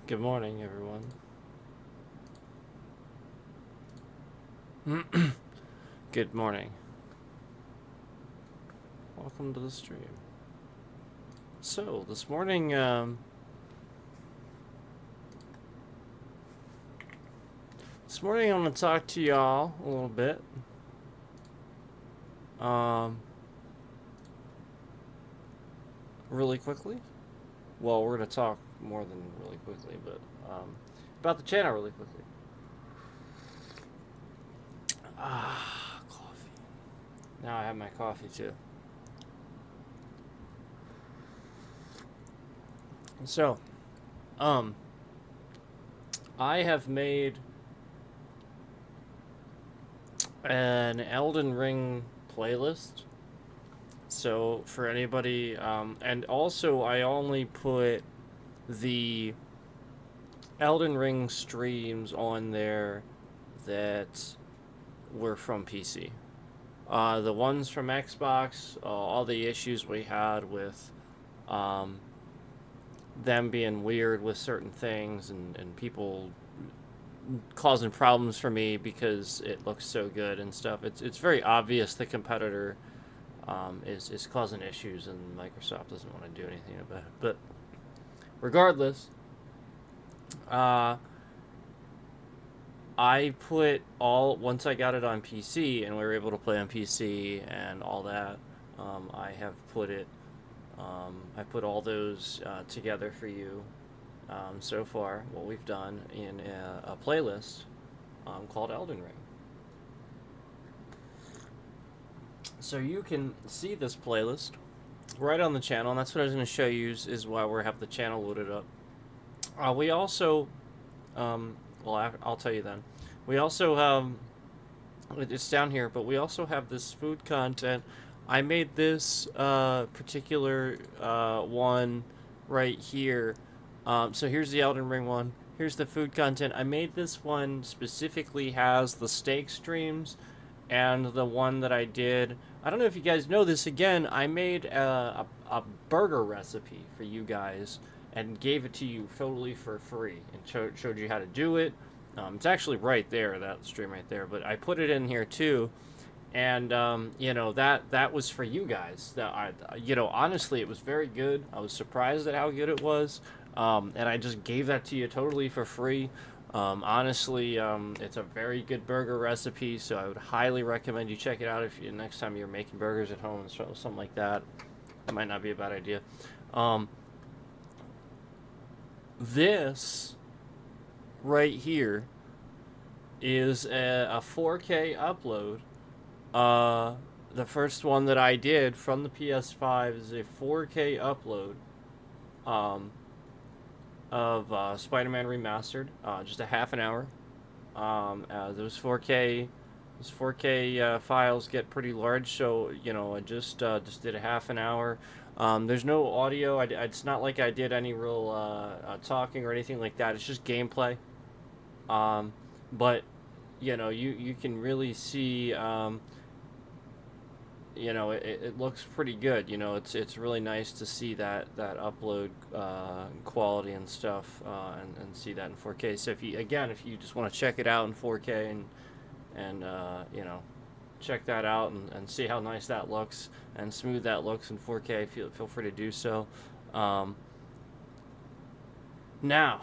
Good morning, everyone. Good morning. Welcome to the stream. So, this morning I want to talk to y'all a little bit. Um, really quickly. Well, we're gonna talk more than really quickly, but about the channel really quickly. Coffee. Now I have my coffee too. So, um, I have made an Elden Ring playlist. So for anybody, and also I only put the Elden Ring streams on there that were from PC. The ones from Xbox, all the issues we had with um, them being weird with certain things and people causing problems for me because it looks so good and stuff. It's very obvious the competitor is causing issues and Microsoft doesn't want to do anything about it. But regardless, uh, I put all once I got it on PC and we were able to play on PC and all that. I have put it. I put all those together for you so far. What we've done in a playlist called Elden Ring. So you can see this playlist right on the channel, and that's what I was going to show you. Is why we have the channel loaded up. We also, well, I'll tell you then. We also it's down here, but we also have this food content. I made this particular one right here. So here's the Elden Ring one. Here's the food content. I made this one specifically has the steak streams, and the one that I did. I don't know if you guys know this. Again, I made a burger recipe for you guys and gave it to you totally for free and showed you how to do it. It's actually right there, that stream right there, but I put it in here too. And that was for you guys. That honestly, it was very good. I was surprised at how good it was, and I just gave that to you totally for free. Honestly, it's a very good burger recipe, so I would highly recommend you check it out if you next time you're making burgers at home and something like that. It might not be a bad idea. Um, this right here is a 4K upload. The first one that I did from the PS5 is a 4K upload of Spider-Man Remastered, just a half an hour. Those 4K files get pretty large, so I just did a half an hour. There's no audio. It's not like I did any real talking or anything like that. It's just gameplay. But you can really see. It looks pretty good. It's really nice to see that upload quality and stuff, and see that in 4K. So if you just want to check it out in 4K and check that out and see how nice that looks and smooth that looks in 4K, feel free to do so. Now,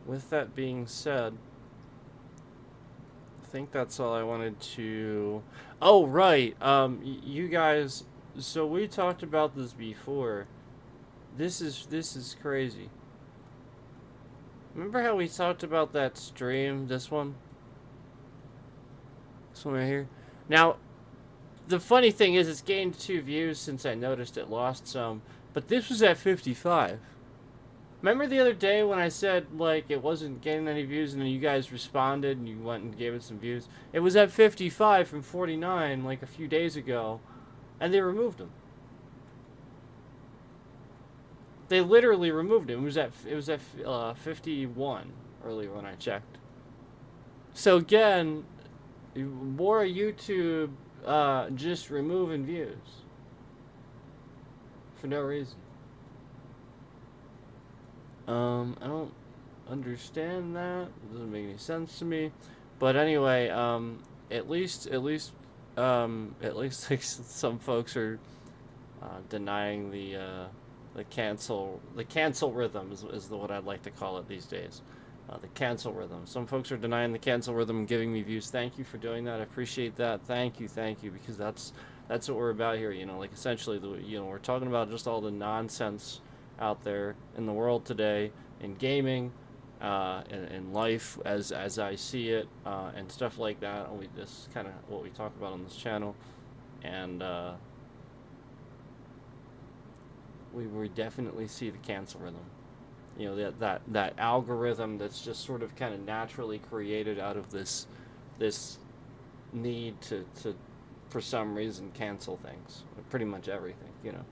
with that being said, I think that's all I wanted to. Oh, right. You guys. So we talked about this before. This is crazy. Remember how we talked about that stream? This one right here. Now, the funny thing is, it's gained 2 views since I noticed it lost some. But this was at 55. Remember the other day when I said, like, it wasn't getting any views and then you guys responded and you went and gave it some views? It was at 55 from 49, like, a few days ago. And they removed them. They literally removed him. It was at 51 earlier when I checked. So again, more YouTube just removing views for no reason. I don't understand that. It doesn't make any sense to me. But anyway, at least like, some folks are denying the cancel rhythm is what I'd like to call it these days. The cancel rhythm. Some folks are denying the cancel rhythm and giving me views. Thank you for doing that. I appreciate that. Thank you, because that's what we're about here. You know, like essentially, we're talking about just all the nonsense out there in the world today, in gaming, in life as I see it, and stuff like that. And this is kind of what we talk about on this channel, and we definitely see the cancel rhythm. You know, that algorithm that's just sort of kind of naturally created out of this need to for some reason cancel things, pretty much everything. You know,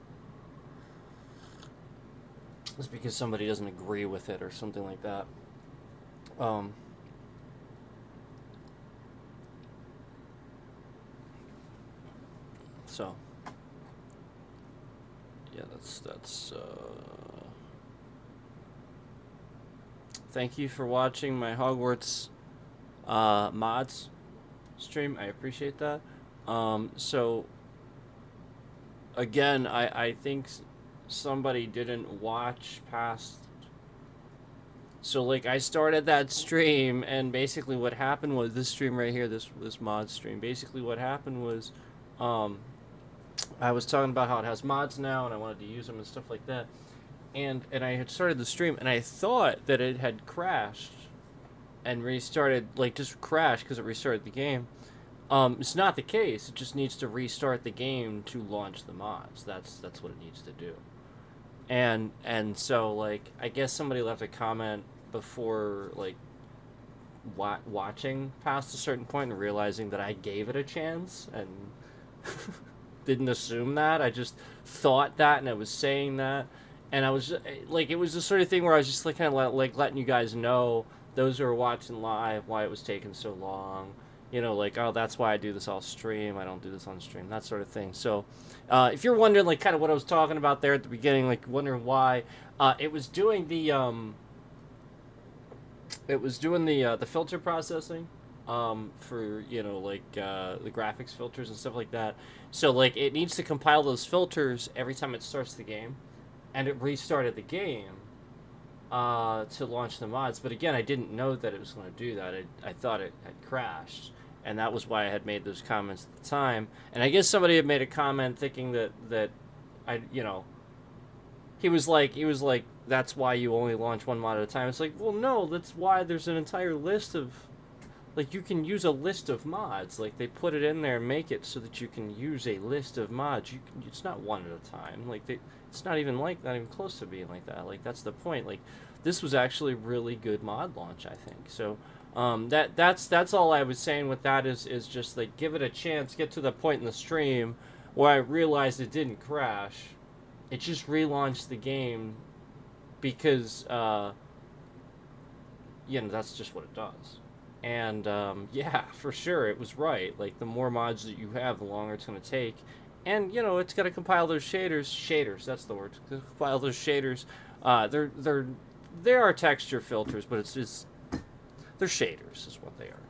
just because somebody doesn't agree with it or something like that. Um, so yeah, that's. Thank you for watching my Hogwarts mods stream. I appreciate that. So again, I think somebody didn't watch past. So like I started that stream, and basically what happened was this stream right here, this mod stream. Basically what happened was, um, I was talking about how it has mods now, and I wanted to use them and stuff like that. And I had started the stream, and I thought that it had crashed and restarted, like just crashed because it restarted the game. It's not the case. It just needs to restart the game to launch the mods. That's what it needs to do. And so like I guess somebody left a comment before like watching past a certain point and realizing that I gave it a chance and didn't assume that. I just thought that, and I was saying that. And I was just, like, it was the sort of thing where I was just like kind of like letting you guys know, those who are watching live, why it was taking so long. You know, like, oh, that's why I do this off stream. I don't do this on stream, that sort of thing. So, if you're wondering, like, kind of what I was talking about there at the beginning, like, wondering why, it was doing the filter processing, for, you know, like, the graphics filters and stuff like that. So, like, it needs to compile those filters every time it starts the game. And it restarted the game to launch the mods. But again, I didn't know that it was going to do that. I thought it had crashed. And that was why I had made those comments at the time. And I guess somebody had made a comment thinking that I, you know, he was like, that's why you only launch one mod at a time. It's like, well, no, that's why there's an entire list of, like, you can use a list of mods. Like, they put it in there and make it so that you can use a list of mods. It's not one at a time. Like, it's not even close to being like that. Like, that's the point. Like, this was actually really good mod launch, I think. So, that's all I was saying with that is just, like, give it a chance. Get to the point in the stream where I realized it didn't crash. It just relaunched the game because, you know, that's just what it does. And, yeah, for sure, it was right. Like, the more mods that you have, the longer it's going to take. And, you know, it's got to compile those shaders, that's the word. Compile those shaders. They are texture filters, but they're shaders is what they are.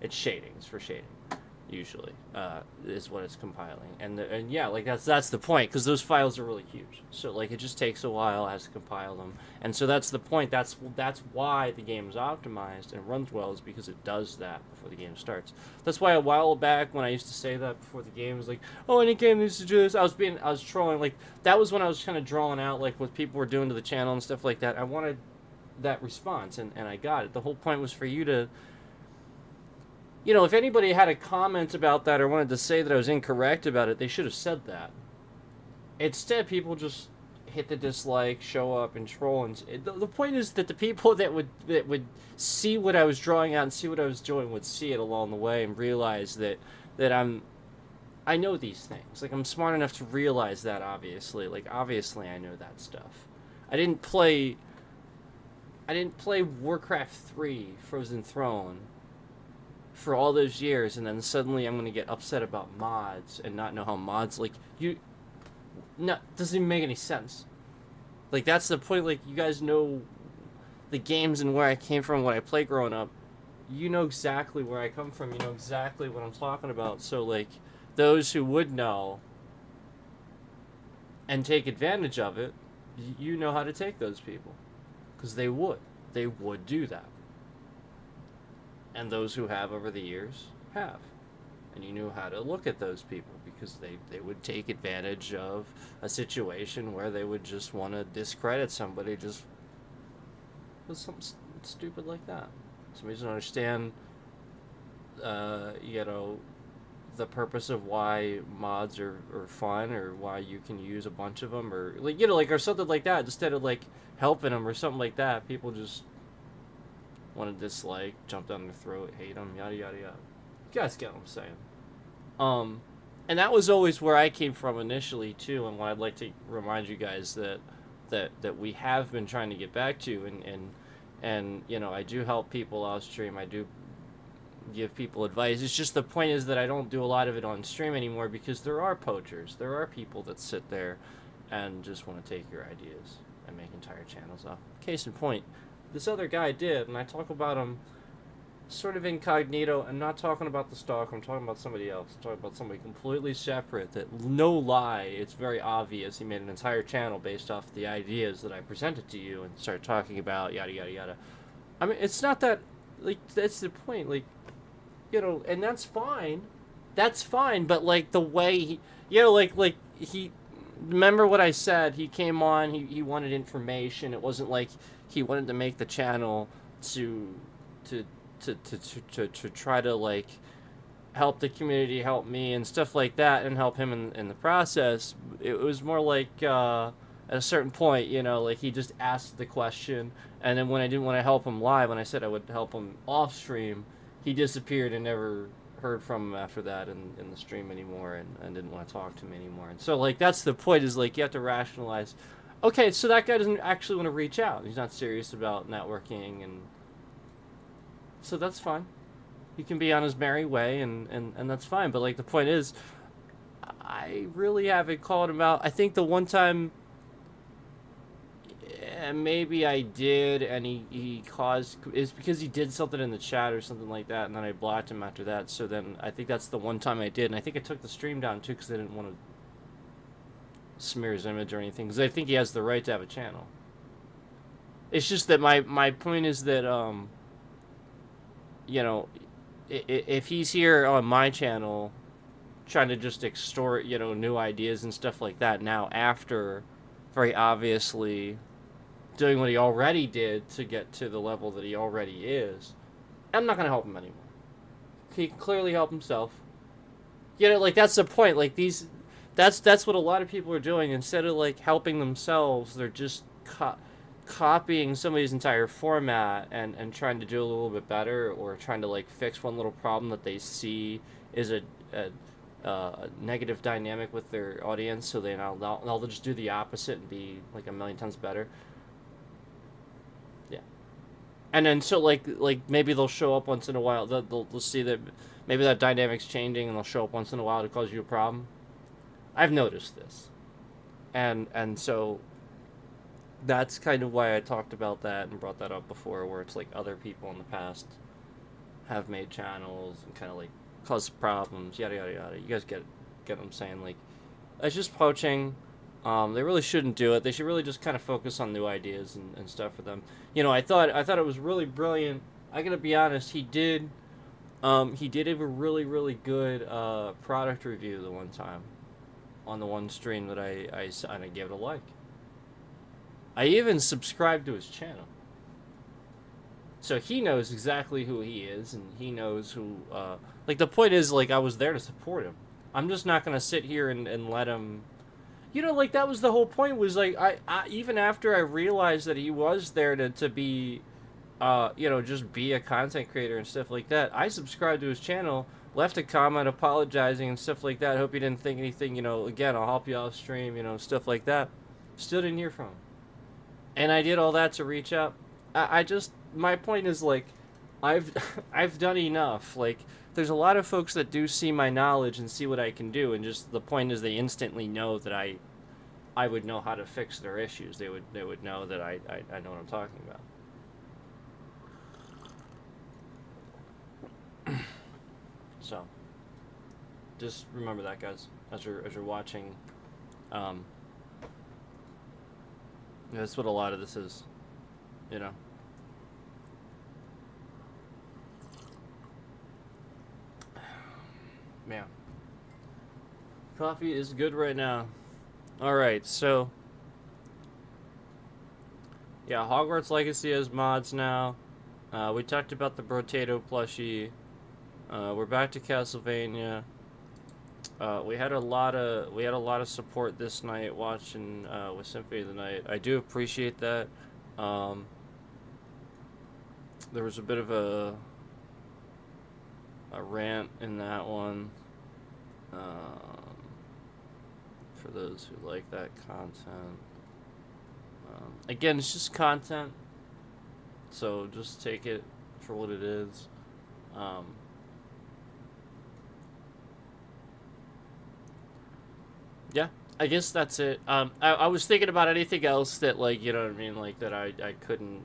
It's shadings for shading, usually, is what it's compiling. And yeah, like that's the point, because those files are really huge. So like it just takes a while, it has to compile them. And so that's the point. That's why the game is optimized and runs well, is because it does that before the game starts. That's why a while back when I used to say that before the game, was like, oh, any game needs to do this. I was trolling. Like, that was when I was kind of drawing out like what people were doing to the channel and stuff like that. I wanted that response, and I got it. The whole point was for you to, you know, if anybody had a comment about that or wanted to say that I was incorrect about it, they should have said that. Instead, people just hit the dislike, show up, and troll. And the point is that the people that would see what I was drawing out and see what I was doing would see it along the way and realize that I know these things. Like, I'm smart enough to realize that, obviously. Like, obviously I know that stuff. I didn't play Warcraft 3 Frozen Throne for all those years, and then suddenly I'm gonna get upset about mods and not know how mods, like, doesn't even make any sense. Like, that's the point. Like, you guys know the games and where I came from, what I played growing up, you know exactly where I come from. You know exactly what I'm talking about. So, like, those who would know and take advantage of it, you know how to take those people. Because they would. They would do that. And those who have over the years have. And you knew how to look at those people because they would take advantage of a situation where they would just want to discredit somebody just with something stupid like that. Somebody doesn't understand, you know, the purpose of why mods are fun or why you can use a bunch of them or, like, you know, like, or something like that. Instead of, like, helping them or something like that, people just want to dislike, jump down their throat, hate them, yada, yada, yada. You guys get what I'm saying. And that was always where I came from initially too, and what I'd like to remind you guys that we have been trying to get back to, and you know, I do help people off stream. I do give people advice. It's just the point is that I don't do a lot of it on stream anymore because there are poachers. There are people that sit there and just want to take your ideas and make entire channels off. Case in point, this other guy did, and I talk about him sort of incognito. I'm not talking about the stalker. I'm talking about somebody else. I'm talking about somebody completely separate that, no lie, it's very obvious he made an entire channel based off the ideas that I presented to you and started talking about yada yada yada. I mean, it's not that, like, that's the point, like, you know, and that's fine, but, like, the way he, you know, like he, remember what I said, he came on, he wanted information. It wasn't like he wanted to make the channel to try to, like, help the community, help me and stuff like that, and help him in the process. It was more like, at a certain point, you know, like, he just asked the question, and then when I didn't want to help him live, when I said I would help him off stream, he disappeared and never heard from him after that in the stream anymore, and didn't want to talk to me anymore. And so, like, that's the point, is, like, you have to rationalize, okay, so that guy doesn't actually want to reach out. He's not serious about networking, and so that's fine. He can be on his merry way, and that's fine. But, like, the point is, I really haven't called him out. I think the one time, maybe I did, and he caused, is because he did something in the chat or something like that, and then I blocked him after that. So then I think that's the one time I did, and I think I took the stream down too because I didn't want to smear his image or anything, because I think he has the right to have a channel. It's just that my point is that, you know, if he's here on my channel trying to just extort, you know, new ideas and stuff like that now, after very obviously doing what he already did to get to the level that he already is, I'm not going to help him anymore. He can clearly help himself. You know, like, that's the point. Like, that's what a lot of people are doing. Instead of, like, helping themselves, they're just copying somebody's entire format and trying to do a little bit better, or trying to, like, fix one little problem that they see is a negative dynamic with their audience, so they'll just do the opposite and be, like, a million times better. Yeah. And then, so, like maybe they'll show up once in a while. They'll see that maybe that dynamic's changing, and they'll show up once in a while to cause you a problem. I've noticed this. And so that's kind of why I talked about that and brought that up before, where it's like other people in the past have made channels and kind of, like, caused problems, yada yada yada. You guys get what I'm saying? Like, it's just poaching. They really shouldn't do it. They should really just kind of focus on new ideas and stuff for them. You know, I thought it was really brilliant. I gotta be honest, he did have a really, really good product review the one time on the one stream that I gave it a like. I even subscribed to his channel. So he knows exactly who he is, and he knows who, like, the point is, like, I was there to support him. I'm just not going to sit here and let him, you know, like, that was the whole point, was, like, I even after I realized that he was there to be, you know, just be a content creator and stuff like that, I subscribed to his channel, left a comment apologizing and stuff like that, hope he didn't think anything, you know, again, I'll help you off stream, you know, stuff like that. Still didn't hear from him. And I did all that to reach out. I just, my point is, like, I've done enough. Like, there's a lot of folks that do see my knowledge and see what I can do, and just the point is they instantly know that I would know how to fix their issues. They would know that I know what I'm talking about. So just remember that, guys, as you're watching. Um, that's what a lot of this is, you know. Man, coffee is good right now. All right, so yeah, Hogwarts Legacy has mods now. We talked about the Brotato plushie. We're back to Castlevania. We had a lot of support this night watching with Symphony of the Night. I do appreciate that. There was a bit of a rant in that one. For those who like that content. Again, it's just content, so just take it for what it is. Yeah, I guess that's it. I was thinking about anything else that, like, you know what I mean, like, that I couldn't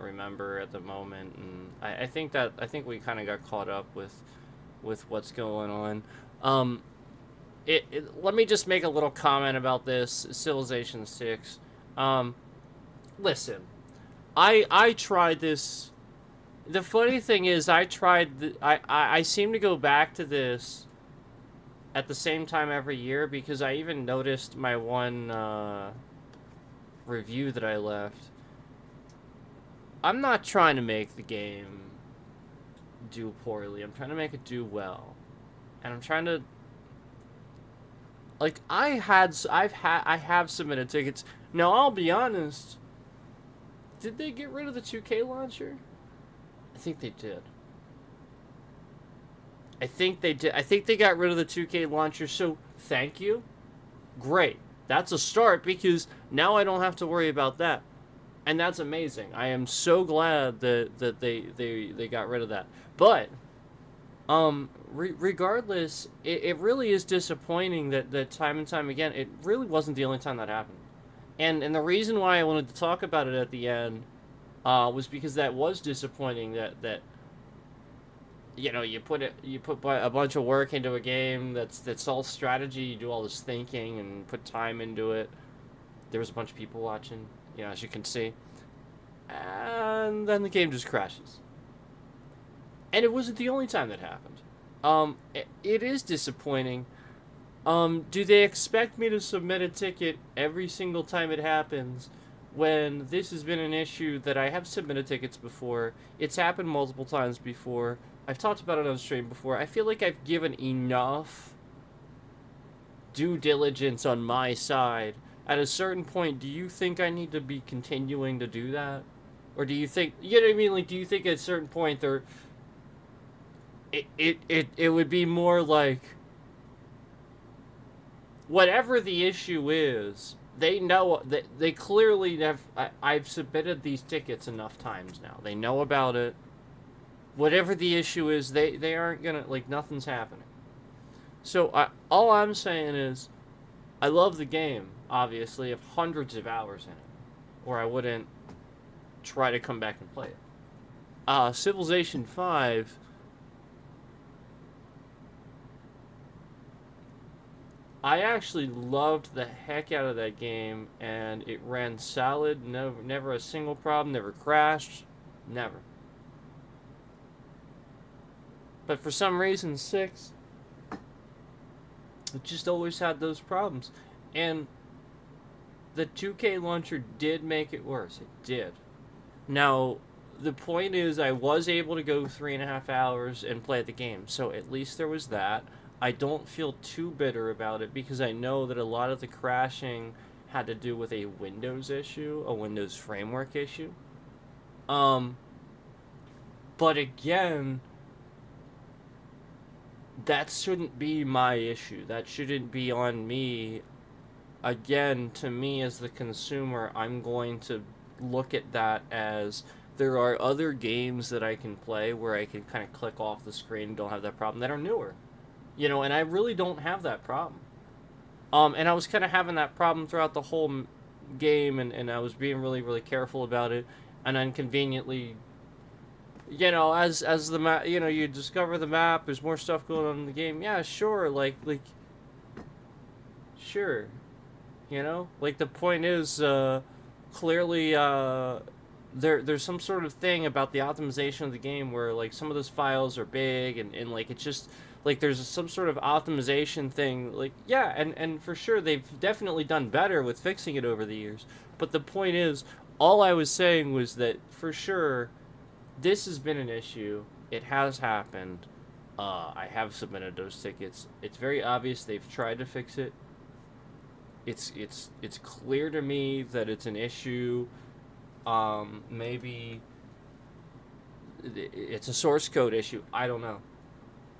remember at the moment, and I think we kind of got caught up with what's going on. Let me just make a little comment about this Civilization 6. Listen, I tried this. The funny thing is, I seem to go back to this at the same time every year, because I even noticed my one review that I left. I'm not trying to make the game do poorly. I'm trying to make it do well, and I'm trying to, like, I have submitted tickets. Now, I'll be honest. Did they get rid of the 2K launcher? I think they did. I think they did. I think they got rid of the 2K launcher, so thank you. Great. That's a start, because now I don't have to worry about that. And that's amazing. I am so glad that they got rid of that. But regardless, it really is disappointing that time and time again, it really wasn't the only time that happened. And the reason why I wanted to talk about it at the end was because that was disappointing, that you know, you put a bunch of work into a game that's all strategy, you do all this thinking and put time into it. There was a bunch of people watching, you know, as you can see. And then the game just crashes. And it wasn't the only time that happened. It is disappointing. Do they expect me to submit a ticket every single time it happens, when this has been an issue that I have submitted tickets before? It's happened multiple times before. I've talked about it on stream before. I feel like I've given enough due diligence on my side. At a certain point, do you think I need to be continuing to do that? Or do you think, you know what I mean? Like, do you think at a certain point it would be more like, whatever the issue is, they know that they clearly have. I've submitted these tickets enough times now. They know about it. Whatever the issue is, they aren't gonna, like, nothing's happening. So all I'm saying is, I love the game. Obviously, I have hundreds of hours in it, or I wouldn't try to come back and play it. Civilization 5. I actually loved the heck out of that game, and it ran solid. Never a single problem. Never crashed. Never. But for some reason, 6, it just always had those problems. And the 2K launcher did make it worse. It did. Now, the point is, I was able to go 3.5 hours and play the game, so at least there was that. I don't feel too bitter about it, because I know that a lot of the crashing had to do with a Windows issue, a Windows framework issue. But again, that shouldn't be my issue. That shouldn't be on me. Again, to me as the consumer, I'm going to look at that as, there are other games that I can play where I can kind of click off the screen and don't have that problem, that are newer. You know, and I really don't have that problem. And I was kind of having that problem throughout the whole game, and I was being really, really careful about it. And then conveniently, you know, as the map, you know, you discover the map, there's more stuff going on in the game. Yeah, sure, sure, you know, like the point is, clearly, there's some sort of thing about the optimization of the game where like some of those files are big and like it's just like there's some sort of optimization thing. Like, yeah, and for sure they've definitely done better with fixing it over the years. But the point is, all I was saying was that for sure this has been an issue. It has happened. I have submitted those tickets. It's very obvious they've tried to fix it. It's clear to me that it's an issue. Maybe it's a source code issue. I don't know.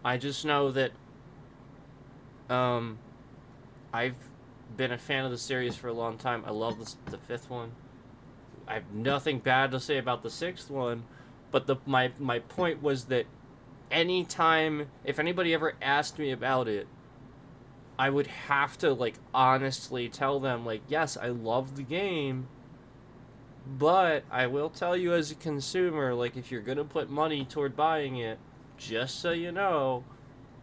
I just know that um, I've been a fan of the series for a long time. I love the fifth one. I have nothing bad to say about the sixth one, but my point was that anytime if anybody ever asked me about it, I would have to like honestly tell them like, yes, I love the game, but I will tell you as a consumer, like if you're gonna put money toward buying it, just so you know,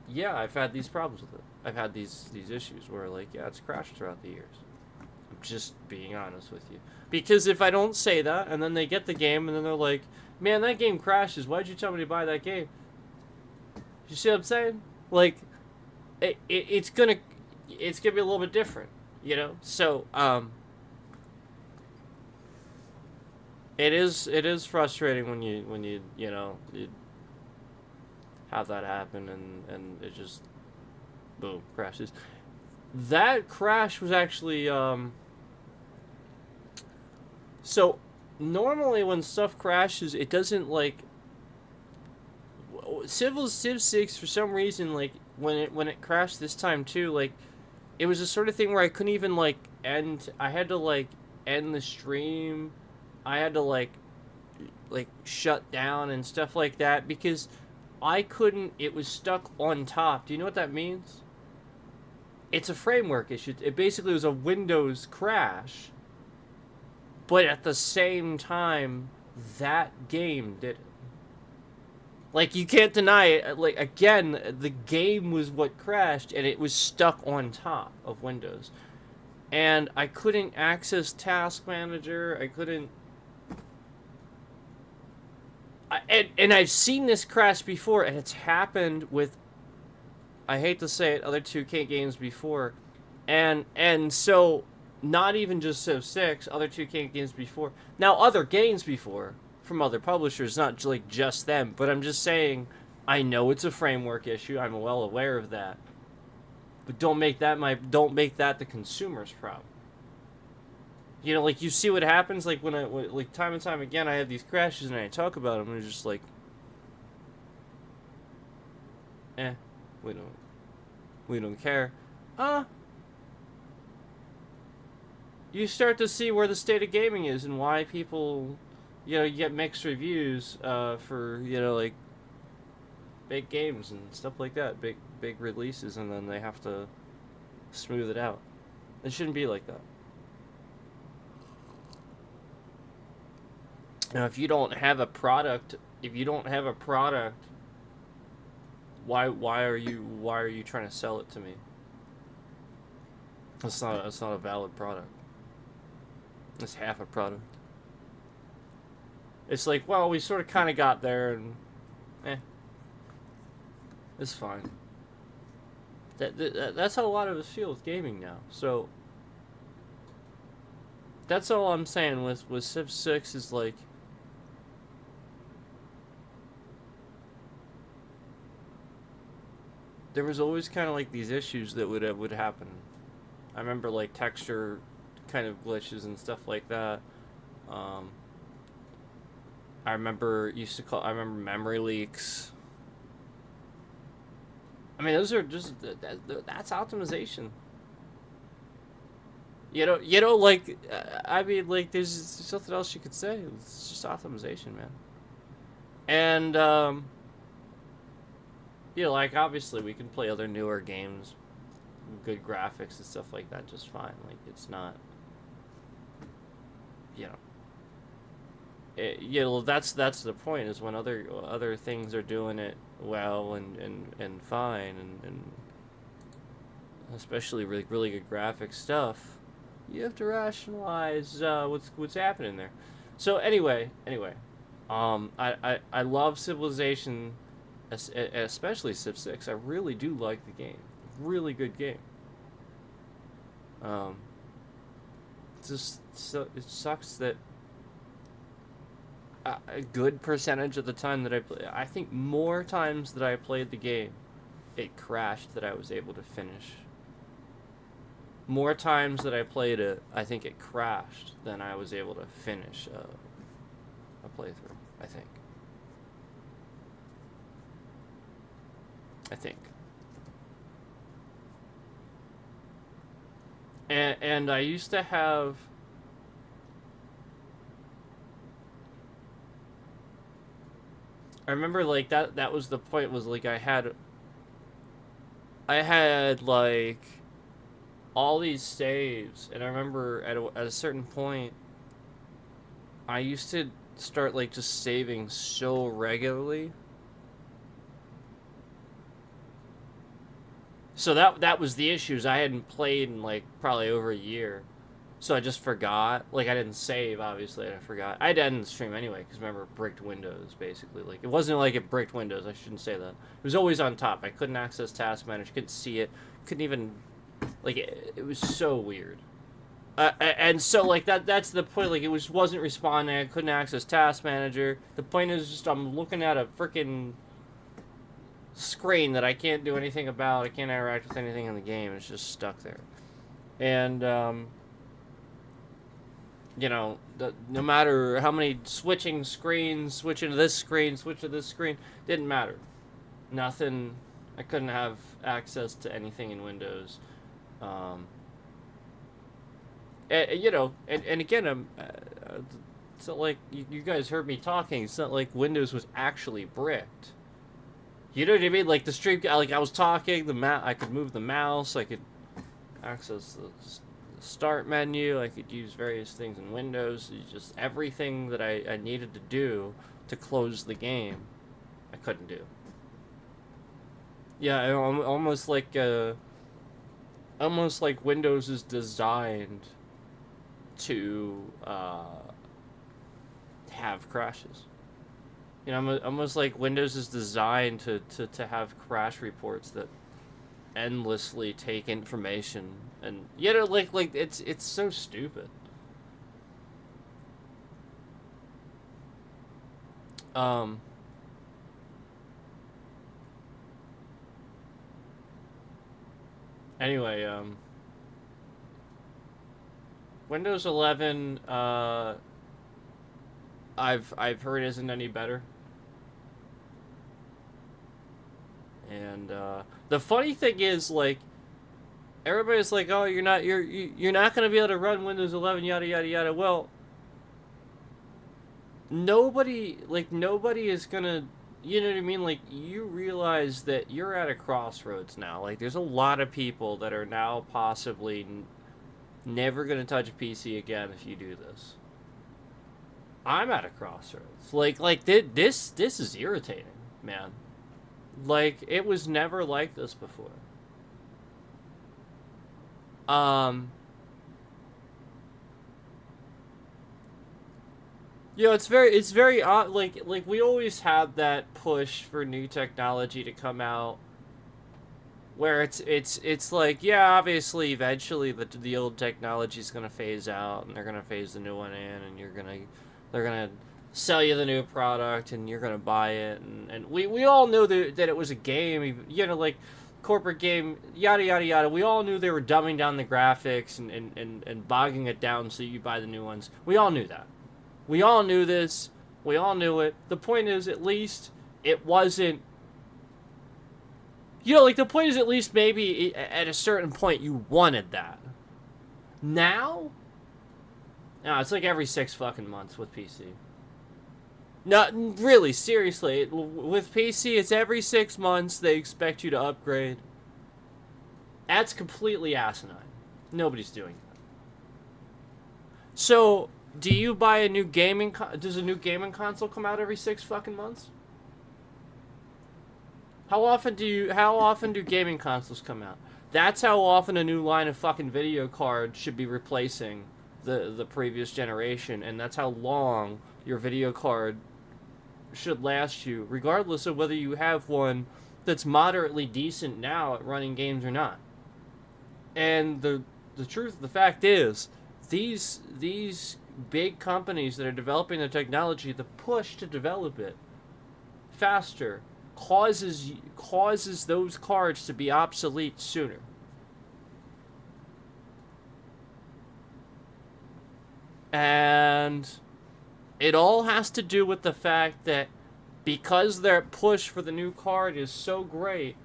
yeah, I've had these problems with it. I've had these issues where like, yeah, it's crashed throughout the years. I'm just being honest with you. Because if I don't say that and then they get the game and then they're like, man, that game crashes. Why'd you tell me to buy that game? You see what I'm saying? Like, it's gonna be a little bit different, you know. So it is frustrating when you know you have that happen and it just boom crashes. That crash was actually so normally when stuff crashes it doesn't like Civ 6 for some reason like when it crashed this time too like it was the sort of thing where I couldn't even like end. I had to like end the stream. I had to like shut down and stuff like that because I couldn't. It was stuck on top. Do you know what that means? It's a framework issue. It basically was a Windows crash, but at the same time, that game did it. Like you can't deny it. Like again, the game was what crashed, and it was stuck on top of Windows, and I couldn't access Task Manager. I couldn't. And I've seen this crash before, and it's happened with. I hate to say it, other 2K games before, and so not even just Civ 6, other 2K games before. Now other games before from other publishers, not like just them, but I'm just saying I know it's a framework issue. I'm well aware of that. But don't make that the consumer's problem. You know, like you see what happens like when like time and time again I have these crashes and I talk about them and it's just like we don't care. You start to see where the state of gaming is and why people, you know, you get mixed reviews for, you know, like big games and stuff like that, big releases, and then they have to smooth it out. It shouldn't be like that. Now, if you don't have a product, why are you trying to sell it to me? It's not a valid product. It's half a product. It's like, well, we sort of kind of got there, and it's fine. That's how a lot of us feel with gaming now. So that's all I'm saying with Civ 6 is like. There was always kind of like these issues that would happen. I remember like texture kind of glitches and stuff like that. I remember memory leaks. I mean, those are just that's optimization. You know, like I mean, like there's nothing else you could say. It's just optimization, man. And you know, like obviously we can play other newer games, good graphics and stuff like that, just fine. Like it's not, you know, you know, that's the point, is when other things are doing it well and fine, and especially really good graphic stuff, you have to rationalize what's happening there. So anyway, I love Civilization, especially Civ 6. I really do like the game. Really good game. Um, it sucks that a good percentage of the time that I think more times that I played the game, it crashed that I was able to finish. More times that I played it, I think it crashed than I was able to finish a playthrough. I think. And I used to have. I remember like that was the point, was like I had like all these saves, and I remember at a certain point I used to start like just saving so regularly. So that was the issues. I hadn't played in like probably over a year. So I just forgot. Like, I didn't save, obviously, and I forgot. I had to end the stream anyway, because remember, it bricked Windows, basically. Like, it wasn't like it bricked Windows, I shouldn't say that. It was always on top. I couldn't access Task Manager, couldn't see it, couldn't even, like, it was so weird. And so, like, that's the point. Like, wasn't responding, I couldn't access Task Manager. The point is just, I'm looking at a freaking screen that I can't do anything about. I can't interact with anything in the game. It's just stuck there. And, you know, no matter how many switching screens, switch to this screen, didn't matter. Nothing. I couldn't have access to anything in Windows. You know, and again, it's not like you guys heard me talking. It's not like Windows was actually bricked. You know what I mean? Like the stream, like I was talking, I could move the mouse, I could access the start menu, I could use various things in Windows. Just everything that I needed to do to close the game, I couldn't do. Yeah, almost like Windows is designed to have crashes. You know, almost like Windows is designed to have crash reports that endlessly take information, and you know, like it's so stupid. Anyway, Windows 11 I've heard isn't any better. And the funny thing is, like, everybody's like, "Oh, you're not going to be able to run Windows 11, yada yada yada." Well, nobody is going to, you know what I mean? Like, you realize that you're at a crossroads now. Like, there's a lot of people that are now possibly never going to touch a PC again if you do this. I'm at a crossroads. Like this is irritating, man. Like, it was never like this before. You know, it's very odd. Like we always had that push for new technology to come out, where it's like, yeah, obviously eventually the old technology is gonna phase out, and they're gonna phase the new one in, and they're gonna sell you the new product, and you're gonna buy it, and we all knew that it was a game, you know, like corporate game, yada yada yada. We all knew they were dumbing down the graphics and bogging it down so you buy the new ones. We all knew that. We all knew this. We all knew it. The point is, at least it wasn't, you know, like, the point is, at least maybe at a certain point you wanted that. Now, no, it's like every 6 fucking months with PC. No, really, seriously, with PC, it's every 6 months they expect you to upgrade. That's completely asinine. Nobody's doing that. So, Do you buy a new gaming? Does a new gaming console come out every 6 fucking months? How often do gaming consoles come out? That's how often a new line of fucking video cards should be replacing the previous generation, and that's how long your video card should last you, regardless of whether you have one that's moderately decent now at running games or not. And the truth of the fact is, these big companies that are developing the technology, the push to develop it faster causes those cards to be obsolete sooner. And it all has to do with the fact that because their push for the new card is so great,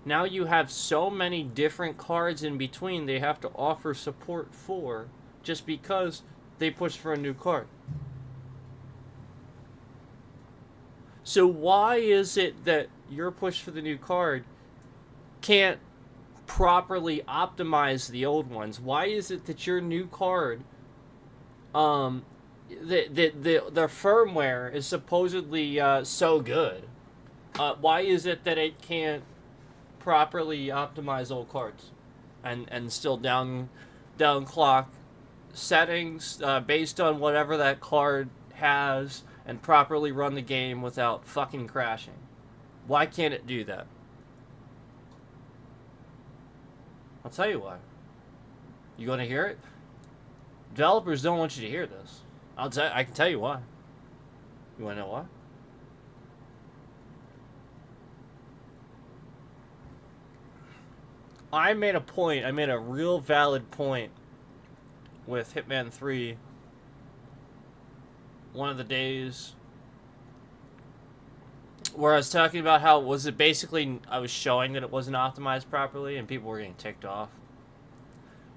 now you have so many different cards in between they have to offer support for just because they push for a new card. So why is it that your push for the new card can't properly optimize the old ones? Why is it that your new card, the firmware is supposedly so good? Why is it that it can't properly optimize old cards and still down clock settings based on whatever that card has and properly run the game without fucking crashing? Why can't it do that? I'll tell you why. You want to hear it? Developers don't want you to hear this. I can tell you why. You want to know why? I made a real valid point with Hitman 3 one of the days where I was talking about how I was showing that it wasn't optimized properly and people were getting ticked off.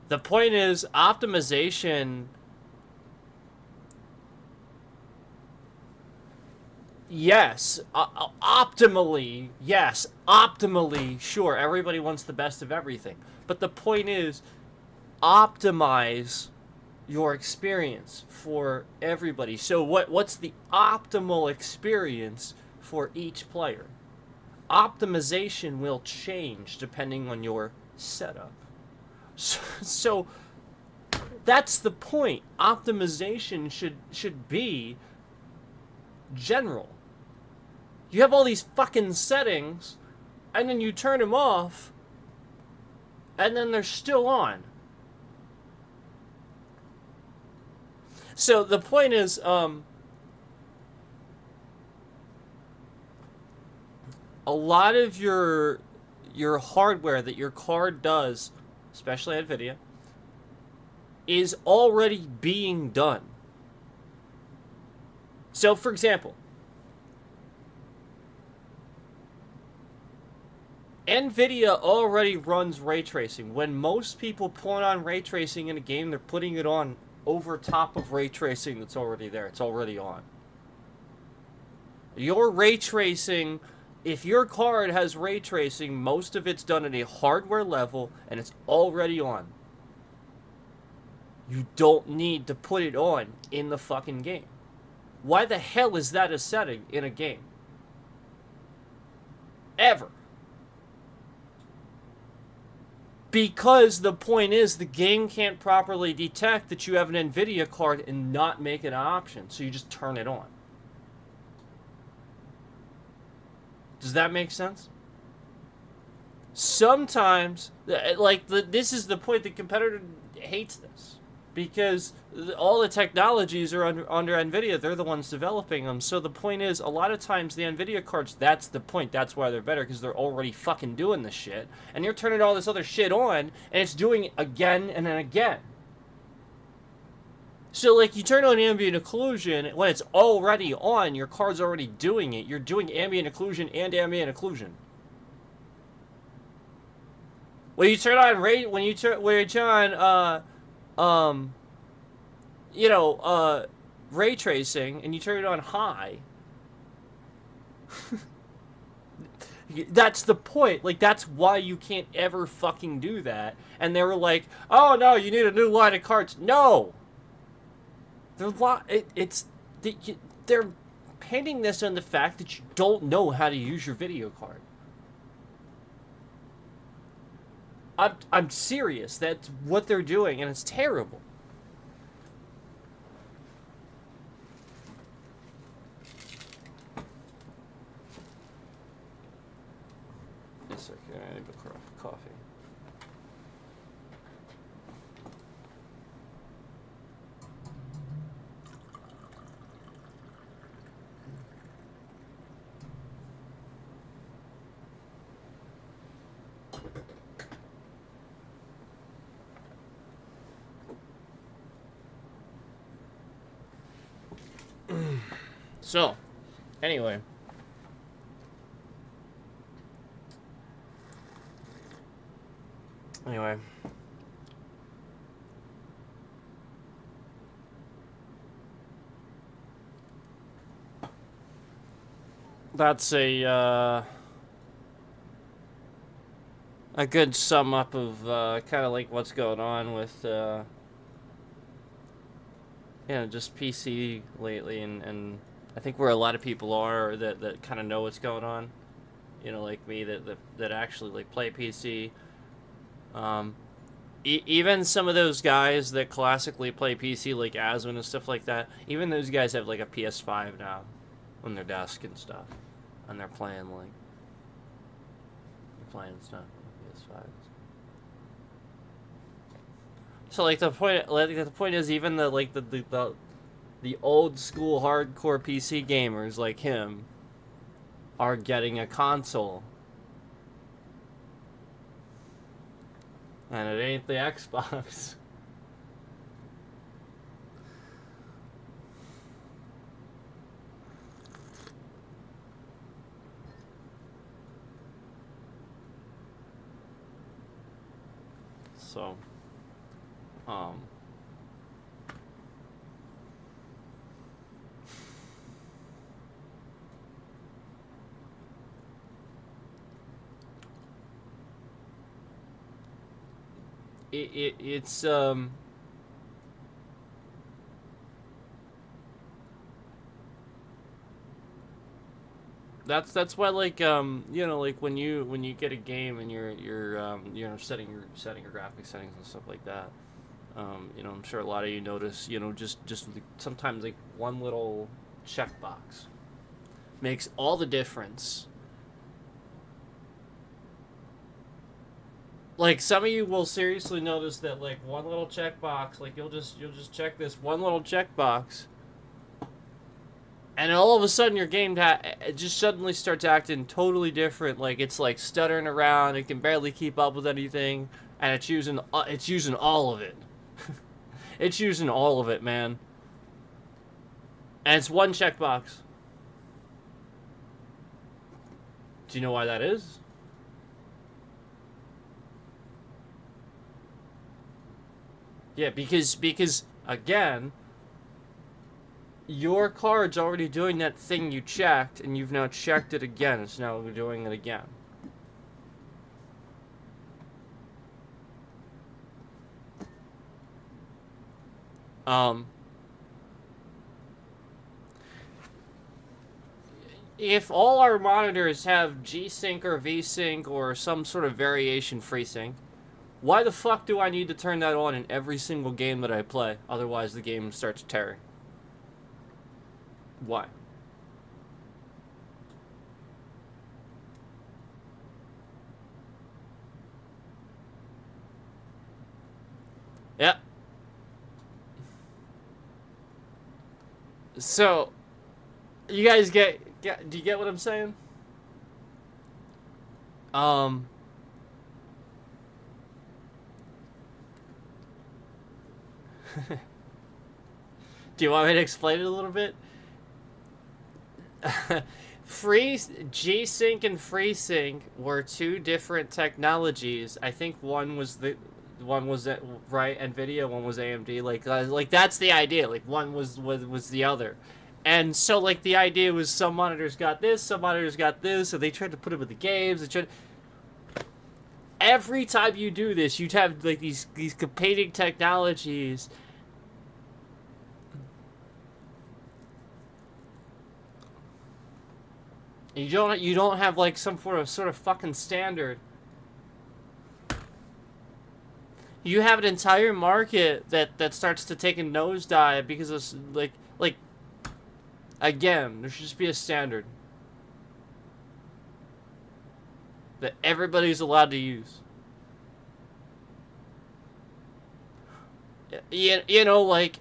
The point is, optimization, yes, optimally, sure, everybody wants the best of everything. But the point is, optimize your experience for everybody. So what's the optimal experience for each player? Optimization will change depending on your setup. So that's the point. Optimization should be general. You have all these fucking settings, and then you turn them off, and then they're still on. So the point is, a lot of your hardware that your card does, especially NVIDIA, is already being done. So, for example, NVIDIA already runs ray tracing. When most people put on ray tracing in a game, they're putting it on over top of ray tracing that's already there. It's already on. Your ray tracing, if your card has ray tracing, most of it's done at a hardware level and it's already on. You don't need to put it on in the fucking game. Why the hell is that a setting in a game? Ever. Because the point is, the game can't properly detect that you have an NVIDIA card and not make it an option, so you just turn it on. Does that make sense? Sometimes, this is the point, the competitor hates this. Because all the technologies are under NVIDIA, they're the ones developing them. So the point is, a lot of times the NVIDIA cards, that's the point. That's why they're better, because they're already fucking doing this shit. And you're turning all this other shit on, and it's doing it again and then again. So, like, you turn on ambient occlusion, when it's already on, your card's already doing it. You're doing ambient occlusion and ambient occlusion. When you turn on ray tracing, and you turn it on high, that's the point. Like, that's why you can't ever fucking do that. And they were like, oh no, you need a new line of cards. No! they're painting this on the fact that you don't know how to use your video card. I'm serious. That's what they're doing, and it's terrible. Yes, sir. I need a coffee. So, anyway. That's a good sum up of kind of like what's going on with just PC lately, and I think where a lot of people are that kind of know what's going on, like me that actually like play PC. Even some of those guys that classically play PC, like Aswin and stuff like that, even those guys have like a PS5 now on their desk and stuff, and they're playing stuff on PS5. So like the point is, even the old school hardcore PC gamers like him are getting a console. And it ain't the Xbox. So, it's that's why, like, like when you get a game and you're setting your graphic settings and stuff like that, I'm sure a lot of you notice, just sometimes like one little checkbox makes all the difference. Like, some of you will seriously notice that, like, one little checkbox, like, you'll just check this one little checkbox, and all of a sudden your game it just suddenly starts acting totally different. Like, it's like stuttering around, it can barely keep up with anything, and it's using all of it. It's using all of it, man. And it's one checkbox. Do you know why that is? Yeah, because again, your card's already doing that thing you checked, and you've now checked it again. It's now doing it again. If all our monitors have G-Sync or V-Sync or some sort of variation FreeSync, why the fuck do I need to turn that on in every single game that I play? Otherwise, the game starts tearing. Why? Yeah. So, you guys do you get what I'm saying? Do you want me to explain it a little bit? G-Sync and FreeSync were two different technologies. I think one was right NVIDIA, one was AMD. Like that's the idea. Like one was the other. And so, like, the idea was some monitors got this, some monitors got this, so they tried to put it with the games. Every time you do this, you'd have, like, these competing technologies. You don't have like some sort of fucking standard. You have an entire market that starts to take a nosedive because of like again, there should just be a standard that everybody's allowed to use. You know, like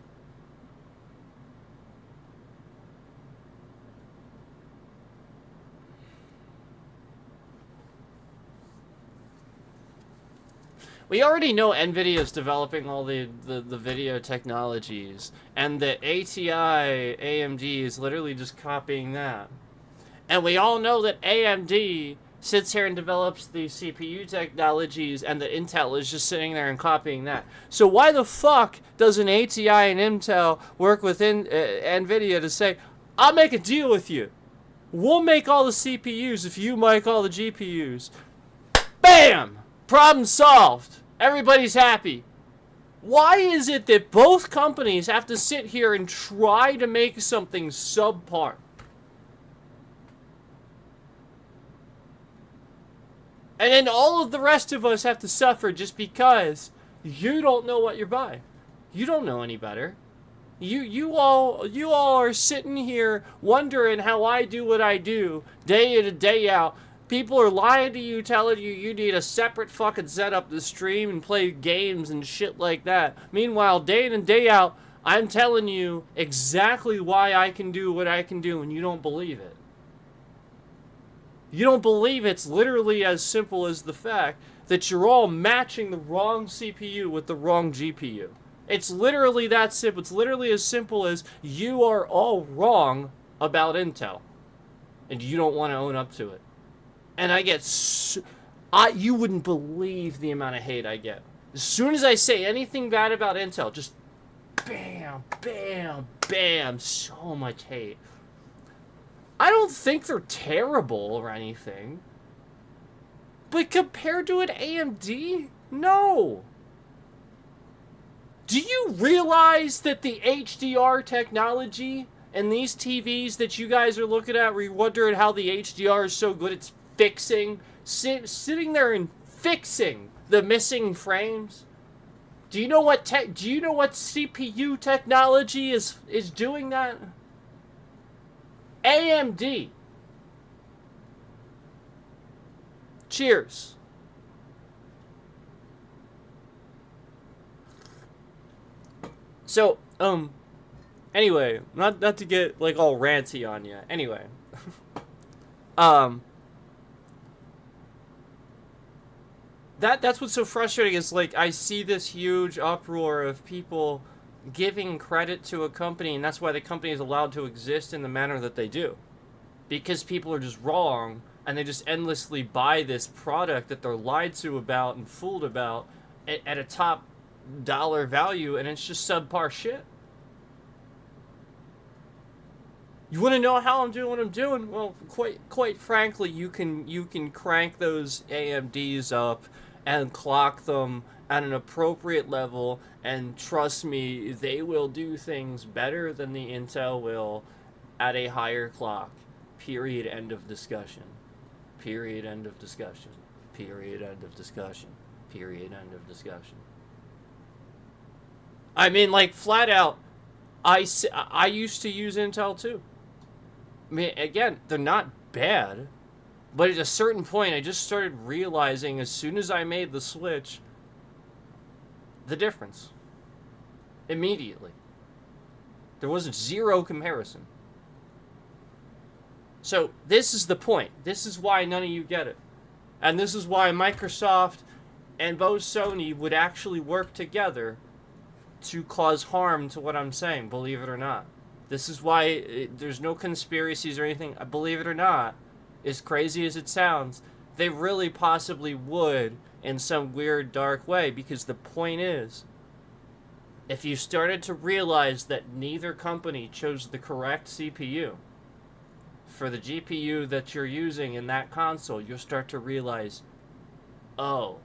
we already know NVIDIA is developing all the video technologies, and the ATI AMD is literally just copying that. And we all know that AMD sits here and develops the CPU technologies, and the Intel is just sitting there and copying that. So why the fuck doesn't ATI and Intel work within NVIDIA to say, I'll make a deal with you. We'll make all the CPUs if you make all the GPUs. BAM! Problem solved. Everybody's happy. Why is it that both companies have to sit here and try to make something subpar? And then all of the rest of us have to suffer just because you don't know what you're buying. You don't know any better. You all are sitting here wondering how I do what I do day in and day out. People are lying to you, telling you you need a separate fucking setup to stream and play games and shit like that. Meanwhile, day in and day out, I'm telling you exactly why I can do what I can do, and you don't believe it. You don't believe it's literally as simple as the fact that you're all matching the wrong CPU with the wrong GPU. It's literally that simple. It's literally as simple as you are all wrong about Intel, and you don't want to own up to it. And I get, you wouldn't believe the amount of hate I get. As soon as I say anything bad about Intel, just bam, bam, bam, so much hate. I don't think they're terrible or anything. But compared to an AMD, no. Do you realize that the HDR technology and these TVs that you guys are looking at, where you're wondering how the HDR is so good, it's fixing, sitting there and fixing the missing frames? Do you know what CPU technology is doing that? AMD. Cheers. So, anyway, not to get like all ranty on you. Anyway, that's what's so frustrating is like I see this huge uproar of people giving credit to a company, and that's why the company is allowed to exist in the manner that they do, because people are just wrong and they just endlessly buy this product that they're lied to about and fooled about at a top dollar value, and it's just subpar shit. You want to know how I'm doing what I'm doing? Well, quite frankly, you can crank those AMDs up and clock them at an appropriate level, and trust me, they will do things better than the Intel will at a higher clock. Period. End of discussion. Period. End of discussion. Period. End of discussion. Period. End of discussion. I mean, like, flat out, I used to use Intel too. I mean, again, they're not bad, but at a certain point, I just started realizing as soon as I made the switch, the difference. Immediately. There was zero comparison. So, this is the point. This is why none of you get it. And this is why Microsoft and both Sony would actually work together to cause harm to what I'm saying, believe it or not. This is why there's no conspiracies or anything. Believe it or not, as crazy as it sounds, they really possibly would in some weird, dark way, because the point is, if you started to realize that neither company chose the correct CPU for the GPU that you're using in that console, you'll start to realize, oh,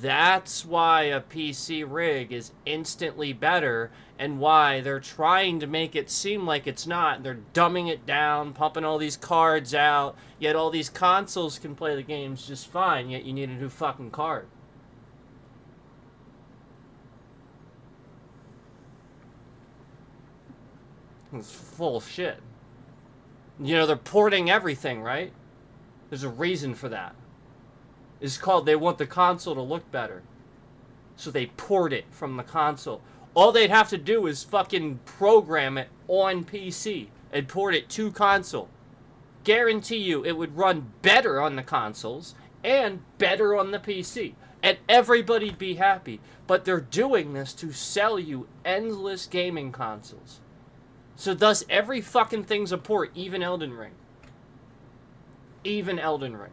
That's why a PC rig is instantly better, and why they're trying to make it seem like it's not. They're dumbing it down, pumping all these cards out, yet all these consoles can play the games just fine, yet you need a new fucking card. It's full of shit. You know, they're porting everything, right? There's a reason for that. It's called they want the console to look better. So they port it from the console. All they'd have to do is fucking program it on PC and port it to console. Guarantee you it would run better on the consoles and better on the PC. And everybody'd be happy. But they're doing this to sell you endless gaming consoles. So thus every fucking thing's a port, even Elden Ring. Even Elden Ring.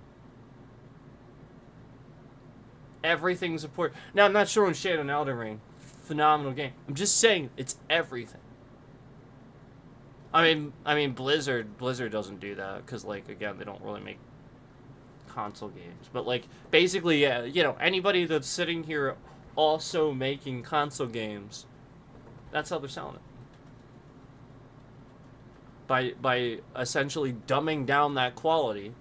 Everything's a port. Now, I'm not throwing shade on Elden Ring. Phenomenal game. I'm just saying it's everything. I mean, Blizzard doesn't do that because, like, again, they don't really make console games. But, like, basically, yeah, you know, anybody that's sitting here also making console games, that's how they're selling it. By essentially dumbing down that quality.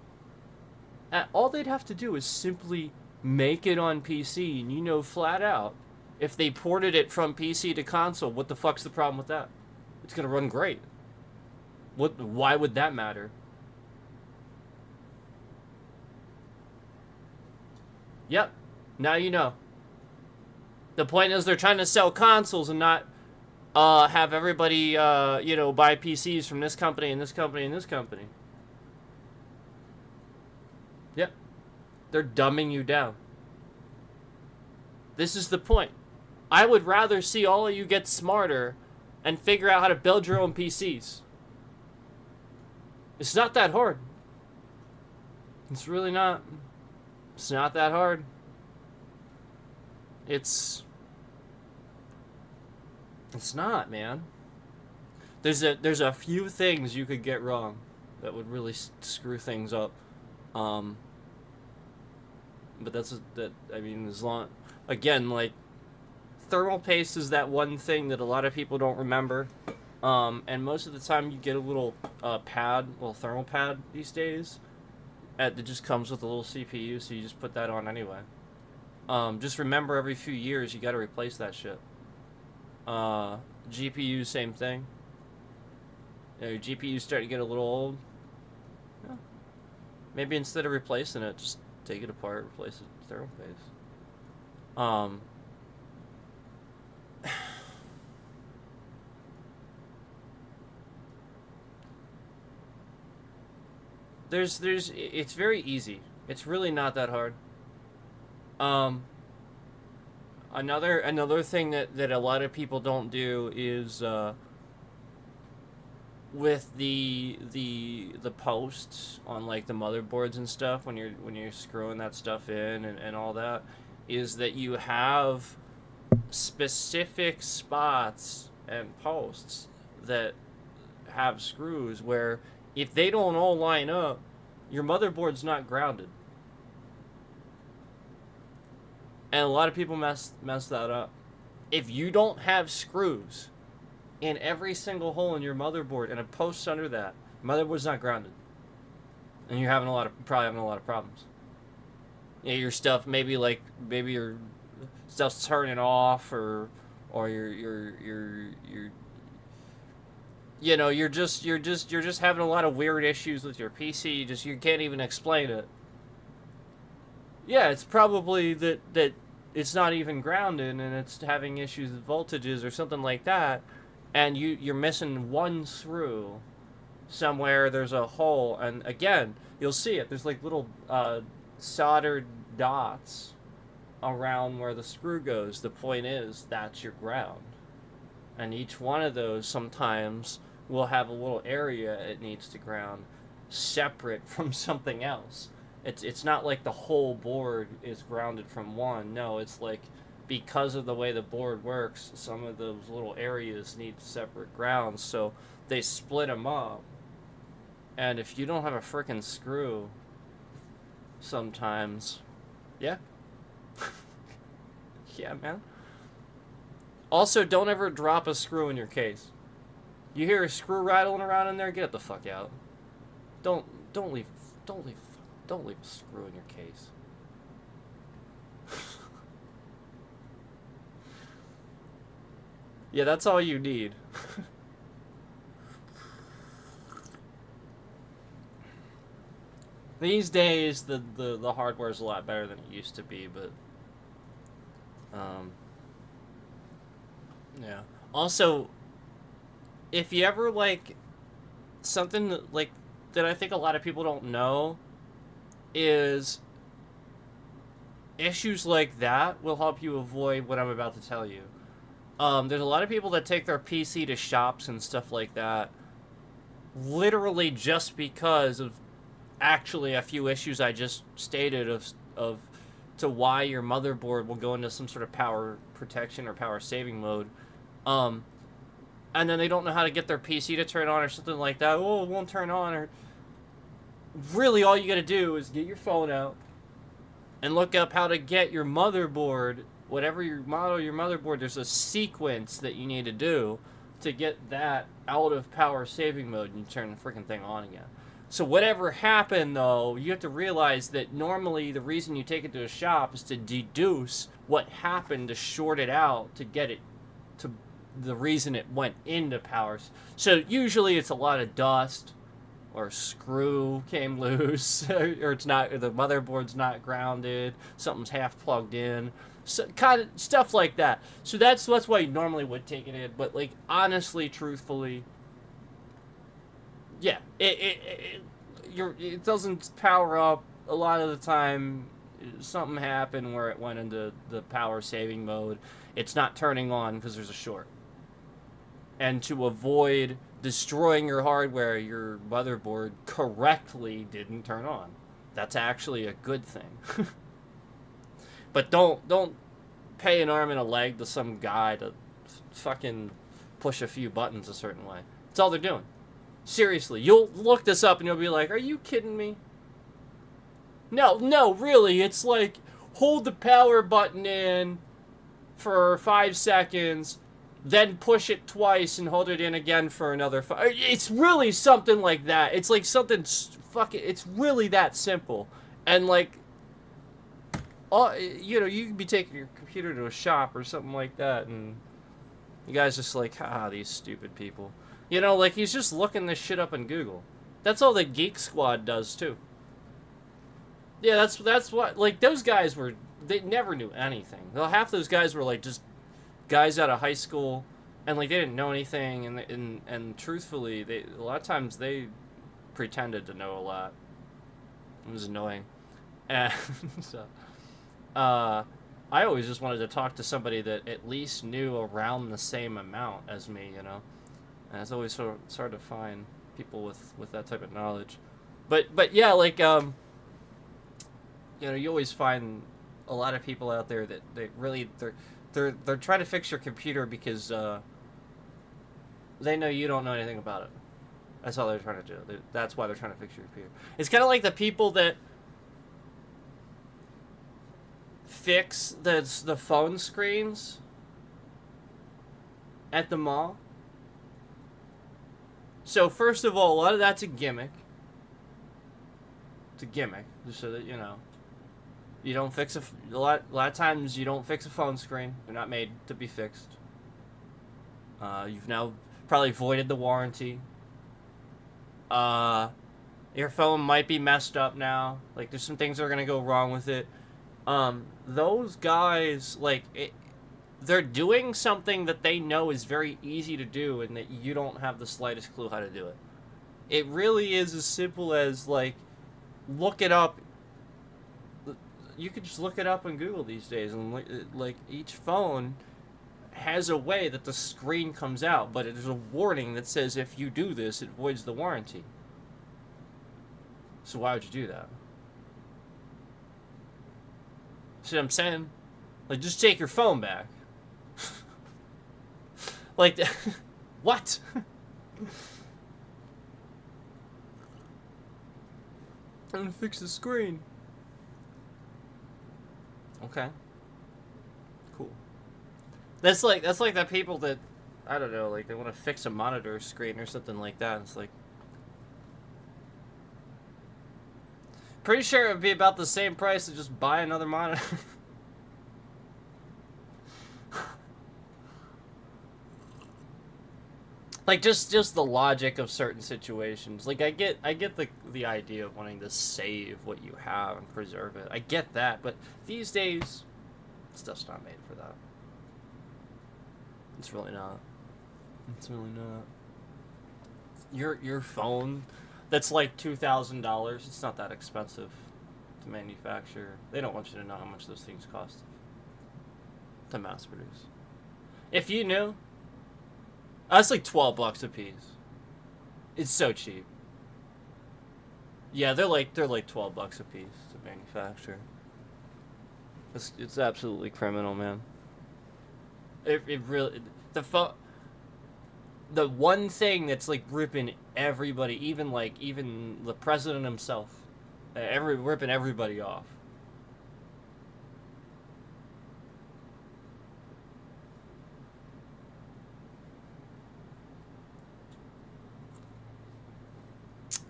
And all they'd have to do is simply make it on PC, and you know flat out, if they ported it from PC to console, what the fuck's the problem with that? It's gonna run great. Why would that matter? Yep. Now you know. The point is they're trying to sell consoles and not have everybody you know, buy PCs from this company and this company and this company. Yep. They're dumbing you down. This is the point. I would rather see all of you get smarter and figure out how to build your own PCs. It's not that hard. It's really not. It's not that hard. It's not, man. There's a few things you could get wrong that would really screw things up. But I mean, as long, again, like, thermal paste is that one thing that a lot of people don't remember. And most of the time you get a little little thermal pad these days. That just comes with a little CPU, so you just put that on anyway. Just remember every few years you gotta replace that shit. GPU, same thing. You know, your GPU's starting to get a little old. Yeah. Maybe instead of replacing it, just take it apart, replace it with thermal paste. It's very easy. It's really not that hard. Another thing that a lot of people don't do is with the posts on, like, the motherboards and stuff, when you're screwing that stuff in and all that, is that you have specific spots and posts that have screws where if they don't all line up, your motherboard's not grounded. And a lot of people mess that up. If you don't have screws in every single hole in your motherboard and a post under that, motherboard's not grounded. And you're probably having a lot of problems. Yeah, your stuff, maybe your stuff's turning off, or you're you know, you're just having a lot of weird issues with your PC. You can't even explain it. Yeah, it's probably that it's not even grounded and it's having issues with voltages or something like that, and you're missing one screw somewhere. There's a hole, and again, you'll see it. There's like little soldered dots around where the screw goes. The point is that's your ground, and each one of those sometimes will have a little area it needs to ground separate from something else. It's not like the whole board is grounded from one. No, it's like, because of the way the board works, some of those little areas need separate grounds, so they split them up. And if you don't have a frickin' screw, sometimes, yeah, Yeah, man. Also, don't ever drop a screw in your case. You hear a screw rattling around in there? Get it the fuck out. Don't don't leave don't leave don't leave a screw in your case. Yeah, that's all you need. These days, the hardware's a lot better than it used to be, but um, yeah. Also, if you ever like something that I think a lot of people don't know is issues like that will help you avoid what I'm about to tell you. There's a lot of people that take their PC to shops and stuff like that, literally just because of actually a few issues I just stated of to why your motherboard will go into some sort of power protection or power saving mode. Um, and then they don't know how to get their PC to turn on or something like that. Oh, it won't turn on. Or really, all you gotta do is get your phone out and look up how to get your motherboard, whatever your model, your motherboard. There's a sequence that you need to do to get that out of power saving mode and you turn the freaking thing on again. So whatever happened, though, you have to realize that normally the reason you take it to a shop is to deduce what happened to short it out to get it to the reason it went into power. So usually it's a lot of dust or a screw came loose or it's not, or the motherboard's not grounded, something's half plugged in. So, kind of stuff like that. So that's why you normally would take it in. But like honestly, truthfully, yeah, it doesn't power up a lot of the time. Something happened where it went into the power saving mode. It's not turning on because there's a short. And to avoid destroying your hardware, your motherboard correctly didn't turn on. That's actually a good thing. But don't pay an arm and a leg to some guy to fucking push a few buttons a certain way. That's all they're doing. Seriously, you'll look this up and you'll be like, are you kidding me? No, really, it's like, hold the power button in for 5 seconds, then push it twice and hold it in again for another 5. It's really something like that. It's like something it's really that simple. And like, you could be taking your computer to a shop or something like that, and you guys just like, these stupid people. Like he's just looking this shit up on Google. That's all the Geek Squad does too. Yeah, that's what, like, those guys they never knew anything. Half those guys were like just guys out of high school, and like they didn't know anything, and truthfully, a lot of times they pretended to know a lot. It was annoying, and so I always just wanted to talk to somebody that at least knew around the same amount as me, And it's always so hard to find people with that type of knowledge. But yeah, like you always find a lot of people out there that they're trying to fix your computer because they know you don't know anything about it. That's all they're trying to do. That's why they're trying to fix your computer. It's kind of like the people that fix the phone screens at the mall. So first of all, a lot of that's a gimmick. It's a gimmick, just so that you don't fix a lot of times you don't fix a phone screen. They're not made to be fixed. You've now probably voided the warranty. Your phone might be messed up now. Like there's some things that are gonna go wrong with it. Those guys, like, they're doing something that they know is very easy to do and that you don't have the slightest clue how to do it. It really is as simple as, like, look it up. You could just look it up on Google these days, and, like, each phone has a way that the screen comes out, but there's a warning that says if you do this, it voids the warranty. So why would you do that? See what I'm saying? Like, just take your phone back. Like, what? I'm gonna fix the screen. Okay. Cool. That's like the people that, I don't know, like they want to fix a monitor screen or something like that. It's like, pretty sure it would be about the same price to just buy another monitor. Like just the logic of certain situations. Like I get the idea of wanting to save what you have and preserve it. I get that, but these days stuff's not made for that. It's really not. It's really not. Your phone that's like $2,000, it's not that expensive to manufacture. They don't want you to know how much those things cost to mass produce. If you knew, that's like $12 a piece. It's so cheap. Yeah, they're like $12 a piece to manufacture. It's absolutely criminal, man. It really, the one thing that's like ripping everybody, even the president himself, ripping everybody off.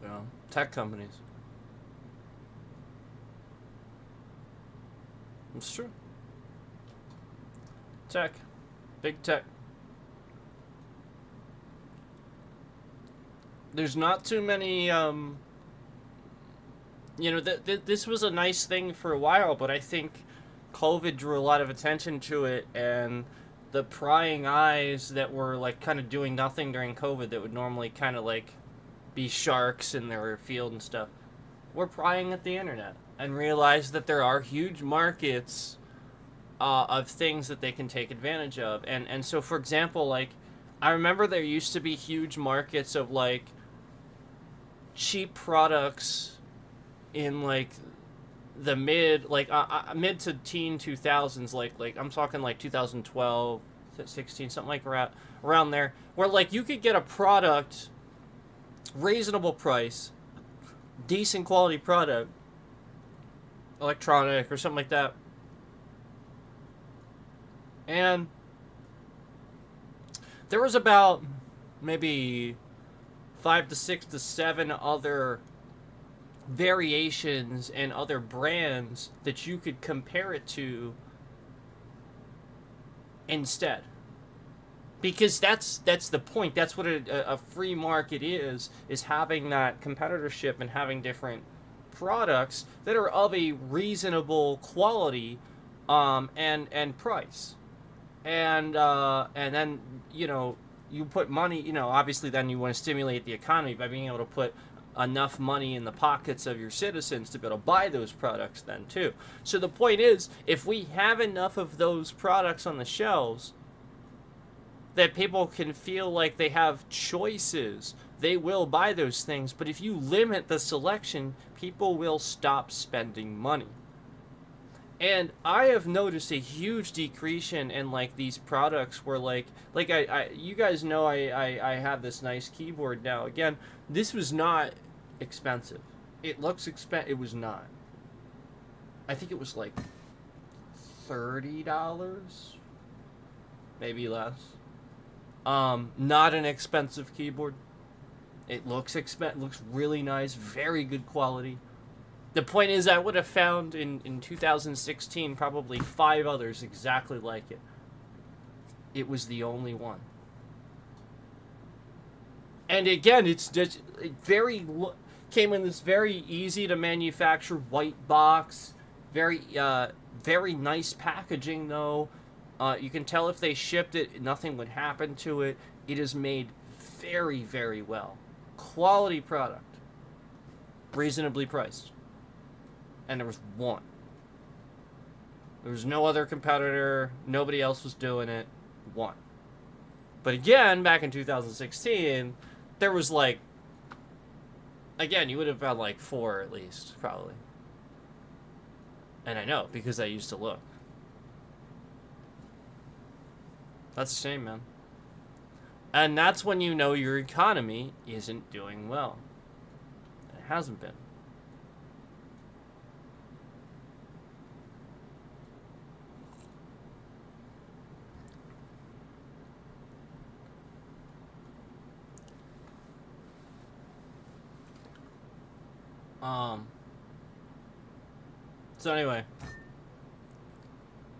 You know, tech companies. It's true. Tech, big tech. There's not too many. This was a nice thing for a while, but I think COVID drew a lot of attention to it, and the prying eyes that were like kind of doing nothing during COVID that would normally kind of like be sharks in their field and stuff, were prying at the internet and realized that there are huge markets of things that they can take advantage of. And so, for example, like, I remember there used to be huge markets of, like, cheap products in, like, the mid to teen 2000s, like I'm talking, like, 2012, 16, something like around there, where, like, you could get a product, reasonable price, decent quality product, electronic or something like that, and there was about maybe 5 to 6 to 7 other variations and other brands that you could compare it to instead. Because that's the point. That's what a free market is having that competitorship and having different products that are of a reasonable quality and price. And then, you put money, obviously then you want to stimulate the economy by being able to put enough money in the pockets of your citizens to be able to buy those products then too. So the point is, if we have enough of those products on the shelves that people can feel like they have choices, they will buy those things. But if you limit the selection, people will stop spending money. And I have noticed a huge decrease in like these products where I you guys know I have this nice keyboard now. Again, this was not expensive. It looks it was not. I think it was like $30, maybe less. Not an expensive keyboard. It looks looks really nice, very good quality. The point is, I would have found in 2016 probably 5 others exactly like it. It was the only one. And again, it's just came in this very easy to manufacture white box, very very nice packaging though. You can tell if they shipped it, nothing would happen to it. It is made very, very well. Quality product. Reasonably priced. And there was one. There was no other competitor. Nobody else was doing it. One. But again, back in 2016, there was like... Again, you would have found like 4 at least, probably. And I know, because I used to look. That's a shame, man. And that's when you know your economy isn't doing well. It hasn't been. Um. So anyway,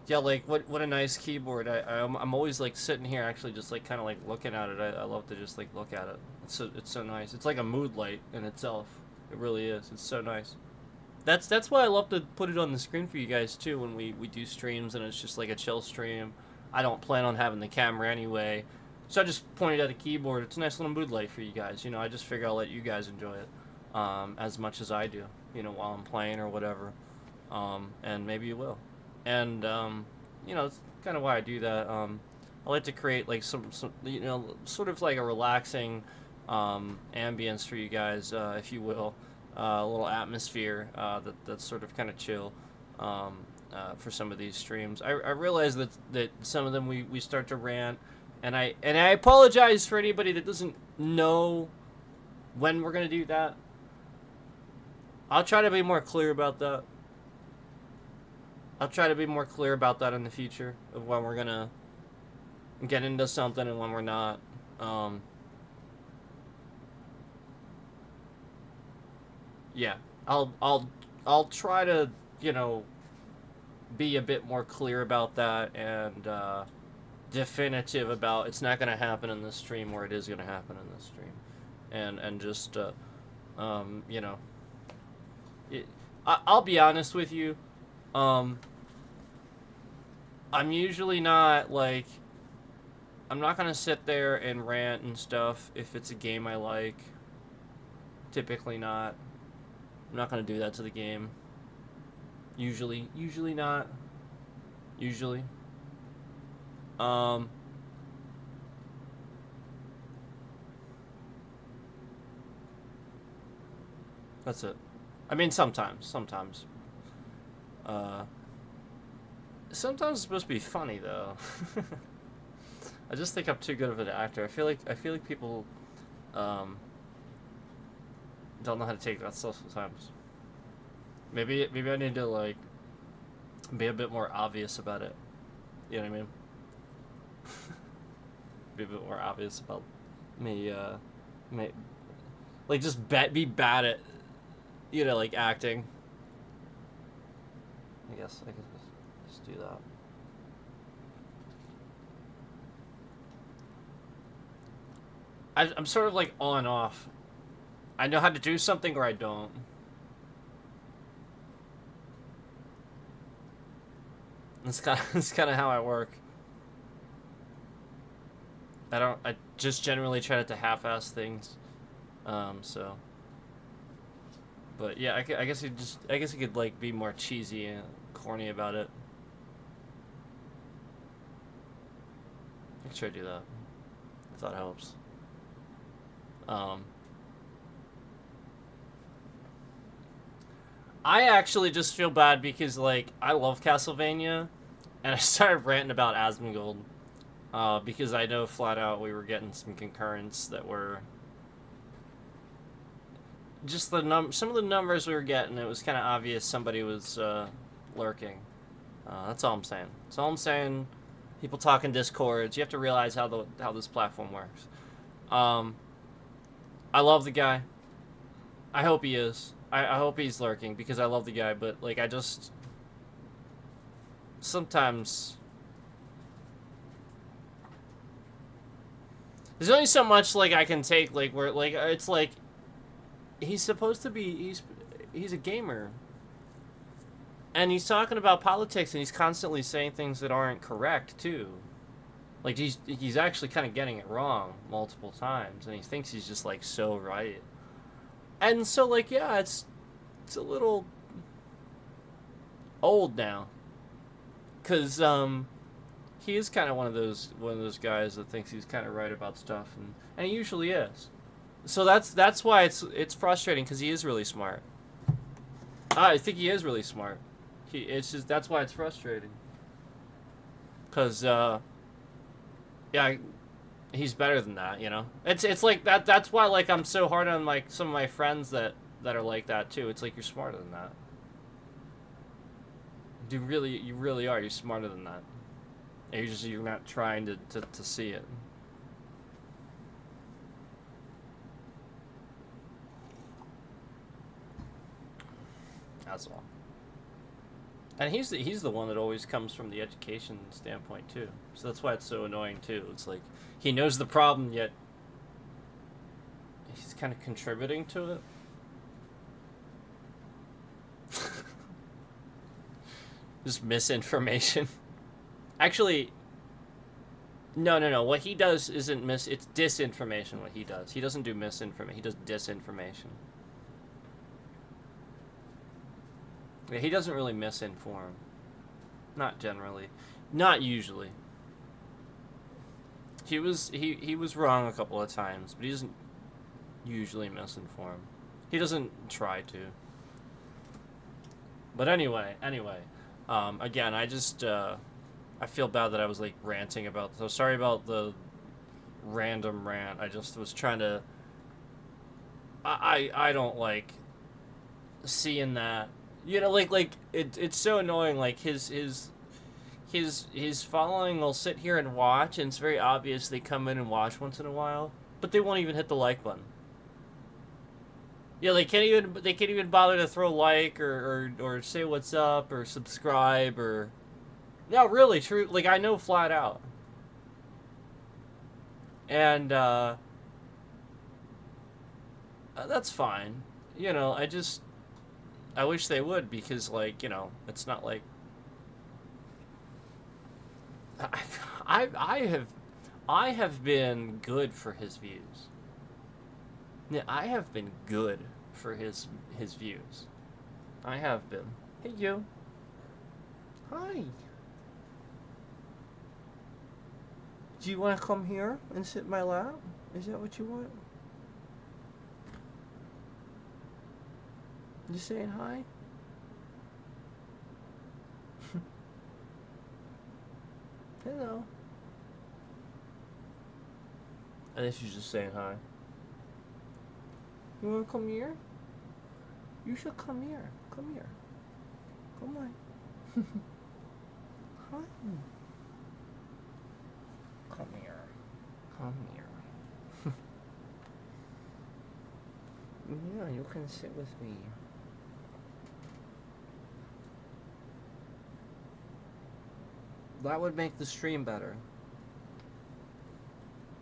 yeah, like what a nice keyboard. I'm always like sitting here actually just like kind of like looking at it. I love to just like look at it. It's so nice. It's like a mood light in itself. It really is. It's so nice. That's why I love to put it on the screen for you guys too when we do streams and it's just like a chill stream. I don't plan on having the camera anyway, so I just pointed at a keyboard. It's a nice little mood light for you guys. You know, I just figure I'll let you guys enjoy it as much as I do. You know, while I'm playing or whatever, and maybe you will. And you know, it's kind of why I do that. I like to create like some you know sort of like a relaxing ambience for you guys, if you will, a little atmosphere that's sort of kind of chill for some of these streams. I realize that some of them we start to rant, and I apologize for anybody that doesn't know when we're gonna do that. I'll try to be more clear about that. I'll try to be more clear about that in the future of when we're gonna get into something and when we're not. Yeah, I'll try to you know be a bit more clear about that and definitive about it's not gonna happen in this stream or it is gonna happen in this stream, and just you know, I'll be honest with you. Um, I'm usually not like I'm not gonna sit there and rant and stuff if it's a game I like. Typically not. I'm not gonna do that to the game. Usually not. Usually. Um. That's it. I mean, sometimes. Uh. Sometimes it's supposed to be funny though. I just think I'm too good of an actor. I feel like people, um, don't know how to take that stuff sometimes. Maybe I need to like be a bit more obvious about it. You know what I mean? Be a bit more obvious about me. Me, like just be bad at, you know, like acting. I guess just do that. I'm sort of like on off. I know how to do something or I don't. That's kind of how I work. I just generally try not to half-ass things. So. But yeah, I guess you could like be more cheesy and corny about it. I can try to do that. If that helps. Um. I actually just feel bad because like I love Castlevania, and I started ranting about Asmongold, because I know flat out we were getting some concurrents that were just some of the numbers we were getting. It was kind of obvious somebody was lurking. That's all I'm saying. That's all I'm saying. People talk in discords. You have to realize how this platform works. Um, I love the guy. I hope he is. I hope he's lurking because I love the guy, but like I just sometimes there's only so much like I can take like where like it's like he's supposed to be he's a gamer. And he's talking about politics and he's constantly saying things that aren't correct too. Like he's actually kind of getting it wrong multiple times and he thinks he's just like so right. And so like yeah, it's a little old now. Cuz he is kind of one of those guys that thinks he's kind of right about stuff and he usually is. So that's why it's frustrating cuz he is really smart. I think he is really smart. It's just that's why it's frustrating. Cuz yeah, he's better than that, you know. It's like that's why like I'm so hard on like some of my friends that are like that too. It's like you're smarter than that. You really are. You're smarter than that. And you're not trying to see it. That's all. And he's the one that always comes from the education standpoint too. So that's why it's so annoying too. It's like he knows the problem, yet he's kind of contributing to it. Just misinformation. Actually, no. What he does isn't it's disinformation. What he does, he doesn't do misinformation. He does disinformation. Yeah, he doesn't really misinform. Not generally. Not usually. He was wrong a couple of times, but he doesn't usually misinform. He doesn't try to. But anyway, again, I just I feel bad that I was like ranting about. So sorry about the random rant. I just was trying to. I don't like seeing that. You know, like it's so annoying. Like his following will sit here and watch, and it's very obvious they come in and watch once in a while, but they won't even hit the like button. Yeah, they can't even bother to throw like or say what's up or subscribe or. No, really, true. Like I know flat out. And that's fine. You know, I wish they would, because like, you know, it's not like I have been good for his views. Yeah, I have been good for his views. I have been. Hey you. Hi. Do you want to come here and sit in my lap? Is that what you want? You saying hi? Hello. I think she's just saying hi. You wanna come here? You should come here. Come here. Come on. Hi. Come here. Come here. Yeah, you can sit with me. That would make the stream better.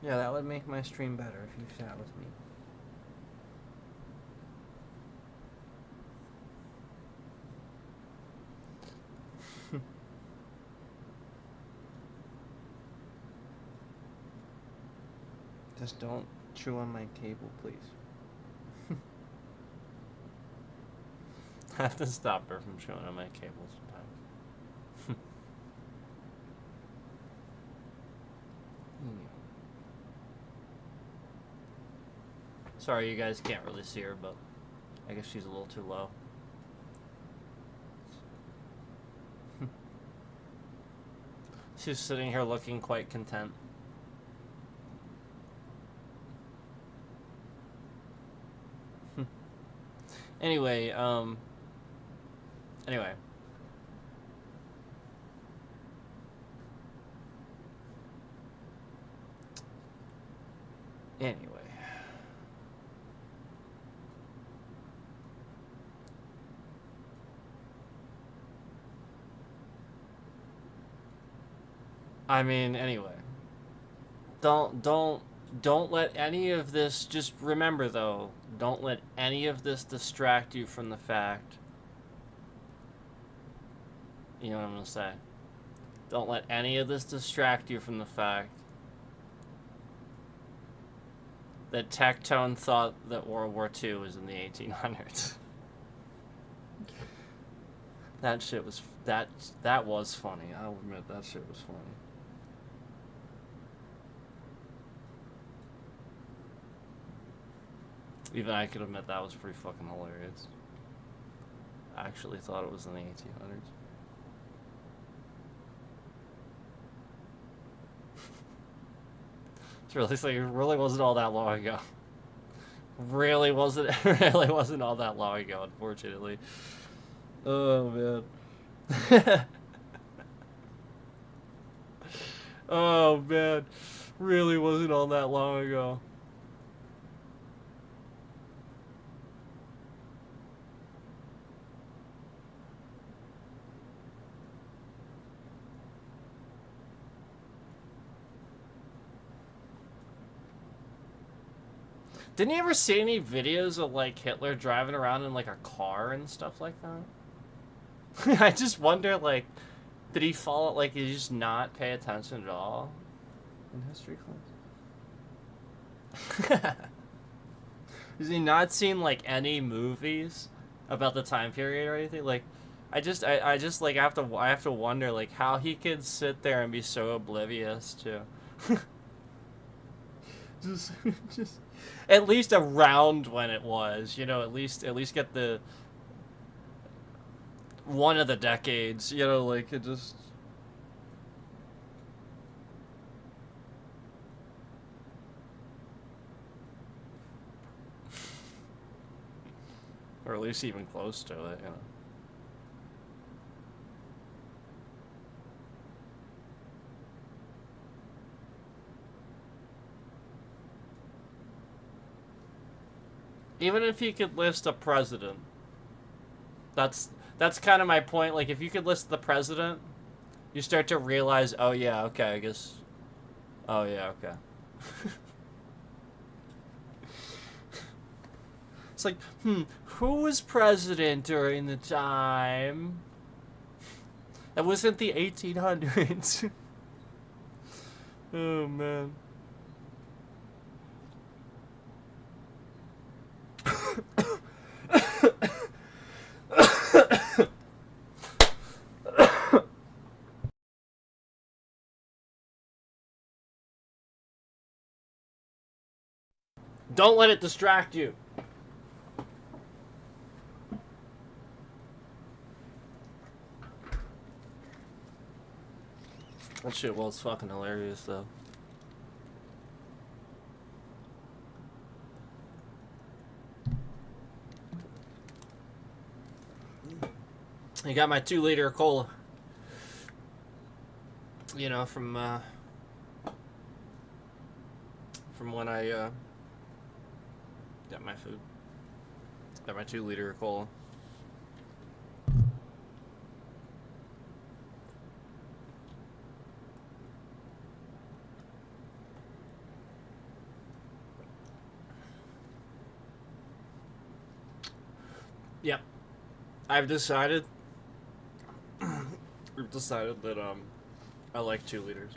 Yeah, that would make my stream better if you sat with me. Just don't chew on my cable, please. I have to stop her from chewing on my cable sometimes. Sorry, you guys can't really see her, but I guess she's a little too low. She's sitting here looking quite content. Anyway, anyway. I mean, anyway. Don't let any of this, just remember though, don't let any of this distract you from the fact. You know what I'm going to say? Don't let any of this distract you from the fact that Tectone thought that World War II was in the 1800s. That shit was, that was funny. I'll admit that shit was funny. Even I could admit that was pretty fucking hilarious. I actually thought it was in the 1800s. It's really like, it really wasn't all that long ago. Really wasn't all that long ago, unfortunately. Oh man. Oh man. Really wasn't all that long ago. Didn't you ever see any videos of like Hitler driving around in like a car and stuff like that? I just wonder, like, did he fall? Like, did he just not pay attention at all in history class? Has he not seen like any movies about the time period or anything? Like, I just like I have to wonder like how he could sit there and be so oblivious to just just at least around when it was, you know, at least get the one of the decades, you know, like it just. Or at least even close to it, you know. Even if you could list a president, that's that's kind of my point. Like, if you could list the president, you start to realize, oh yeah, okay, I guess. Oh yeah, okay. It's like, who was president during the time? That wasn't the 1800s. Oh man. Don't let it distract you. That shit was fucking hilarious though. I got my 2 liter of cola. You know, from when I got my food. Got my 2 liter of cola. Yep. I've decided we've decided that I like 2 liters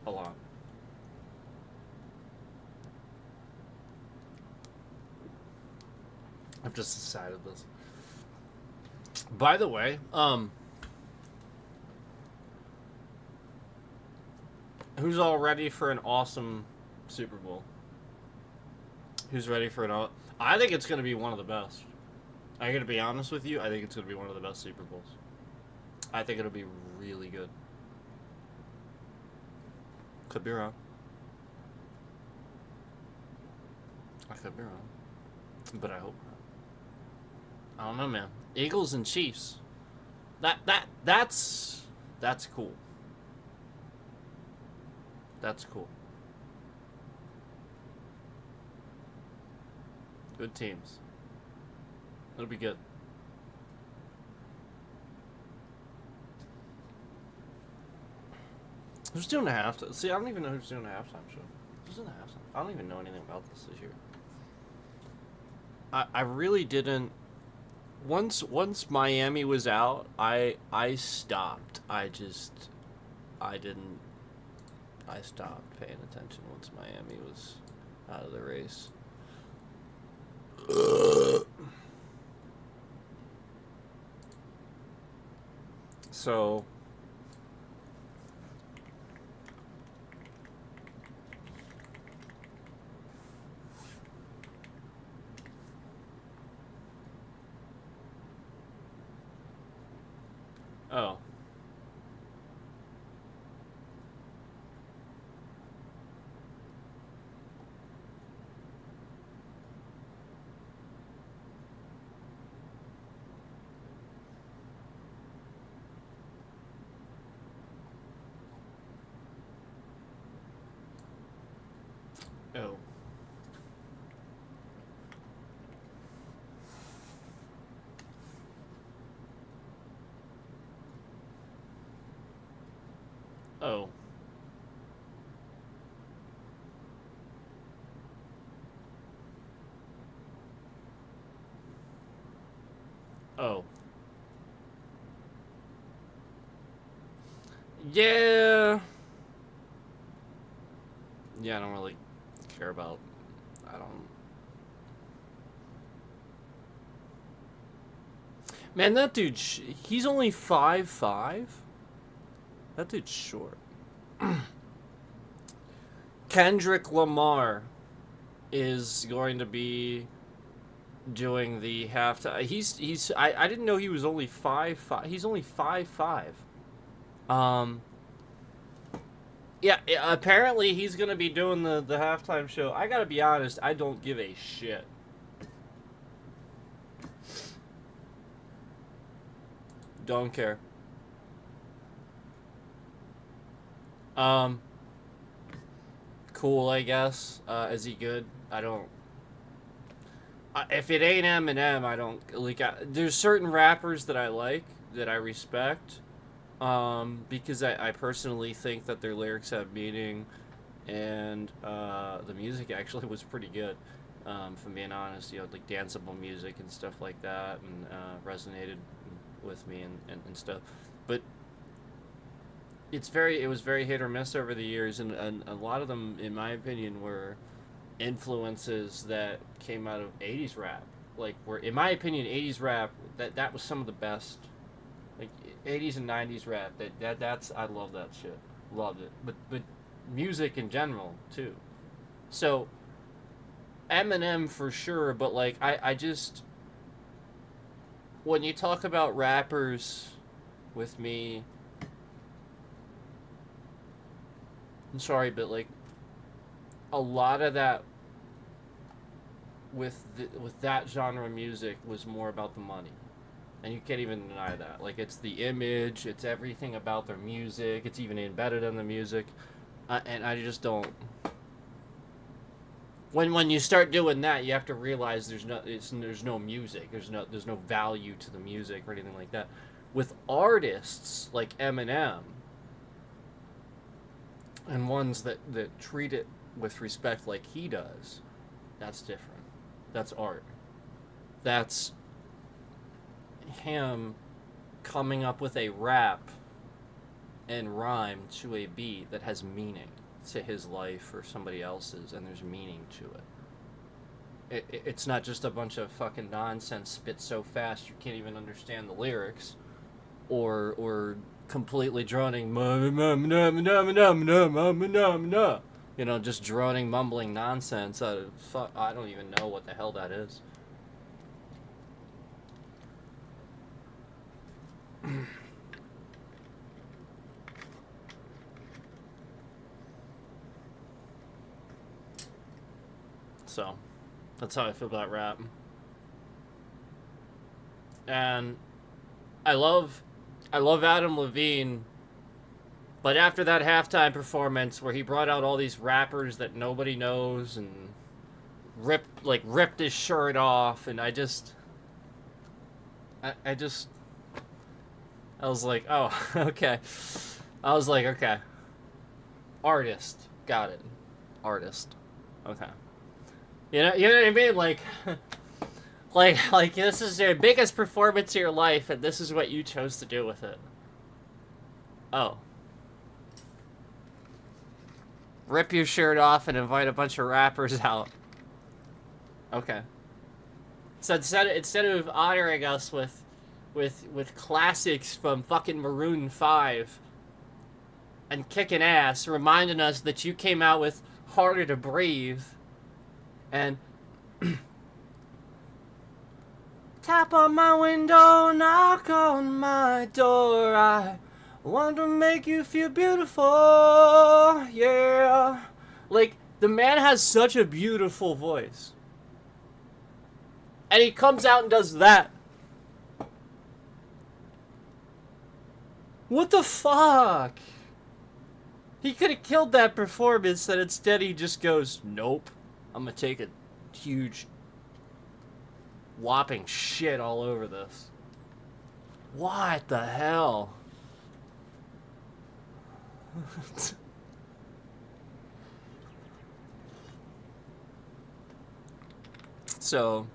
a lot. I've just decided this. By the way, who's all ready for an awesome Super Bowl? Who's ready for an I think it's going to be one of the best. I'm going to be honest with you. I think it's going to be one of the best Super Bowls. I think it'll be really good. Could be wrong. I could be wrong. But I hope not. I don't know, man. Eagles and Chiefs. That's cool. That's cool. Good teams. It'll be good. Who's doing the halftime? See, I don't even know who's doing the halftime show. Who's doing the halftime? I don't even know anything about this year. I really didn't. Once Miami was out, I stopped. I didn't. I stopped paying attention once Miami was out of the race. So. Oh. Oh. Oh. Oh. Yeah. Yeah, I don't really care about. I don't. Man, that dude, he's only 5'5". That dude's short. Kendrick Lamar is going to be doing the halftime. I didn't know he was only 5'5". He's only 5'5". Um. Yeah, apparently he's gonna be doing the halftime show. I gotta be honest, I don't give a shit. Don't care. Cool, I guess. Is he good? I don't. If it ain't Eminem, I don't like. There's certain rappers that I like, that I respect, because I personally think that their lyrics have meaning, and the music actually was pretty good. If I'm being honest, you know, like danceable music and stuff like that, and resonated with me and stuff. But it was very hit or miss over the years, and a lot of them, in my opinion, were influences that came out of 80s rap. Like, were, in my opinion, 80s rap, that was some of the best. Like 80s and 90s rap, that's I love that shit. Loved it. But music in general too. So Eminem for sure, but like I just, when you talk about rappers with me, I'm sorry, but like a lot of that with that genre of music was more about the money. And you can't even deny that. Like, it's the image, it's everything about their music, it's even embedded in the music. And I just don't. When you start doing that, you have to realize there's no music, there's no value to the music or anything like that. With artists like Eminem, and ones that treat it with respect like he does, that's different. That's art. That's him coming up with a rap and rhyme to a beat that has meaning to his life or somebody else's, and there's meaning to it. It's not just a bunch of fucking nonsense spit so fast you can't even understand the lyrics, or completely droning, you know, just droning, mumbling nonsense. I don't even know what the hell that is. So, that's how I feel about rap. And I love Adam Levine, but after that halftime performance where he brought out all these rappers that nobody knows and ripped his shirt off, and I was like, oh, okay. I was like, okay. Artist. Got it. Artist. Okay. You know what I mean? Like, like this is your biggest performance of your life, and this is what you chose to do with it. Oh. Rip your shirt off and invite a bunch of rappers out. Okay. So instead of honoring us with classics from fucking Maroon 5 and kicking ass, reminding us that you came out with Harder to Breathe and tap on my window, knock on my door, I want to make you feel beautiful, yeah. Like, the man has such a beautiful voice. And he comes out and does that. What the fuck? He could have killed that performance, and instead he just goes, nope. I'm gonna take a huge whopping shit all over this. What the hell? So,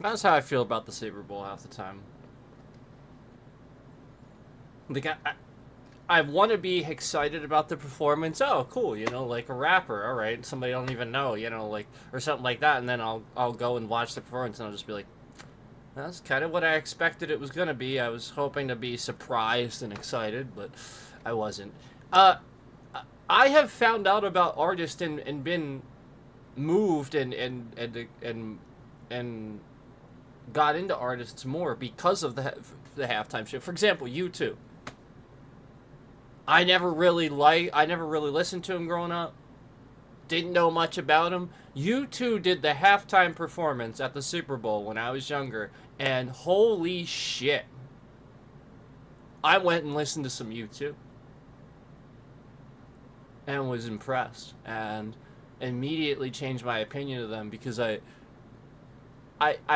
That's how I feel about the Super Bowl half the time. Like, I want to be excited about the performance. Oh, cool, you know, like a rapper, all right, somebody I don't even know, you know, like, or something like that, and then I'll go and watch the performance, and I'll just be like, that's kind of what I expected it was gonna be. I was hoping to be surprised and excited, but I wasn't. I have found out about artists and been moved and got into artists more because of the halftime show. For example, U2. I never really listened to him growing up. Didn't know much about him. U2 did the halftime performance at the Super Bowl when I was younger, and holy shit. I went and listened to some U2 and was impressed and immediately changed my opinion of them because I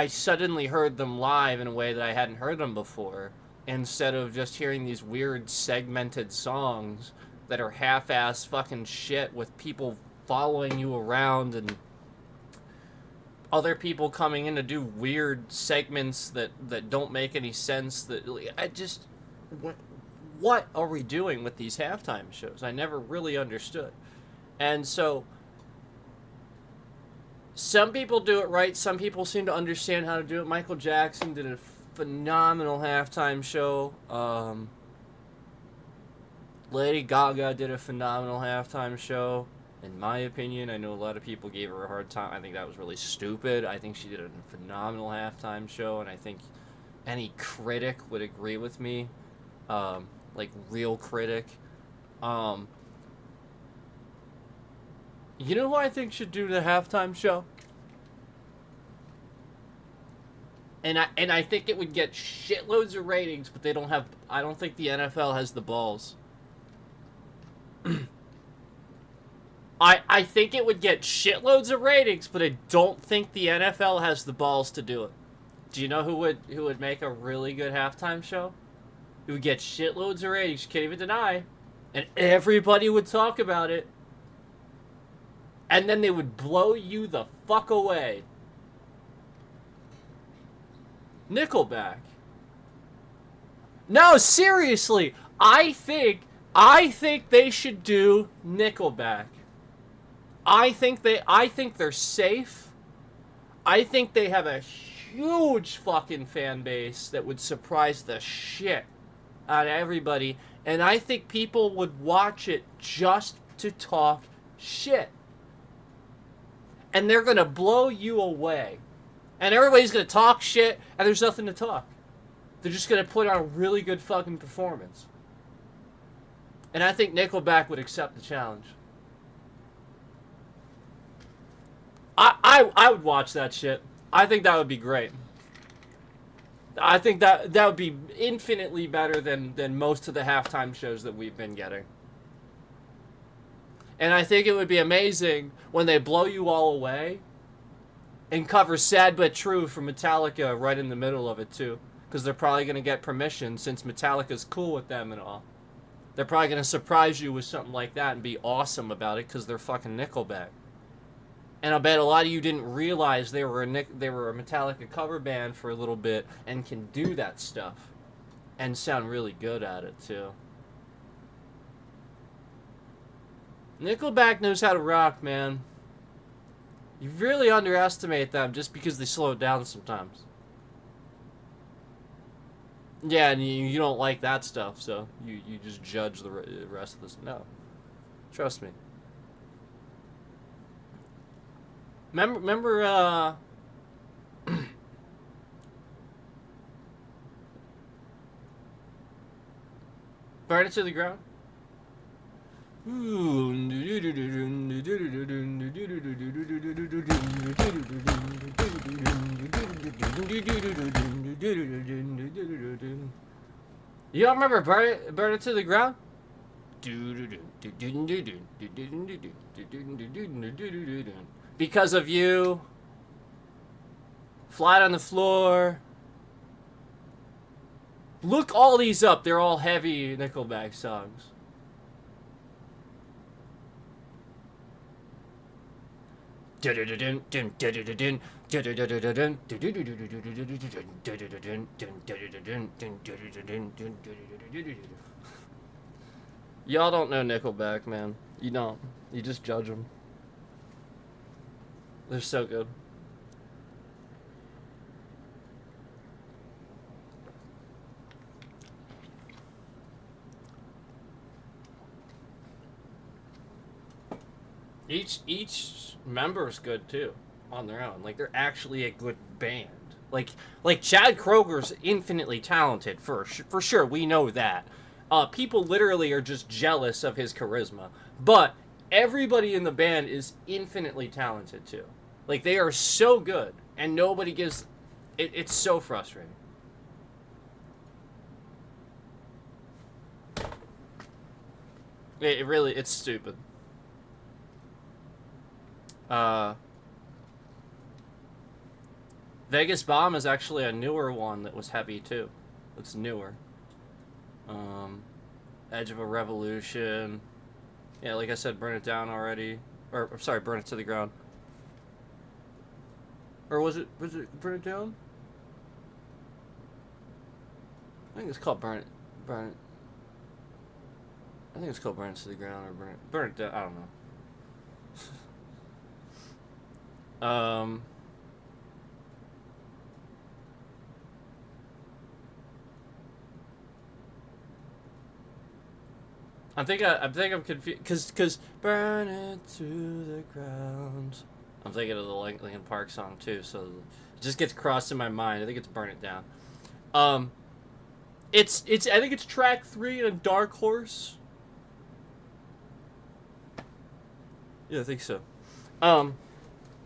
suddenly heard them live in a way that I hadn't heard them before, instead of just hearing these weird segmented songs that are half-ass fucking shit with people following you around and other people coming in to do weird segments that don't make any sense. That I just, what are we doing with these halftime shows? I never really understood. And so some people do it right. Some people seem to understand how to do it. Michael Jackson did a phenomenal halftime show. Lady Gaga did a phenomenal halftime show. In my opinion, I know a lot of people gave her a hard time. I think that was really stupid. I think she did a phenomenal halftime show, and I think any critic would agree with me. Like, real critic. You know who I think should do the halftime show? And I think it would get shitloads of ratings, but I don't think the NFL has the balls. I think it would get shitloads of ratings, but I don't think the NFL has the balls to do it. Do you know who would make a really good halftime show? It would get shitloads of ratings, you can't even deny. And everybody would talk about it. And then they would blow you the fuck away. Nickelback. No, seriously. I think they should do Nickelback. I think they're safe. I think they have a huge fucking fan base that would surprise the shit out of everybody. And I think people would watch it just to talk shit. And they're going to blow you away. And everybody's going to talk shit, and there's nothing to talk. They're just going to put on a really good fucking performance. And I think Nickelback would accept the challenge. I would watch that shit. I think that would be great. I think that would be infinitely better than most of the halftime shows that we've been getting. And I think it would be amazing when they blow you all away and cover Sad But True from Metallica right in the middle of it too. Because they're probably going to get permission since Metallica's cool with them and all. They're probably going to surprise you with something like that and be awesome about it because they're fucking Nickelback. And I bet a lot of you didn't realize they were a Metallica cover band for a little bit and can do that stuff. And sound really good at it too. Nickelback knows how to rock, man. You really underestimate them just because they slow it down sometimes. Yeah, and you don't like that stuff, so you just judge the rest of this. No. Trust me. Remember Burn It to the Ground? You don't remember Burn It to the Ground? Because of You, Flat on the Floor. Look all these up. They're all heavy Nickelback songs. Y'all don't know Nickelback, man. You don't. You just judge them. They're so good. Each member's good too, on their own. Like they're actually a good band. Like Chad Kroger's infinitely talented for sure. We know that. People literally are just jealous of his charisma, but everybody in the band is infinitely talented too. Like they are so good, and nobody gives. It's so frustrating. It really, it's stupid. Vegas Bomb is actually a newer one that was heavy too. It's newer. Edge of a Revolution. Yeah, like I said, Burn It Down already. Or, sorry, Burn It to the Ground. Or was it Burn It Down? I think it's called Burn It. I think it's called Burn It to the Ground or Burn It Down. I don't know. I think I'm confused because Burn It to the Ground. I'm thinking of the Linkin Park song too, so it just gets crossed in my mind. I think it's Burn It Down. It's I think it's track 3 in Dark Horse. Yeah, I think so.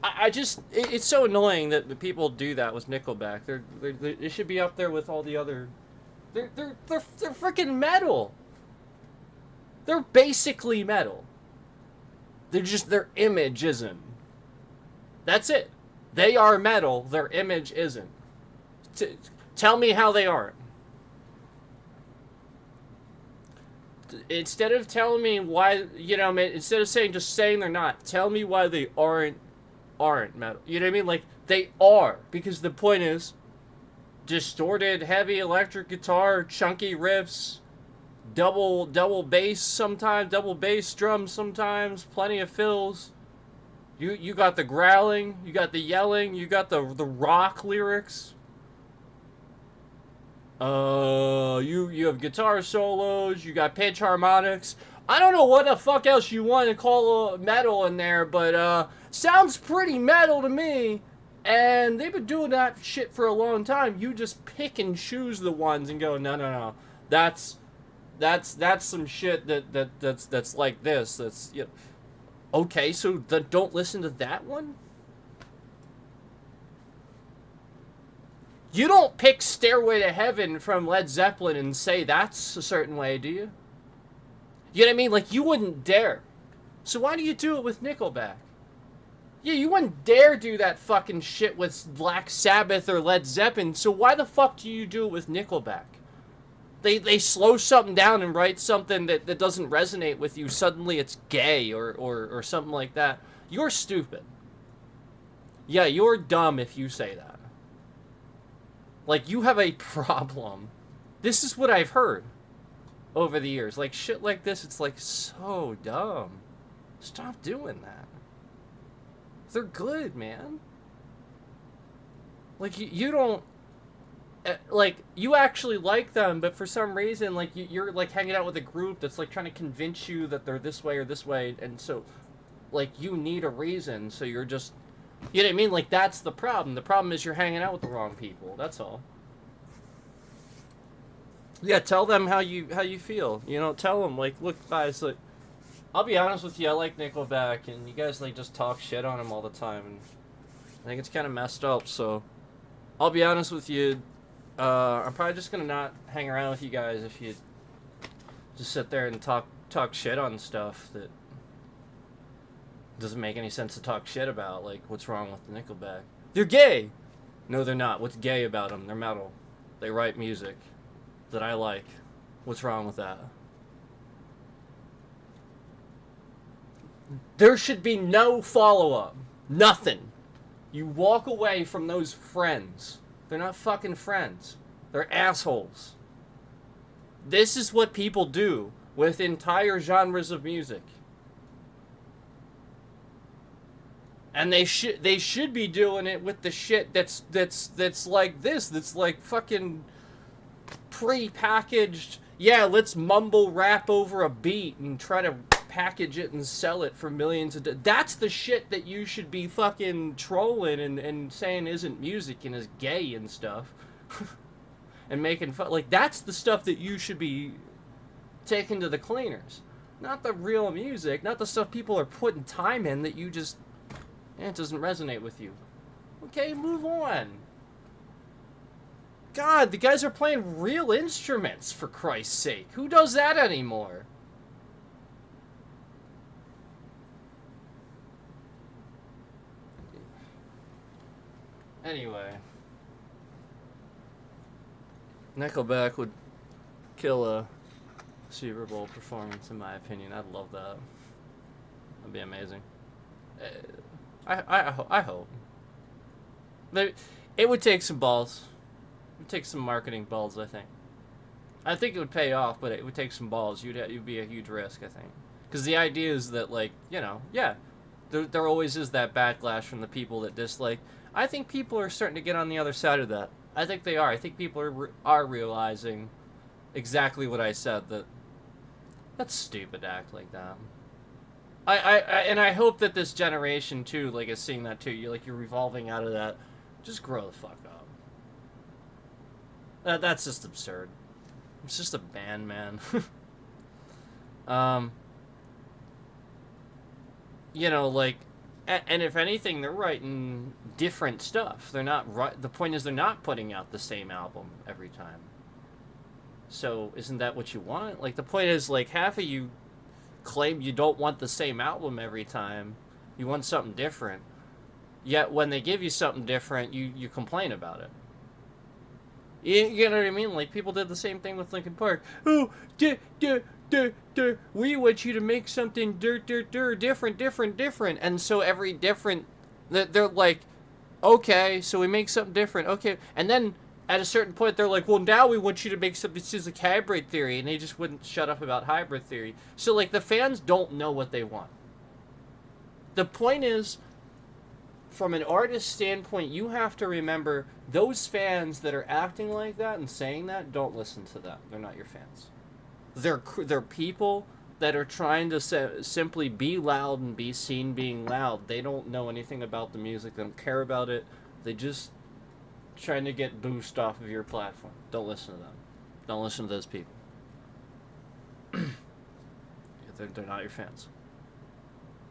I just it's so annoying that the people do that with Nickelback. They should be up there with all the other. They're freaking metal. They're basically metal. They're just, their image isn't. That's it. They are metal. Their image isn't. Tell me how they aren't. Instead of telling me why, instead of just saying they're not, tell me why they aren't metal. You know what I mean? Like, they are. Because the point is, distorted, heavy electric guitar, chunky riffs, double bass sometimes, double bass drums sometimes, plenty of fills. You got the growling, you got the yelling, you got the rock lyrics. You have guitar solos, you got pitch harmonics. I don't know what the fuck else you want to call metal in there, but sounds pretty metal to me. And they've been doing that shit for a long time. You just pick and choose the ones and go, no. That's some shit that's like this. That's okay. So then don't listen to that one. You don't pick Stairway to Heaven from Led Zeppelin and say that's a certain way, do you? You know what I mean? Like you wouldn't dare. So why do you do it with Nickelback? Yeah, you wouldn't dare do that fucking shit with Black Sabbath or Led Zeppelin. So why the fuck do you do it with Nickelback? They slow something down and write something that doesn't resonate with you. Suddenly it's gay or something like that. You're stupid. Yeah, you're dumb if you say that. Like, you have a problem. This is what I've heard over the years. Like, shit like this, it's like so dumb. Stop doing that. They're good, man. Like, you don't... like, you actually like them, but for some reason, like, you're, like, hanging out with a group that's, like, trying to convince you that they're this way or this way, and so, like, you need a reason, so you're just... You know what I mean? Like, that's the problem. The problem is you're hanging out with the wrong people. That's all. Yeah, tell them how you feel. You know, tell them, like, look, guys, like, I'll be honest with you, I like Nickelback, and you guys, like, just talk shit on them all the time, and I think it's kind of messed up, so I'll be honest with you, I'm probably just gonna not hang around with you guys if you just sit there and talk shit on stuff that doesn't make any sense to talk shit about, like, what's wrong with Nickelback? They're gay! No, they're not. What's gay about them? They're metal. They write music that I like. What's wrong with that? There should be no follow-up. Nothing. You walk away from those friends. They're not fucking friends. They're assholes. This is what people do with entire genres of music. And they should be doing it with the shit that's like this, that's like fucking pre-packaged. Yeah, let's mumble rap over a beat and try to package it and sell it for millions of that's the shit that you should be fucking trolling and saying isn't music and is gay and stuff. And making fun. Like, that's the stuff that you should be taking to the cleaners. Not the real music, not the stuff people are putting time in that you just, it doesn't resonate with you. Okay, move on. God, the guys are playing real instruments, for Christ's sake. Who does that anymore? Anyway. Nickelback would kill a Super Bowl performance, in my opinion. I'd love that. That'd be amazing. I hope. It would take some balls. It would take some marketing balls, I think. I think it would pay off, but it would take some balls. You'd be a huge risk, I think. Because the idea is that, like, you know, yeah, there always is that backlash from the people that dislike. I think people are starting to get on the other side of that. I think they are. I think people are realizing exactly what I said, that that's stupid to act like that. And I hope that this generation too, like, is seeing that too. You're revolving out of that. Just grow the fuck up. That's just absurd. It's just a band, man. You know, like, and if anything, they're writing different stuff. They're not right. The point is, they're not putting out the same album every time. So isn't that what you want? Like, the point is, like, half of you claim you don't want the same album every time. You want something different. Yet when they give you something different, you complain about it. You know what I mean? Like, people did the same thing with Linkin Park. Oh, we want you to make something different. And so every different, they're like, okay, so we make something different. Okay. And then at a certain point, they're like, well, now we want you to make something that's like hybrid theory. And they just wouldn't shut up about hybrid theory. So, like, the fans don't know what they want. The point is, from an artist standpoint, you have to remember those fans that are acting like that and saying that, don't listen to them. They're not your fans. They're people that are trying to simply be loud and be seen being loud. They don't know anything about the music. They don't care about it. They just trying to get boost off of your platform. Don't listen to them. Don't listen to those people. They're not your fans.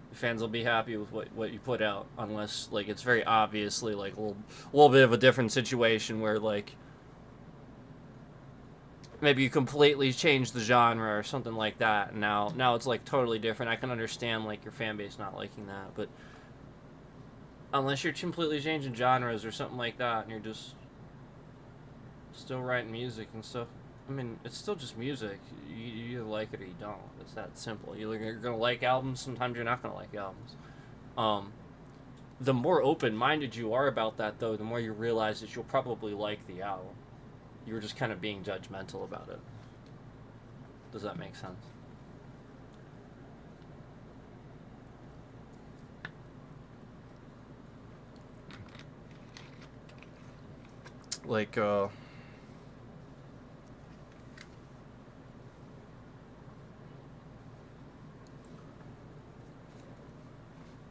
Your fans will be happy with what you put out, unless, like, it's very obviously, like, a little bit of a different situation where, like, maybe you completely change the genre or something like that, and now it's, like, totally different. I can understand, like, your fan base not liking that, but unless you're completely changing genres or something like that, and you're just still writing music and stuff, I mean, it's still just music. You either like it or you don't. It's that simple. You're going to like albums, sometimes you're not going to like albums. The more open-minded you are about that, though, the more you realize that you'll probably like the album. You were just kind of being judgmental about it. Does that make sense? Like,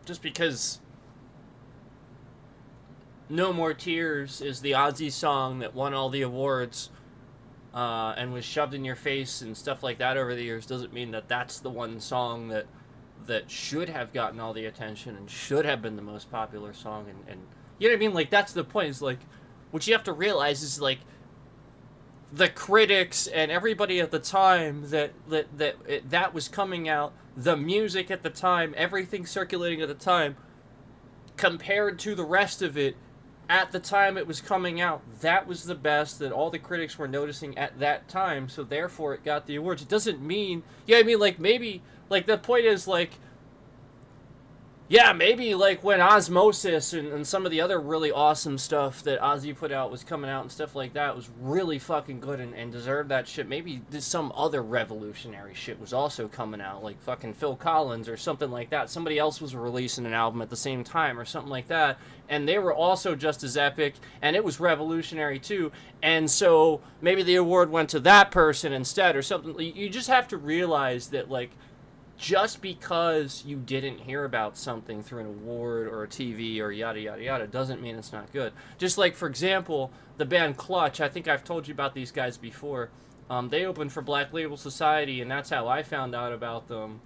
just because No More Tears is the Ozzy song that won all the awards and was shoved in your face and stuff like that over the years doesn't mean that that's the one song that should have gotten all the attention and should have been the most popular song. And you know what I mean? Like, that's the point. Is, like, what you have to realize is, like, the critics and everybody at the time that was coming out, the music at the time, everything circulating at the time, compared to the rest of it at the time it was coming out, that was the best that all the critics were noticing at that time, so therefore it got the awards. It doesn't mean, yeah, I mean, like, maybe, like, the point is, like, yeah, maybe like when Osmosis and some of the other really awesome stuff that Ozzy put out was coming out and stuff like that was really fucking good and deserved that shit. Maybe some other revolutionary shit was also coming out, like fucking Phil Collins or something like that. Somebody else was releasing an album at the same time or something like that, and they were also just as epic, and it was revolutionary too. And so maybe the award went to that person instead or something. You just have to realize that, like, just because you didn't hear about something through an award or a TV or yada yada yada doesn't mean it's not good. Just like, for example, the band Clutch. I think I've told you about these guys before. They opened for Black Label Society, and that's how I found out about them.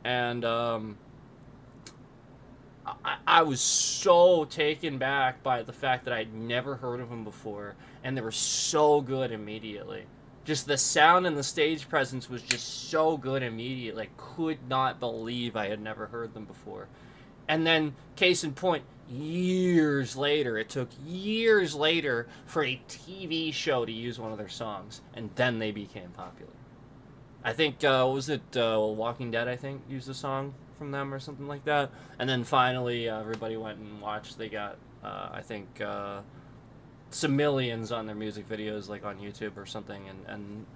And I was so taken back by the fact that I'd never heard of them before, and they were so good immediately. Just the sound and the stage presence was just so good immediately. I could not believe I had never heard them before. And then, case in point, years later, it took years later for a TV show to use one of their songs, and then they became popular. I think, what was it, Walking Dead, I think, used a song from them or something like that. And then finally, everybody went and watched. They got, I think, some millions on their music videos, like on YouTube or something, and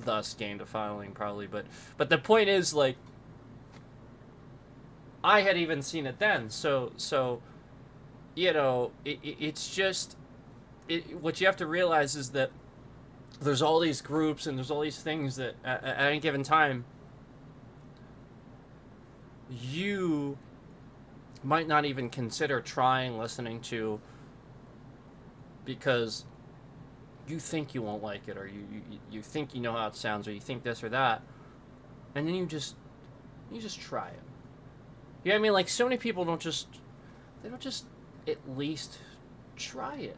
thus gained a following probably. But the point is, like, I had even seen it then, so you know, it's just what you have to realize is that there's all these groups and there's all these things that at any given time you might not even consider trying listening to, because you think you won't like it, or you think you know how it sounds, or you think this or that, and then you just try it. You know what I mean? Like, so many people don't just at least try it.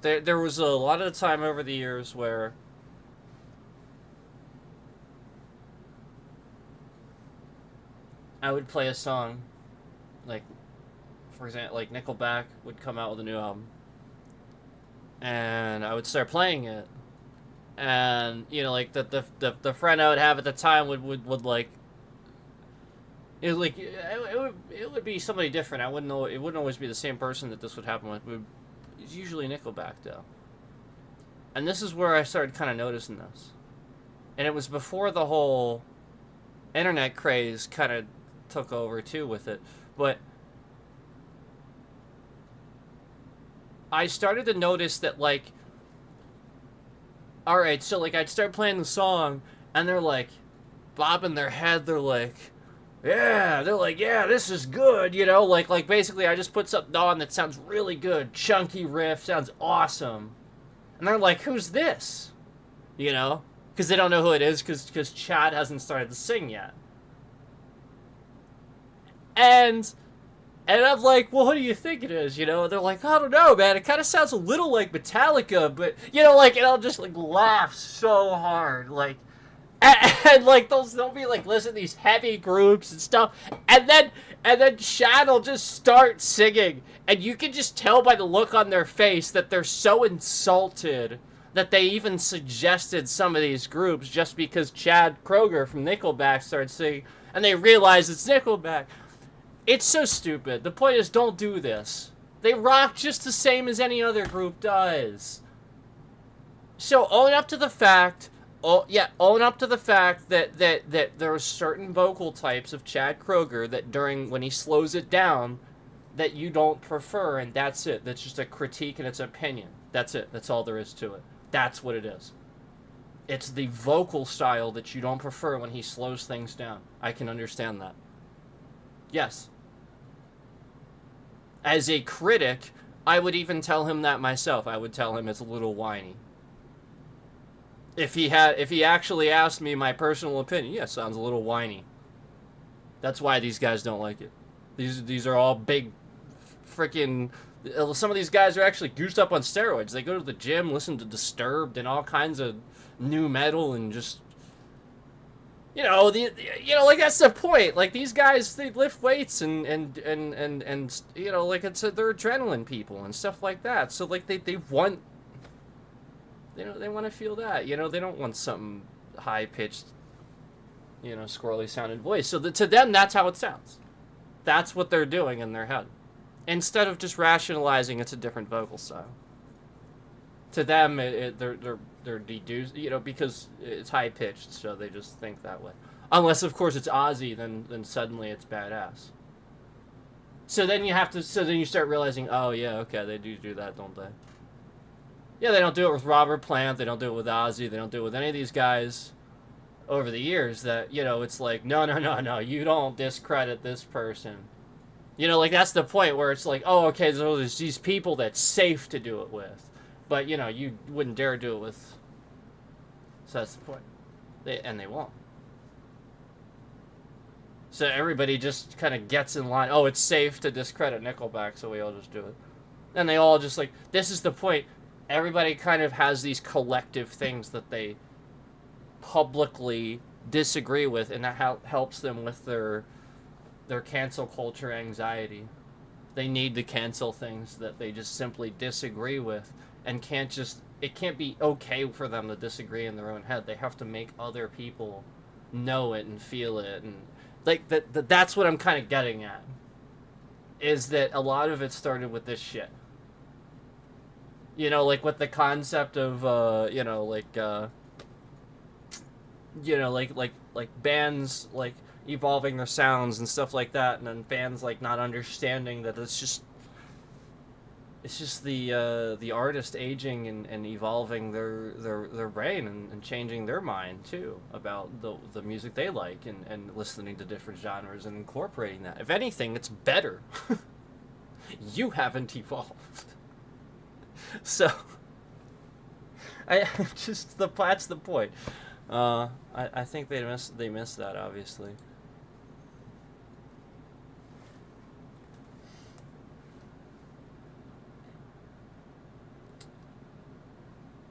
There was a lot of the time over the years where I would play a song, like, for example, like Nickelback would come out with a new album, and I would start playing it, and, you know, like, the friend I would have at the time would like, it was like, it would be somebody different. I wouldn't know, it wouldn't always be the same person that this would happen with. It's usually Nickelback, though. And this is where I started kind of noticing this. And it was before the whole internet craze kind of took over too with it, but I started to notice that, like, alright, so, like, I'd start playing the song and they're like bobbing their head, they're like, yeah, this is good, you know, like basically I just put something on that sounds really good, chunky riff, sounds awesome, and they're like, who's this, you know, because they don't know who it is, because Chad hasn't started to sing yet. And I'm like, well, who do you think it is? You know, they're like, I don't know, man. It kind of sounds a little like Metallica, but, you know, like, and I'll just, like, laugh so hard, like, and like, they'll be, like, listening to these heavy groups and stuff, and then Chad will just start singing, and you can just tell by the look on their face that they're so insulted that they even suggested some of these groups just because Chad Kroeger from Nickelback started singing, and they realize it's Nickelback. It's so stupid. The point is, don't do this. They rock just the same as any other group does. So own up to the fact, own up to the fact that there are certain vocal types of Chad Kroeger that when he slows it down, that you don't prefer, and that's it. That's just a critique and it's an opinion. That's it. That's all there is to it. That's what it is. It's the vocal style that you don't prefer when he slows things down. I can understand that. Yes. As a critic, I would even tell him that myself. I would tell him it's a little whiny. If he actually asked me my personal opinion, yeah, sounds a little whiny. That's why these guys don't like it. These are all big freaking... Some of these guys are actually goosed up on steroids. They go to the gym, listen to Disturbed and all kinds of new metal, and just... You know, like, that's the point. Like, these guys, they lift weights and you know, like, they're adrenaline people and stuff like that. So, like, they want They want to feel that. You know, they don't want some high pitched, you know, squirrely sounding voice. So to them, that's how it sounds. That's what they're doing in their head, instead of just rationalizing it's a different vocal style. To them, they're deduced, you know, because it's high pitched, so they just think that way. Unless, of course, it's Ozzy, then suddenly it's badass. So then you start realizing, oh yeah, okay, they do that, don't they? Yeah, they don't do it with Robert Plant, they don't do it with Ozzy, they don't do it with any of these guys over the years that, you know, it's like, no, you don't discredit this person. You know, like, that's the point where it's like, oh, okay, so there's these people that's safe to do it with. But, you know, you wouldn't dare do it with... So that's the point. They won't. So everybody just kind of gets in line. Oh, it's safe to discredit Nickelback, so we all just do it. And they all just like, this is the point. Everybody kind of has these collective things that they publicly disagree with, and that helps them with their cancel culture anxiety. They need to cancel things that they just simply disagree with, and it can't be okay for them to disagree in their own head. They have to make other people know it and feel it, and like that's what I'm kind of getting at, is that a lot of it started with this shit. You know, like with the concept of like bands like evolving their sounds and stuff like that, and then bands like not understanding that it's just the artist aging and evolving their brain and changing their mind too about the music they like, and listening to different genres and incorporating that. If anything, it's better. You haven't evolved. So that's the point. I think they missed that, obviously.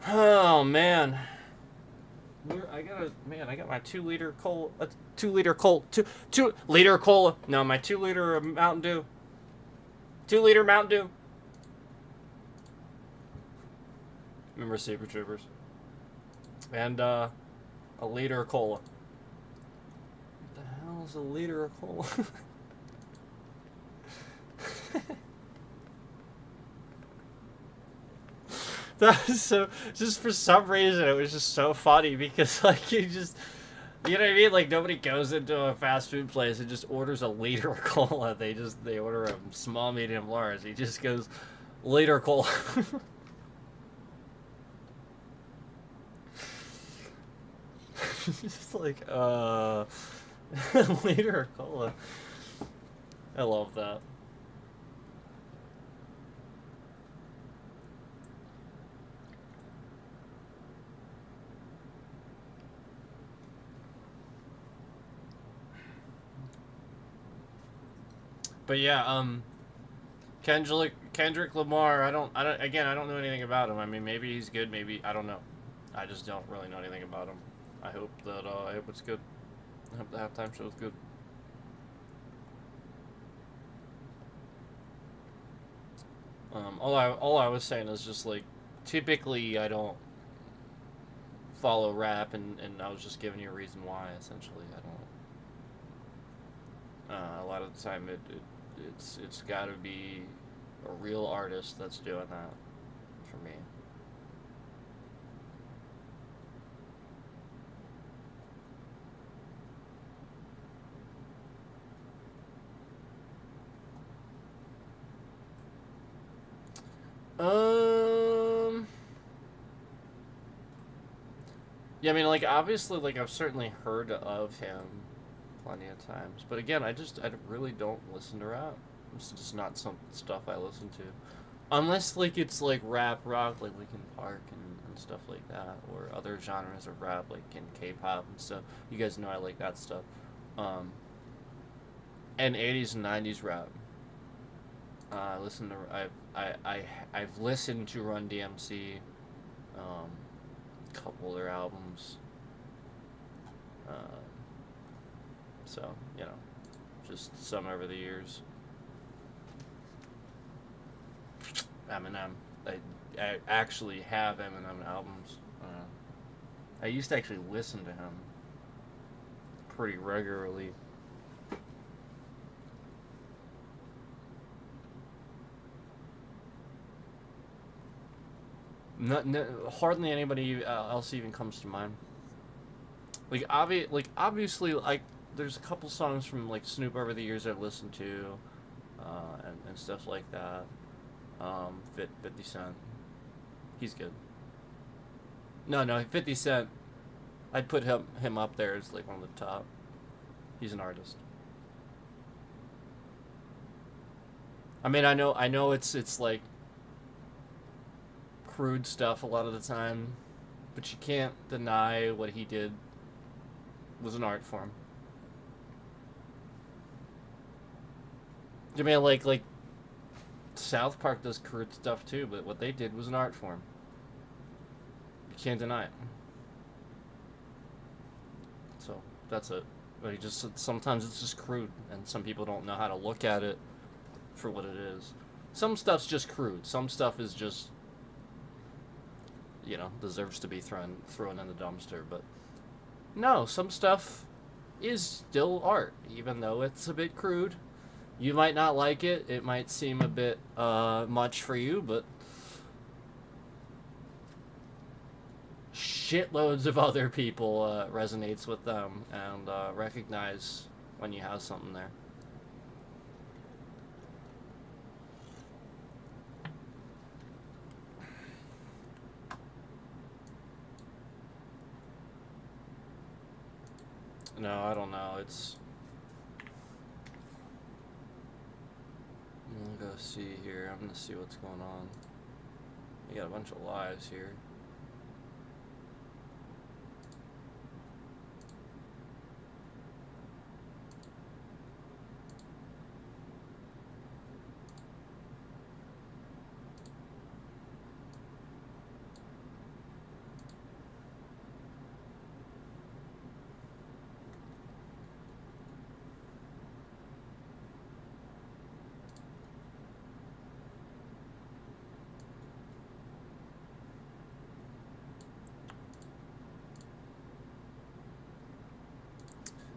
Oh man, I got my 2 liter cola, 2 liter cola, 2 liter cola. No, my 2 liter Mountain Dew. 2 liter Mountain Dew. Remember Super Troopers? And a liter of cola. What the hell is a liter of cola? That was so, just for some reason, it was just so funny because, like, you know what I mean? Like, nobody goes into a fast food place and just orders a liter of cola. They order a small, medium, large. He just goes, liter cola. Just like, liter of cola. I love that. But yeah, Kendrick Lamar, I don't know anything about him. I mean, maybe he's good, maybe, I don't know. I just don't really know anything about him. I hope it's good. I hope the halftime show is good. All I was saying is just like, typically I don't follow rap, and I was just giving you a reason why. Essentially, I don't. A lot of the time, it's got to be a real artist that's doing that for me. Yeah, I mean, like, obviously, like, I've certainly heard of him plenty of times, but again, I really don't listen to rap. It's just not some stuff I listen to, unless like it's like rap rock, like Linkin Park and stuff like that, or other genres of rap, like in K-pop and stuff. You guys know I like that stuff. Um, and 80s and 90s rap. I listen to I've listened to Run DMC, a couple of their albums. Uh, so you know, just some over the years. Eminem. I actually have Eminem albums. I used to actually listen to him pretty regularly. Hardly anybody else even comes to mind. Obviously, like there's a couple songs from like Snoop over the years I've listened to, and stuff like that. 50 Cent, he's good. No, 50 Cent. I'd put him up there as like one of the top. He's an artist. I mean, I know it's like crude stuff a lot of the time, but you can't deny what he did was an art form. I mean, like South Park does crude stuff too, but what they did was an art form. You can't deny it. So that's it. But he just sometimes it's just crude, and some people don't know how to look at it for what it is. Some stuff's just crude. Some stuff is just deserves to be thrown in the dumpster. But no, some stuff is still art, even though it's a bit crude. You might not like it. It might seem a bit much for you, but shitloads of other people resonates with them and recognize when you have something there. No, I don't know. I'm gonna go see here. I'm gonna see what's going on. You got a bunch of lives here.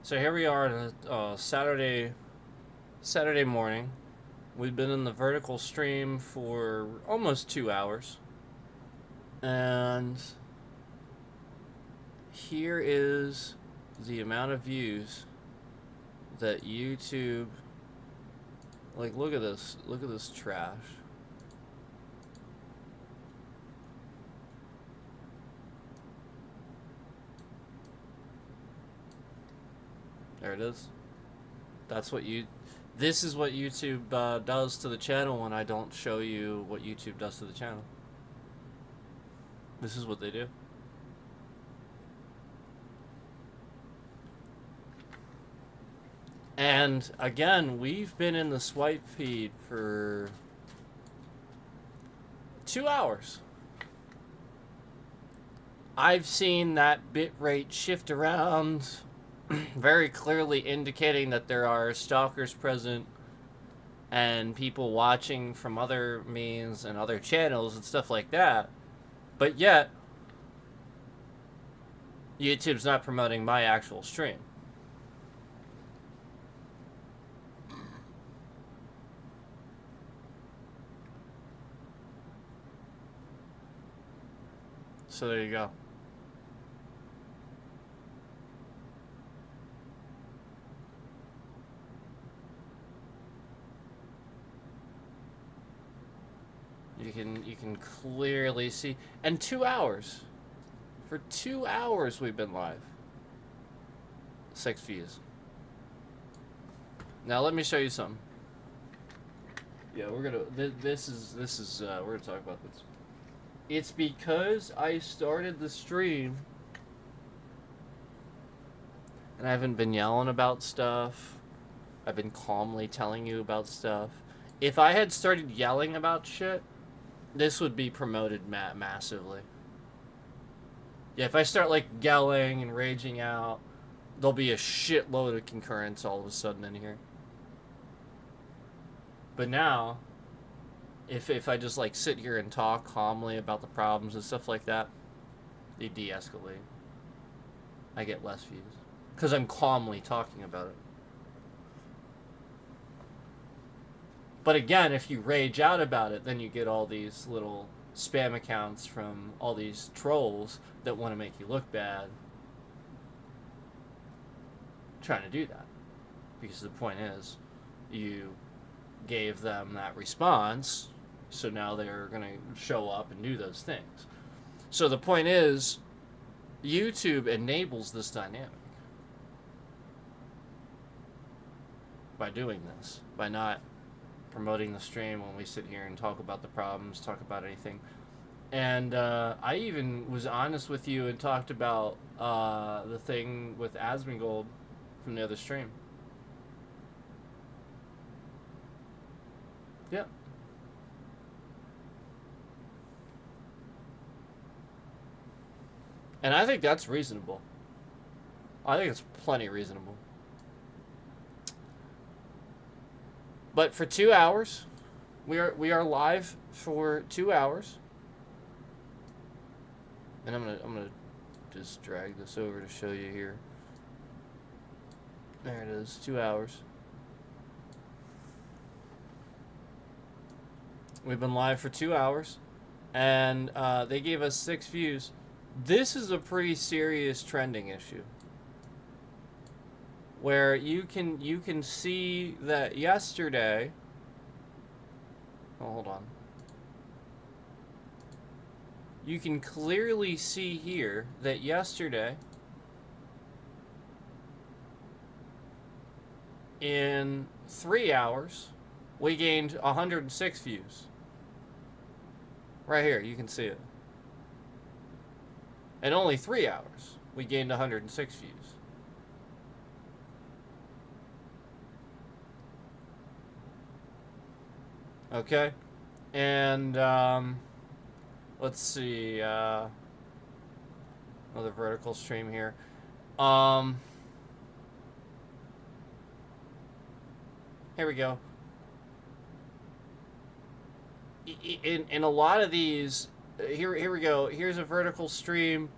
So here we are on a Saturday morning. We've been in the vertical stream for almost 2 hours. And here is the amount of views that YouTube... Like, look at this. Look at this trash. There it is. That's what this is what YouTube does to the channel when I don't show you what YouTube does to the channel. This is what they do. And again, we've been in the swipe feed for 2 hours. I've seen that bitrate shift around, very clearly indicating that there are stalkers present and people watching from other means and other channels and stuff like that. But yet, YouTube's not promoting my actual stream. So there you go. You can clearly see, and 2 hours. For 2 hours we've been live. 6 views. Now let me show you something. Yeah, we're gonna. This is we're gonna talk about this. It's because I started the stream, and I haven't been yelling about stuff. I've been calmly telling you about stuff. If I had started yelling about shit, this would be promoted massively. Yeah, if I start like yelling and raging out, there'll be a shitload of concurrence all of a sudden in here. But now, if I just like sit here and talk calmly about the problems and stuff like that, they de-escalate. I get less views because I'm calmly talking about it. But again, if you rage out about it, then you get all these little spam accounts from all these trolls that want to make you look bad, trying to do that. Because the point is, you gave them that response, so now they're going to show up and do those things. So the point is, YouTube enables this dynamic by doing this, by not promoting the stream when we sit here and talk about the problems, talk about anything. And I even was honest with you and talked about the thing with Asmongold from the other stream. Yep. And I think that's reasonable. I think it's plenty reasonable. But for 2 hours, we are live for 2 hours. And I'm gonna just drag this over to show you here. There it is, 2 hours. We've been live for 2 hours, and they gave us 6 views. This is a pretty serious trending issue, where you can see that yesterday. Oh, hold on. You can clearly see here that yesterday, in 3 hours, we gained 106 views. Right here, you can see it. In only 3 hours, we gained 106 views. Okay, and let's see, another vertical stream here. Here we go. In a lot of these, here we go. Here's a vertical stream.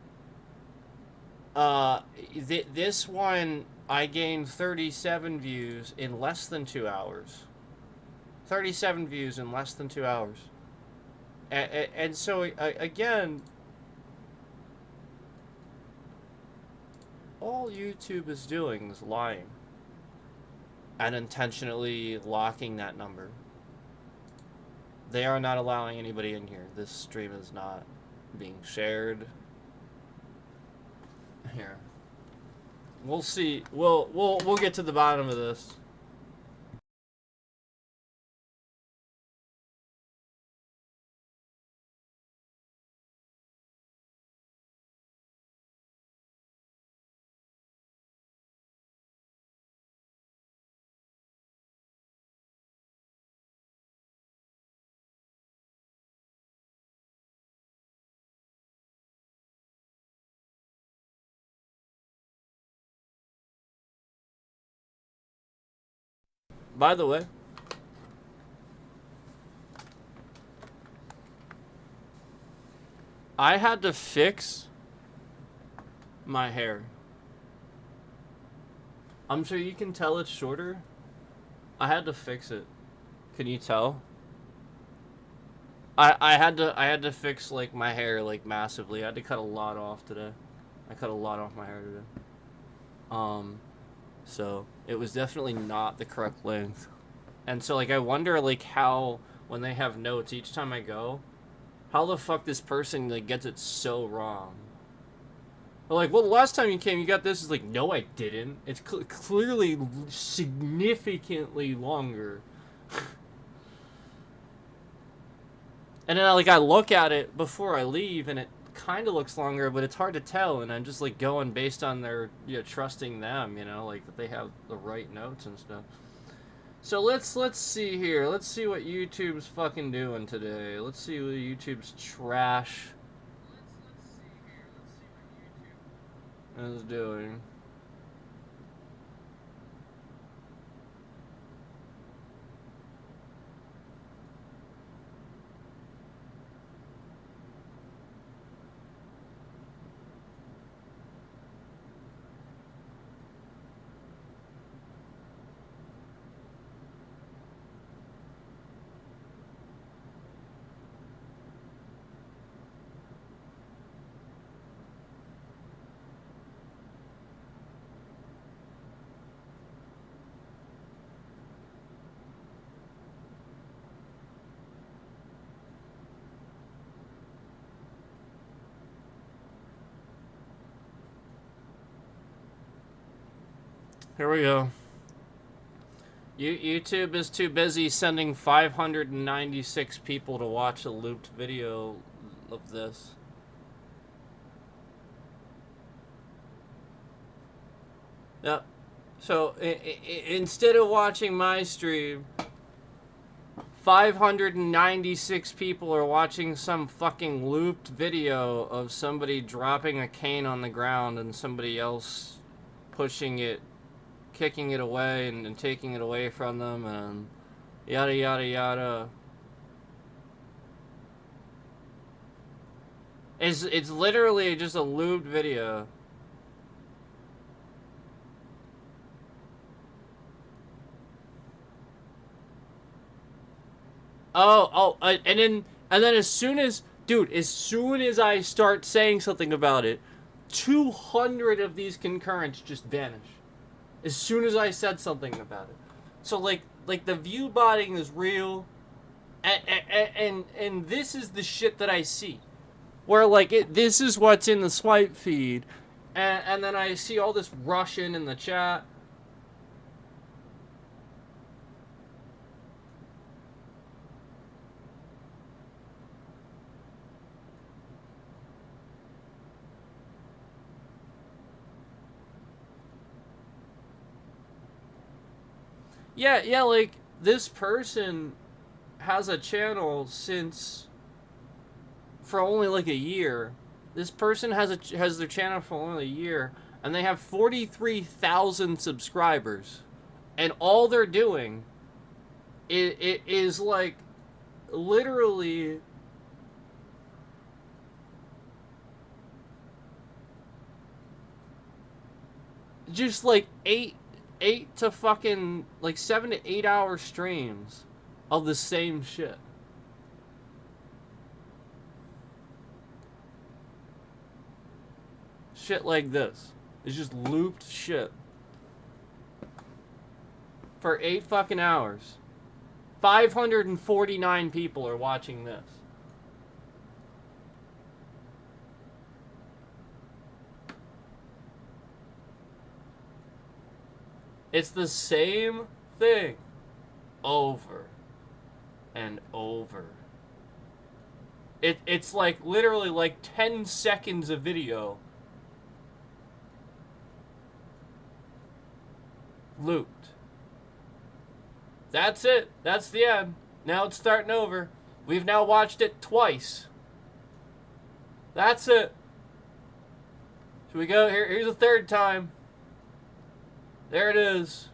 This one, I gained 37 views in less than 2 hours. 37 views in less than 2 hours. And so, again, all YouTube is doing is lying. And intentionally locking that number. They are not allowing anybody in here. This stream is not being shared. Here. We'll see. We'll get to the bottom of this. By the way, I had to fix my hair. I'm sure you can tell it's shorter. I had to fix it. Can you tell? I had to fix like my hair like massively. I had to cut a lot off today. I cut a lot off my hair today. So it was definitely not the correct length. And so like I wonder like how when they have notes each time I go, how the fuck this person like gets it so wrong. They're like, well, the last time you came, you got this. Is like, no, I didn't. It's clearly significantly longer. And then like I look at it before I leave, and it kind of looks longer, but it's hard to tell. And I'm just like going based on their, you know, trusting them, you know, like that they have the right notes and stuff. So let's see here. Let's see what YouTube's fucking doing today. Let's see what YouTube's trash is doing. Here we go. YouTube is too busy sending 596 people to watch a looped video of this. Yep. So instead of watching my stream, 596 people are watching some fucking looped video of somebody dropping a cane on the ground and somebody else pushing it, kicking it away and taking it away from them and yada yada yada. It's literally just a looped video. And then as soon as I start saying something about it, 200 of these concurrents just vanish. As soon as I said something about it. So like the view botting is real, and this is the shit that I see, where this is what's in the swipe feed, and then I see all this Russian in the chat. Yeah, like, this person has a channel for only like a year. This person has their channel for only a year, and they have 43,000 subscribers, and all they're doing is like literally just like 7 to 8 hour streams of the same shit. Shit like this. It's just looped shit. For 8 fucking hours. 549 people are watching this. It's the same thing over and over. It's like literally like 10 seconds of video looped. That's it. That's the end. Now it's starting over. We've now watched it twice. That's it. Should we go? Here's a third time. There it is.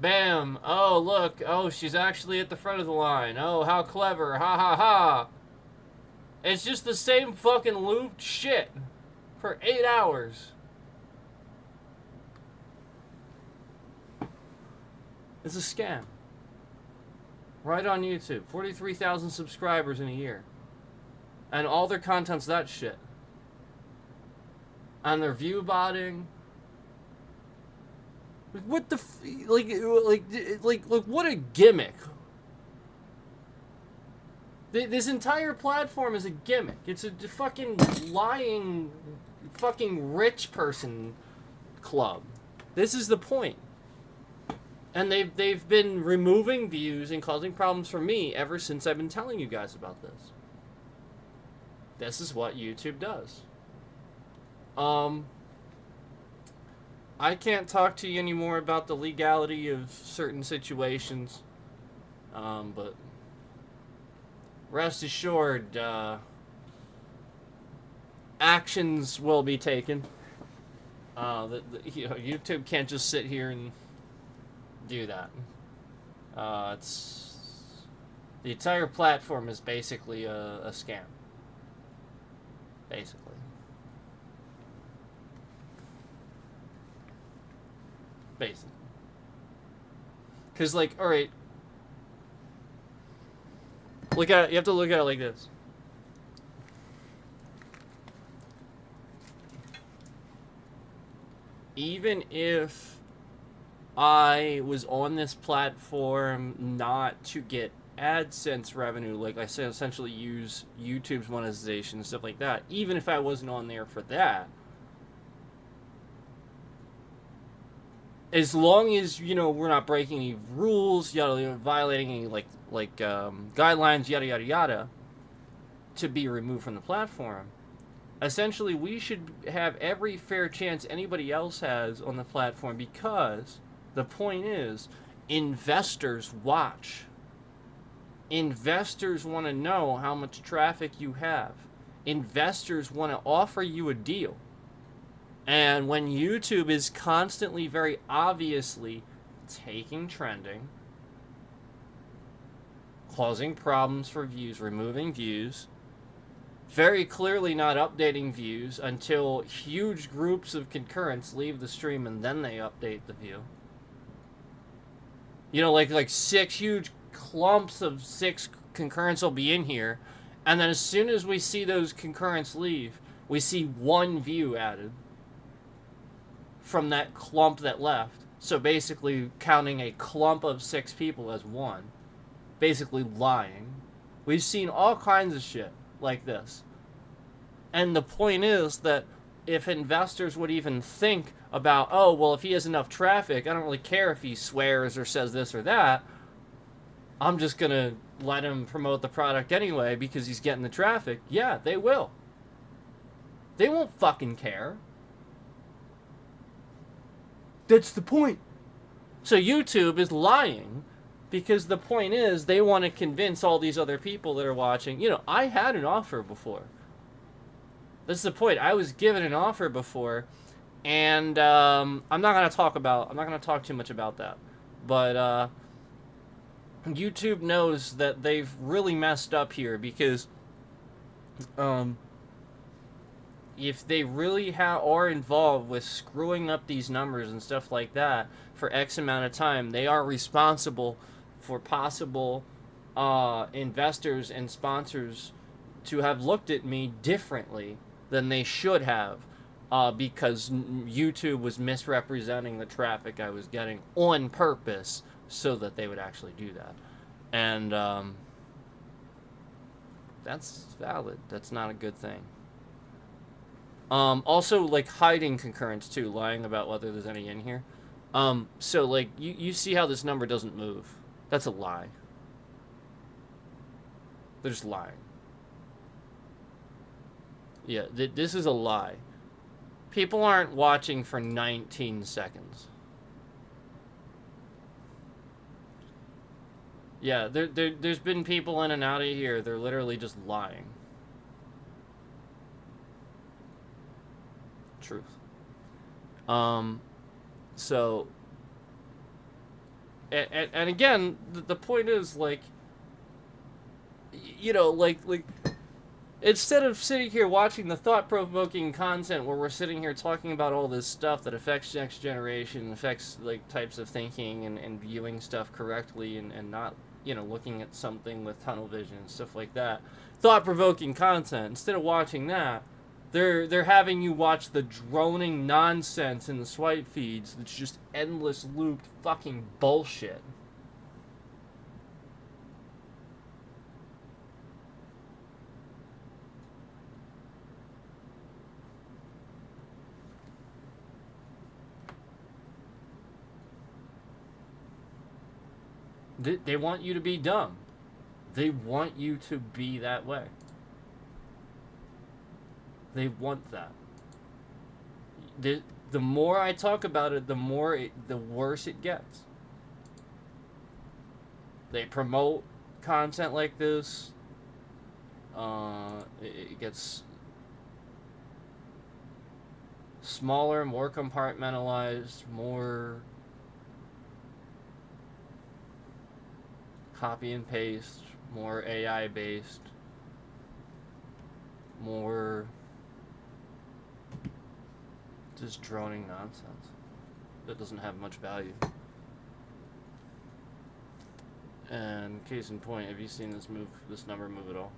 Bam. Oh, look. Oh, she's actually at the front of the line. Oh, how clever. Ha ha ha. It's just the same fucking looped shit for 8 hours. It's a scam. Right on YouTube. 43,000 subscribers in a year. And all their content's that shit. And they're view botting. What the like what a gimmick. This entire platform is a gimmick. It's a fucking lying fucking rich person club. This is the point. And they've been removing views and causing problems for me ever since I've been telling you guys about this. This is what YouTube does. I can't talk to you anymore about the legality of certain situations. But rest assured, actions will be taken. YouTube can't just sit here and do that. It's the entire platform is basically a scam. Basically. Because, like, alright, you have to look at it like this. Even if I was on this platform not to get AdSense revenue, like I said, essentially use YouTube's monetization and stuff like that, even if I wasn't on there for that, as long as, you know, we're not breaking any rules, yada, violating any guidelines, yada yada yada, to be removed from the platform. Essentially, we should have every fair chance anybody else has on the platform, because the point is, investors watch. Investors want to know how much traffic you have. Investors want to offer you a deal. And when YouTube is constantly, very obviously taking trending, causing problems for views, removing views, very clearly not updating views until huge groups of concurrents leave the stream and then they update the view. You know, like 6 huge clumps of 6 concurrents will be in here, and then as soon as we see those concurrents leave, we see 1 view added from that clump that left. So basically counting a clump of 6 people as 1. Basically lying. We've seen all kinds of shit like this. And the point is that if investors would even think about, oh, well, if he has enough traffic, I don't really care if he swears or says this or that. I'm just going to let him promote the product anyway because he's getting the traffic. Yeah, they will. They won't fucking care. That's the point. So YouTube is lying, because the point is they want to convince all these other people that are watching. You know, I had an offer before. That's the point. I was given an offer before, and I'm not going to talk too much about that. But YouTube knows that they've really messed up here, because if they really are involved with screwing up these numbers and stuff like that for X amount of time, they are responsible for possible investors and sponsors to have looked at me differently than they should have, because YouTube was misrepresenting the traffic I was getting on purpose so that they would actually do that. And that's valid. That's not a good thing. Also, like, hiding concurrents too, lying about whether there's any in here. So, like, you see how this number doesn't move. That's a lie. They're just lying. Yeah, this is a lie. People aren't watching for 19 seconds. Yeah, there's been people in and out of here. They're literally just lying. Truth. So, and again, the point is, like, you know, like, instead of sitting here watching the thought-provoking content where we're sitting here talking about all this stuff that affects next generation, affects, like, types of thinking and viewing stuff correctly, and not, you know, looking at something with tunnel vision and stuff like that, thought-provoking content, instead of watching that, they're having you watch the droning nonsense in the swipe feeds that's just endless looped fucking bullshit. They want you to be dumb. They want you to be that way. They want that. The more I talk about it, the worse it gets. They promote content like this. It gets smaller, more compartmentalized, more copy and paste, more AI based, more just droning nonsense that doesn't have much value. And case in point, have you seen this number move at all?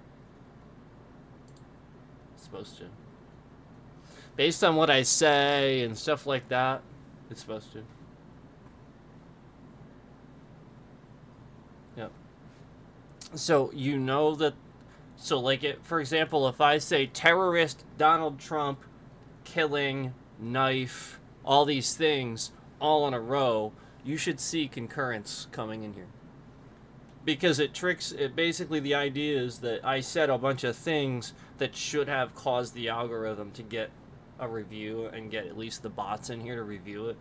It's supposed to. Based on what I say and stuff like that, it's supposed to. Yep. So you know that. So, like, for example, if I say terrorist Donald Trump killing, knife, all these things, all in a row, you should see concurrence coming in here. Because it basically the idea is that I said a bunch of things that should have caused the algorithm to get a review and get at least the bots in here to review it.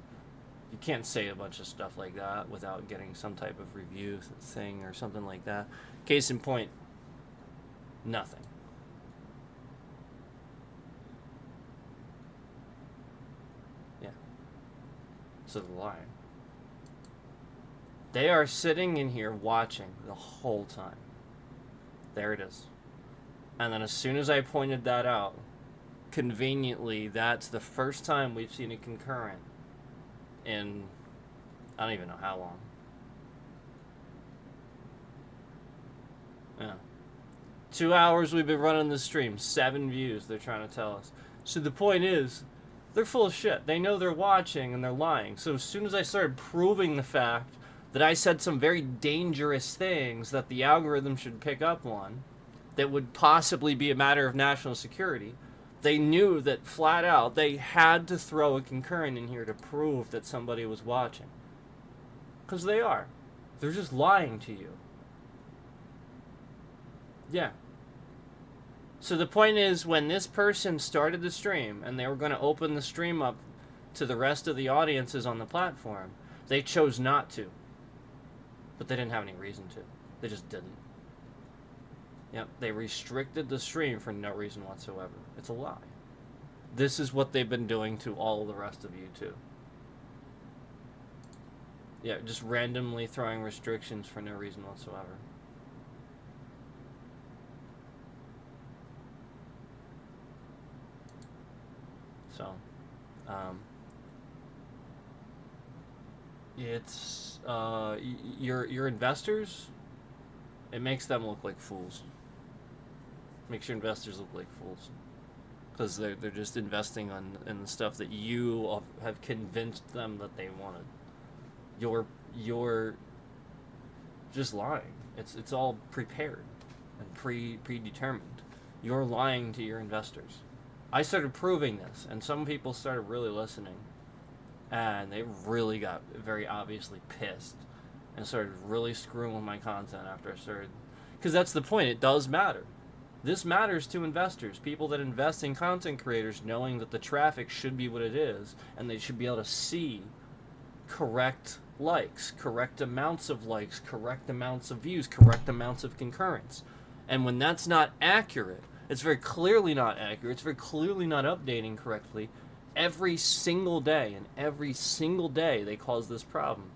You can't say a bunch of stuff like that without getting some type of review thing or something like that. Case in point, nothing. Yeah. So the lie. They are sitting in here watching the whole time. There it is. And then as soon as I pointed that out, conveniently, that's the first time we've seen a concurrent in, I don't even know how long. Yeah. 2 hours we've been running the stream. 7 views, they're trying to tell us. So the point is, they're full of shit. They know they're watching and they're lying. So as soon as I started proving the fact that I said some very dangerous things that the algorithm should pick up on, that would possibly be a matter of national security, they knew that flat out they had to throw a concurrent in here to prove that somebody was watching. Because they are. They're just lying to you. Yeah. So the point is, when this person started the stream and they were going to open the stream up to the rest of the audiences on the platform, they chose not to. But they didn't have any reason to. They just didn't. Yep, they restricted the stream for no reason whatsoever. It's a lie. This is what they've been doing to all the rest of you, too. Yeah, just randomly throwing restrictions for no reason whatsoever. So, it's, your investors, it makes them look like fools. Makes your investors look like fools. Because they're just investing in the stuff that you have convinced them that they wanted. You're just lying. It's all prepared and predetermined. You're lying to your investors. I started proving this, and some people started really listening, and they really got very obviously pissed and started really screwing with my content after I started. Because that's the point. It does matter. This matters to investors, people that invest in content creators, knowing that the traffic should be what it is, and they should be able to see correct likes, correct amounts of likes, correct amounts of views, correct amounts of concurrence. And when that's not accurate, it's very clearly not accurate, it's very clearly not updating correctly, every single day, and every single day they cause this problem.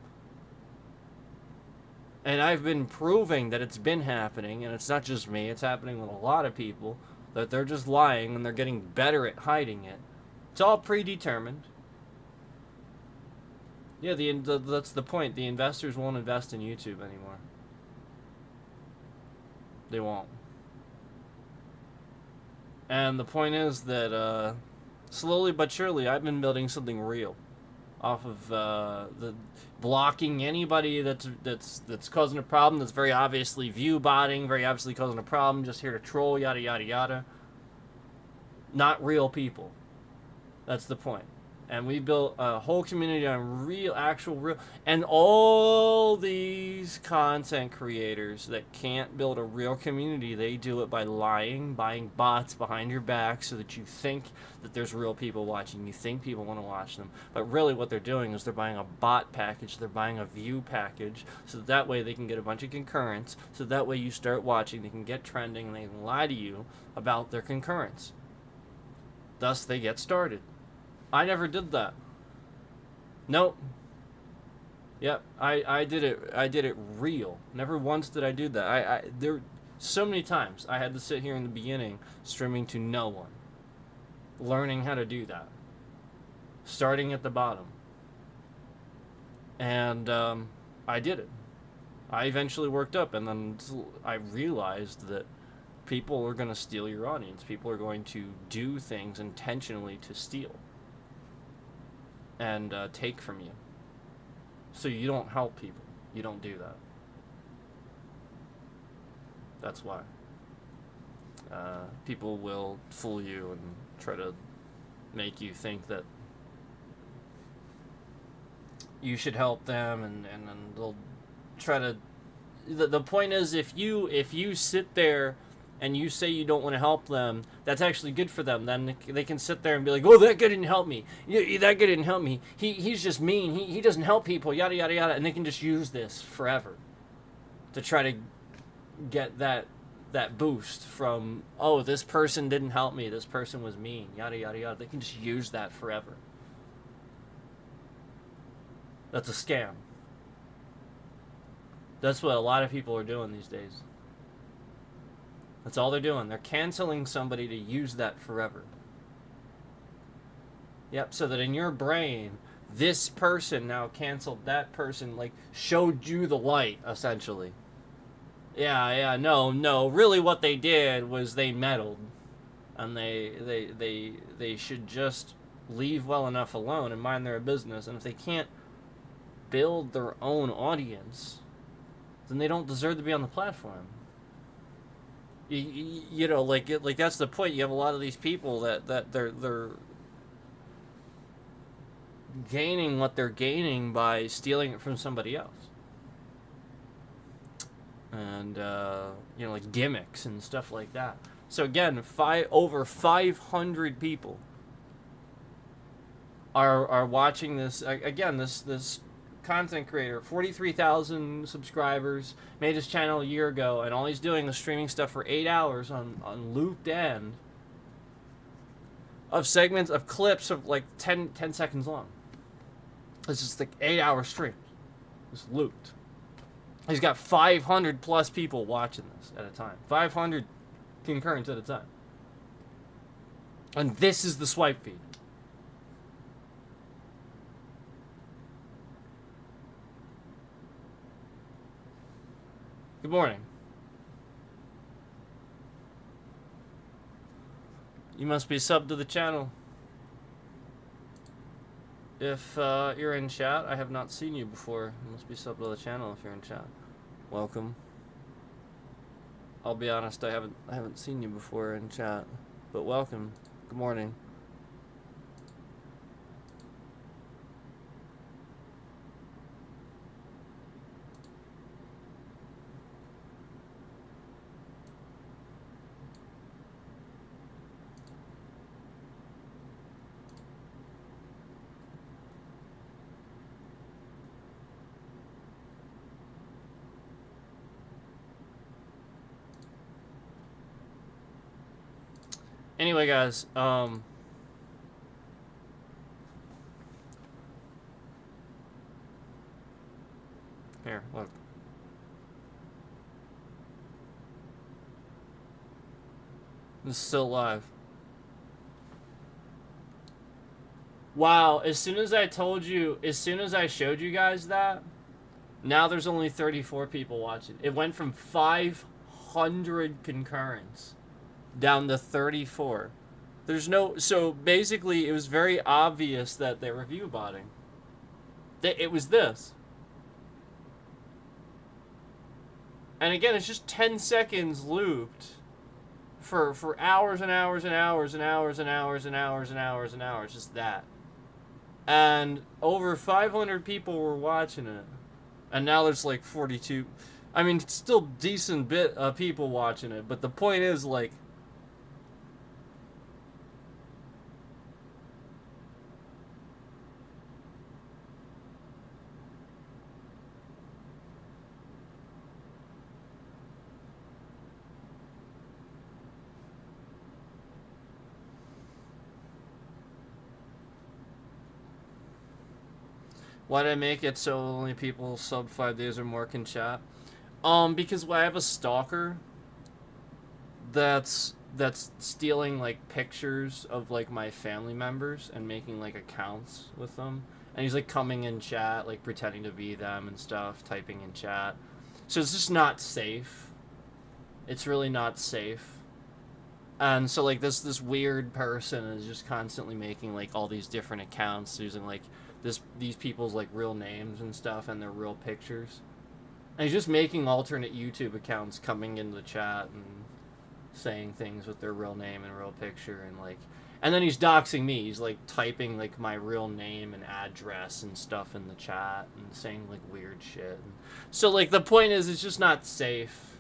And I've been proving that it's been happening, and it's not just me, it's happening with a lot of people, that they're just lying and they're getting better at hiding it. It's all predetermined. Yeah, that's the point. The investors won't invest in YouTube anymore. They won't. And the point is that slowly but surely I've been building something real off of the blocking anybody that's causing a problem, that's very obviously view botting, very obviously causing a problem, just here to troll, yada yada yada. Not real people. That's the point. And we built a whole community on real, and all these content creators that can't build a real community, they do it by lying, buying bots behind your back so that you think that there's real people watching. You think people want to watch them. But really what they're doing is they're buying a bot package, they're buying a view package, so that way they can get a bunch of concurrence, so that way you start watching, they can get trending, and they can lie to you about their concurrence. Thus, they get started. I never did that. Nope. Yep, I did it real. Never once did I do that. There so many times I had to sit here in the beginning streaming to no one, learning how to do that, starting at the bottom. And I did it. I eventually worked up, and then I realized that people are going to steal your audience. People are going to do things intentionally to steal and take from you. So you don't help people. You don't do that. That's why. People will fool you and try to make you think that you should help them, and then they'll try to. The point is, if you sit there and you say you don't want to help them, that's actually good for them. Then they can sit there and be like, oh, that guy didn't help me. That guy didn't help me. He's just mean. He doesn't help people. Yada yada yada. And they can just use this forever to try to get that boost from, oh, this person didn't help me. This person was mean. Yada yada yada. They can just use that forever. That's a scam. That's what a lot of people are doing these days. That's all they're doing. They're canceling somebody to use that forever. Yep, so that in your brain, this person now canceled that person, like, showed you the light, essentially. No. Really what they did was they meddled. And they should just leave well enough alone and mind their business. And if they can't build their own audience, then they don't deserve to be on the platform. You know, like that's the point. You have a lot of these people that they're gaining what they're gaining by stealing it from somebody else, and you know, like gimmicks and stuff like that. So again, over 500 people are watching this. Again, this content creator, 43,000 subscribers, made his channel a year ago, and all he's doing is streaming stuff for 8 hours on looped end of segments of clips of like 10 seconds long. It's just like 8-hour streams, just looped. He's got 500 plus people watching this at a time, 500 concurrents at a time, and this is the swipe feed. Good morning. You must be subbed to the channel. If you're in chat, I have not seen you before. You must be subbed to the channel if you're in chat. Welcome. I'll be honest, I haven't seen you before in chat, but welcome. Good morning. Anyway, guys, here, look. This is still live. Wow, as soon as I showed you guys that, now there's only 34 people watching. It went from 500 concurrents down to 34. So basically it was very obvious that they were view botting. It was this. And again, it's just 10 seconds looped for hours and hours and hours and hours and hours and hours and hours and hours, just that. And over 500 people were watching it. And now there's like 42. I mean, it's still decent bit of people watching it, but the point is, like, why did I make it so only people sub 5 days or more can chat? Because I have a stalker that's stealing like pictures of like my family members and making like accounts with them, and he's like coming in chat, like pretending to be them and stuff, typing in chat. So it's just not safe. It's really not safe. And so like this weird person is just constantly making like all these different accounts using like these people's like real names and stuff and their real pictures. And he's just making alternate YouTube accounts, coming into the chat and saying things with their real name and real picture, and like And then he's doxing me. He's like typing like my real name and address and stuff in the chat and saying like weird shit. So like the point is, it's just not safe.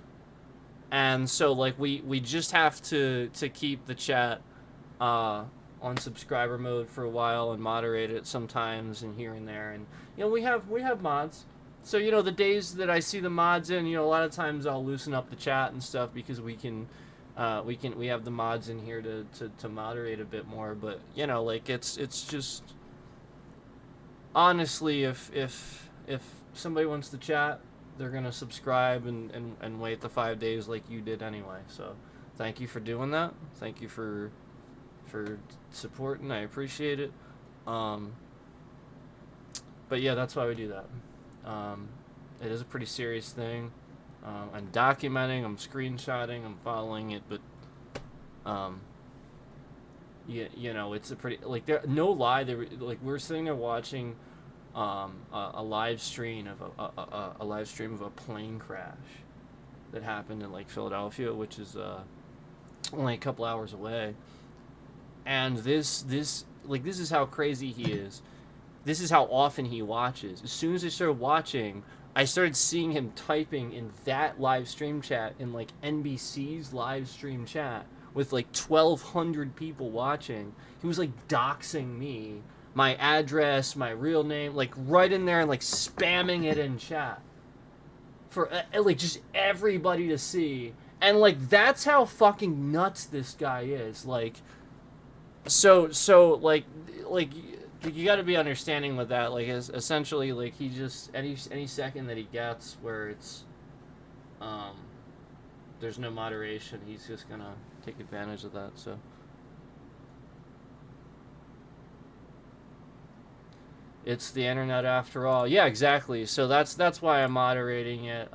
And so like we just have to keep the chat on subscriber mode for a while and moderate it sometimes and here and there. And you know, we have mods. So you know, the days that I see the mods in, you know, a lot of times I'll loosen up the chat and stuff because we have the mods in here to moderate a bit more. But you know, like it's just honestly, if somebody wants to chat, they're gonna subscribe and wait the 5 days like you did anyway. So thank you for doing that. Thank you for supporting. I appreciate it. But yeah, that's why we do that. It is a pretty serious thing. I'm documenting, I'm screenshotting, I'm following it, but you know, it's a pretty, like, there, no lie, like, we're sitting there watching a live stream of a live stream of a plane crash that happened in like Philadelphia, which is only a couple hours away. And this is how crazy he is. This is how often he watches. As soon as I started watching, I started seeing him typing in that live stream chat, in like NBC's live stream chat with like 1,200 people watching. He was like doxing me, my address, my real name, like right in there and like spamming it in chat for like just everybody to see. And like that's how fucking nuts this guy is. Like so like you got to be understanding with that. Like, is essentially like he just any second that he gets where it's there's no moderation, he's just gonna take advantage of that. So it's the internet after all. Yeah, exactly. So that's why I'm moderating it.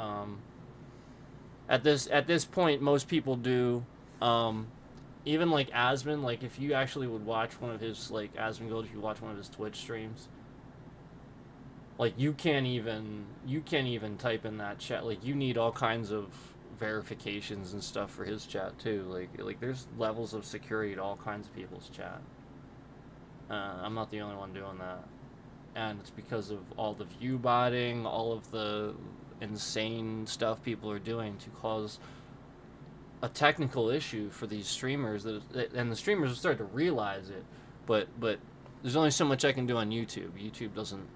At this point, most people do. Even like Asmon, like if you actually would watch one of his, like Asmongold, if you watch one of his Twitch streams, like you can't even type in that chat. Like you need all kinds of verifications and stuff for his chat too. Like there's levels of security to all kinds of people's chat. I'm not the only one doing that, and it's because of all the view botting, all of the insane stuff people are doing to cause a technical issue for these streamers, and the streamers will start to realize it, but there's only so much I can do on YouTube. YouTube doesn't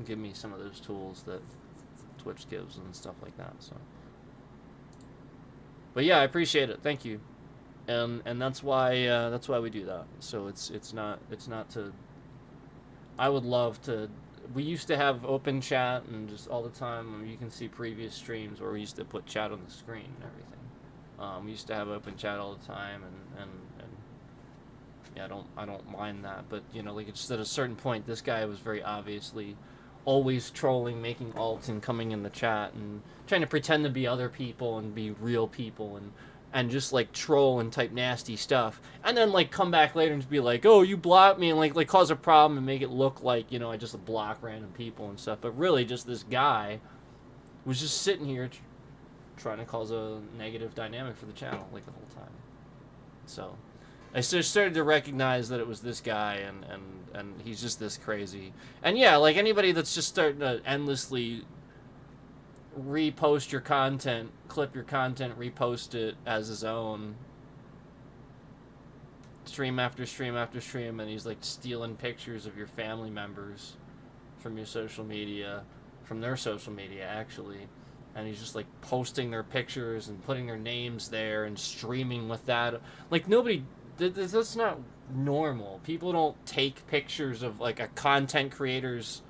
give me some of those tools that Twitch gives and stuff like that. So, but yeah, I appreciate it. Thank you, and that's why we do that. So it's not to. I would love to. We used to have open chat and just all the time. You can see previous streams where we used to put chat on the screen and everything. We used to have open chat all the time, and yeah, I don't mind that, but you know, like it's just at a certain point, this guy was very obviously always trolling, making alts and coming in the chat and trying to pretend to be other people and be real people and just like troll and type nasty stuff, and then like come back later and just be like, oh, you blocked me, and like cause a problem and make it look like, you know, I just block random people and stuff, but really just this guy was just sitting here trying to cause a negative dynamic for the channel like the whole time. So I started to recognize that it was this guy, and he's just this crazy. And yeah, like anybody that's just starting to endlessly repost your content, clip your content, repost it as his own, stream after stream after stream, and he's like stealing pictures of your family members from your social media, from their social media actually, and he's just like posting their pictures and putting their names there and streaming with that. Like nobody, that's not normal. People don't take pictures of like a content creator's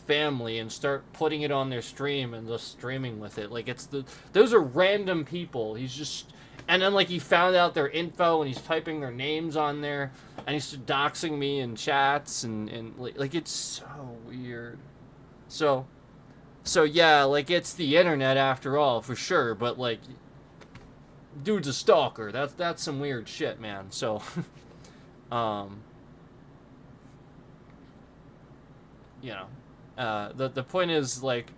family and start putting it on their stream and just streaming with it. Like those are random people. He's just, and then like he found out their info and he's typing their names on there and he's doxing me in chats and like it's so weird. So yeah, like it's the internet after all, for sure, but like dude's a stalker. That's some weird shit, man. So you know, the point is like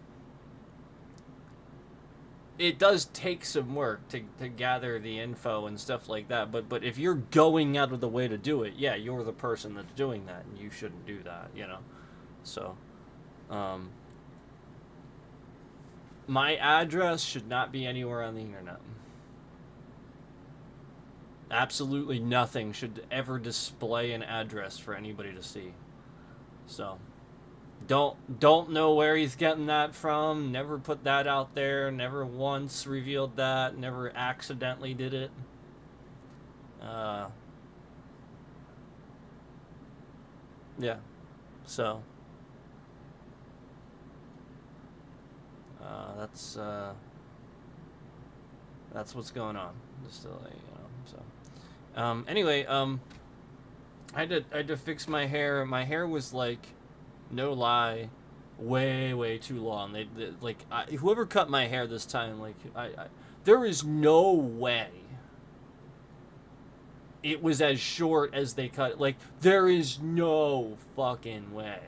it does take some work to gather the info and stuff like that. But if you're going out of the way to do it, yeah, you're the person that's doing that, and you shouldn't do that, you know. So, my address should not be anywhere on the internet. Absolutely nothing should ever display an address for anybody to see. So, don't know where he's getting that from. Never put that out there. Never once revealed that. Never accidentally did it. Yeah. So, that's what's going on. Just to let you know. So, anyway, I had to fix my hair. My hair was like, no lie, way too long. Whoever cut my hair this time, like there is no way it was as short as they cut it. Like, there is no fucking way.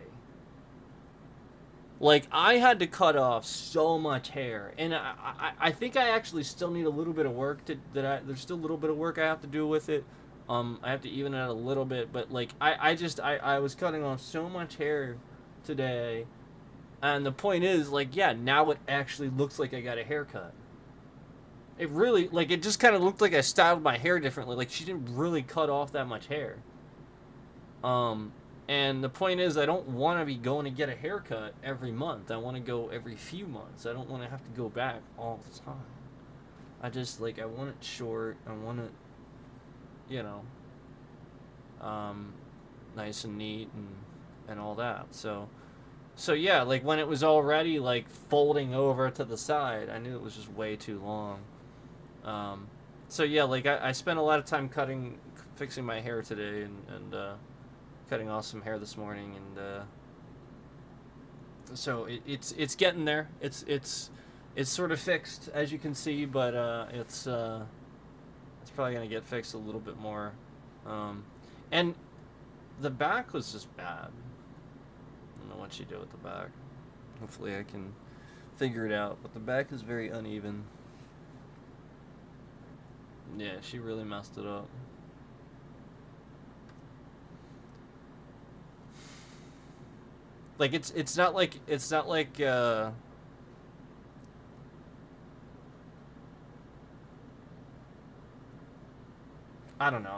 Like, I had to cut off so much hair, and I think I actually still need a little bit of work there's still a little bit of work I have to do with it. I have to even it out a little bit, but like I was cutting off so much hair today, and the point is, like, yeah, now it actually looks like I got a haircut. It really, like, it just kind of looked like I styled my hair differently. Like, she didn't really cut off that much hair. And the point is, I don't want to be going to get a haircut every month. I want to go every few months. I don't want to have to go back all the time. I just, like, I want it short. I want it, you know, nice and neat and all that. So yeah, like, when it was already, like, folding over to the side, I knew it was just way too long. So yeah, like, I spent a lot of time fixing my hair today, and cutting off some hair this morning, and so it's getting there. It's sort of fixed, as you can see, but it's probably gonna get fixed a little bit more. And the back was just bad. I don't know what she did with the back. Hopefully I can figure it out, but the back is very uneven. Yeah, she really messed it up. Like, it's not like I don't know.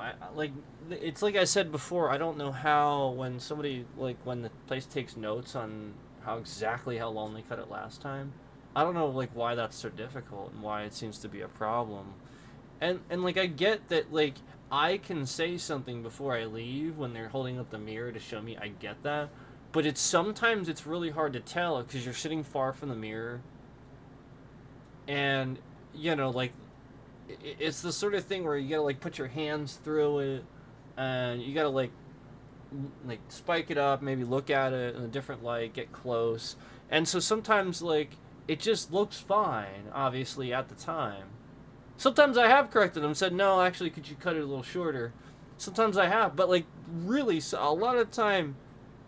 It's like I said before, I don't know how, when the place takes notes on how long they cut it last time, I don't know, like, why that's so difficult and why it seems to be a problem. And like, I get that, like, I can say something before I leave when they're holding up the mirror to show me. I get that. But sometimes it's really hard to tell because you're sitting far from the mirror. And, you know, like, it's the sort of thing where you gotta, like, put your hands through it, and you gotta, like spike it up, maybe look at it in a different light, get close. And so sometimes, like, it just looks fine, obviously, at the time. Sometimes I have corrected them, said, no, actually, could you cut it a little shorter? Sometimes I have, but, like, really, a lot of the time,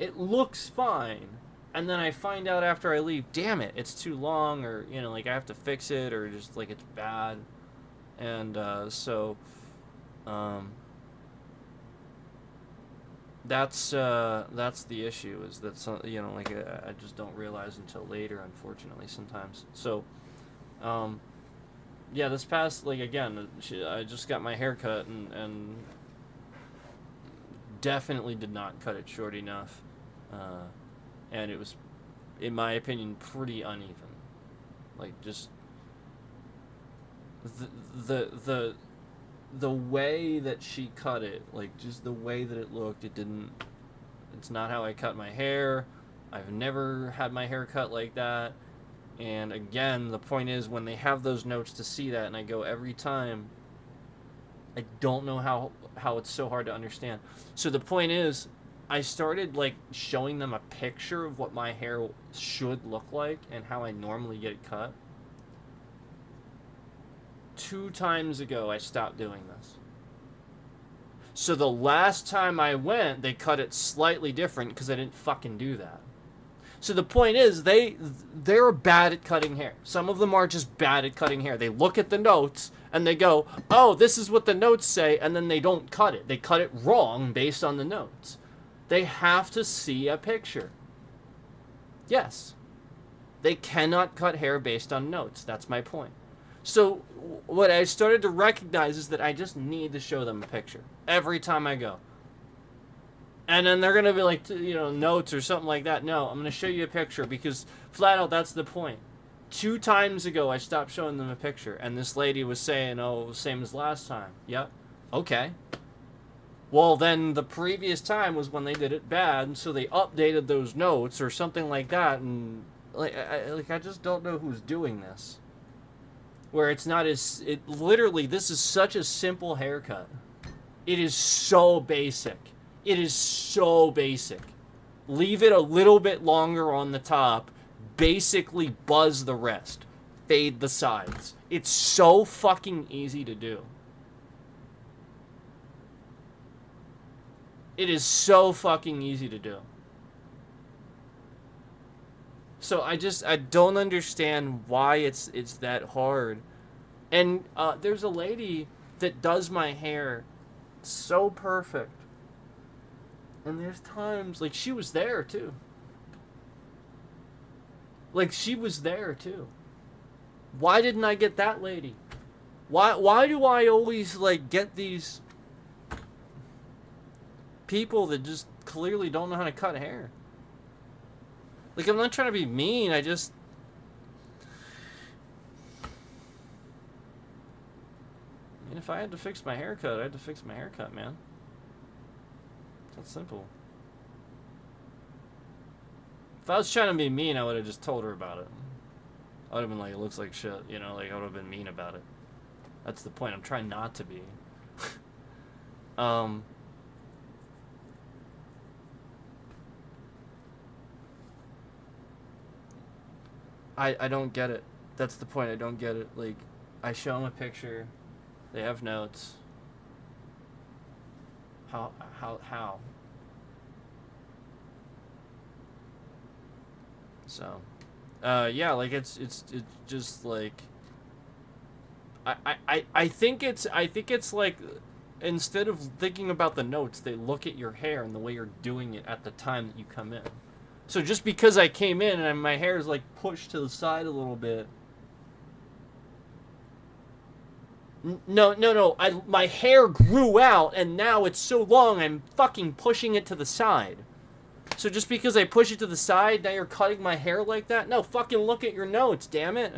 it looks fine, and then I find out after I leave, damn it, it's too long, or, you know, like, I have to fix it, or just, like, it's bad. And that's the issue, is that you know, like, I just don't realize until later, unfortunately, sometimes. So yeah, this past, like, again, I just got my hair cut, and definitely did not cut it short enough, and it was, in my opinion, pretty uneven. Like, just the way that she cut it, like, just the way that it looked, it's not how I cut my hair. I've never had my hair cut like that. And again, the point is, when they have those notes to see that, and I go every time, I don't know how it's so hard to understand. So the point is, I started, like, showing them a picture of what my hair should look like and how I normally get it cut. 2 times ago, I stopped doing this. So the last time I went, they cut it slightly different because I didn't fucking do that. So the point is, they're bad at cutting hair. Some of them are just bad at cutting hair. They look at the notes and they go, oh, this is what the notes say, and then they don't cut it. They cut it wrong based on the notes. They have to see a picture. Yes. They cannot cut hair based on notes. That's my point. So what I started to recognize is that I just need to show them a picture every time I go. And then they're going to be like, you know, notes or something like that. No, I'm going to show you a picture because flat out, that's the point. 2 times ago, I stopped showing them a picture. And this lady was saying, oh, same as last time. Yep. Okay. Well, then the previous time was when they did it bad. So they updated those notes or something like that. And I just don't know who's doing this. Where it's not as... literally, this is such a simple haircut. It is so basic. It is so basic. Leave it a little bit longer on the top. Basically buzz the rest. Fade the sides. It's so fucking easy to do. It is so fucking easy to do. So I don't understand why it's that hard. And there's a lady that does my hair so perfect. And there's times, like, she was there, too. Like, she was there, too. Why didn't I get that lady? Why do I always, like, get these people that just clearly don't know how to cut hair? Like, I'm not trying to be mean, I just... I mean, if I had to fix my haircut, I had to fix my haircut, man. That's simple. If I was trying to be mean, I would have just told her about it. I would have been like, it looks like shit, you know, like I would have been mean about it. That's the point. I'm trying not to be. I don't get it. That's the point. I don't get it. Like, I show them a picture. They have notes. How? So, yeah, like it's just like I think it's like instead of thinking about the notes, they look at your hair and the way you're doing it at the time that you come in. So just because I came in and my hair is like pushed to the side a little bit. No. My hair grew out and now it's so long I'm fucking pushing it to the side. So just because I push it to the side, now you're cutting my hair like that? No, fucking look at your notes, damn it.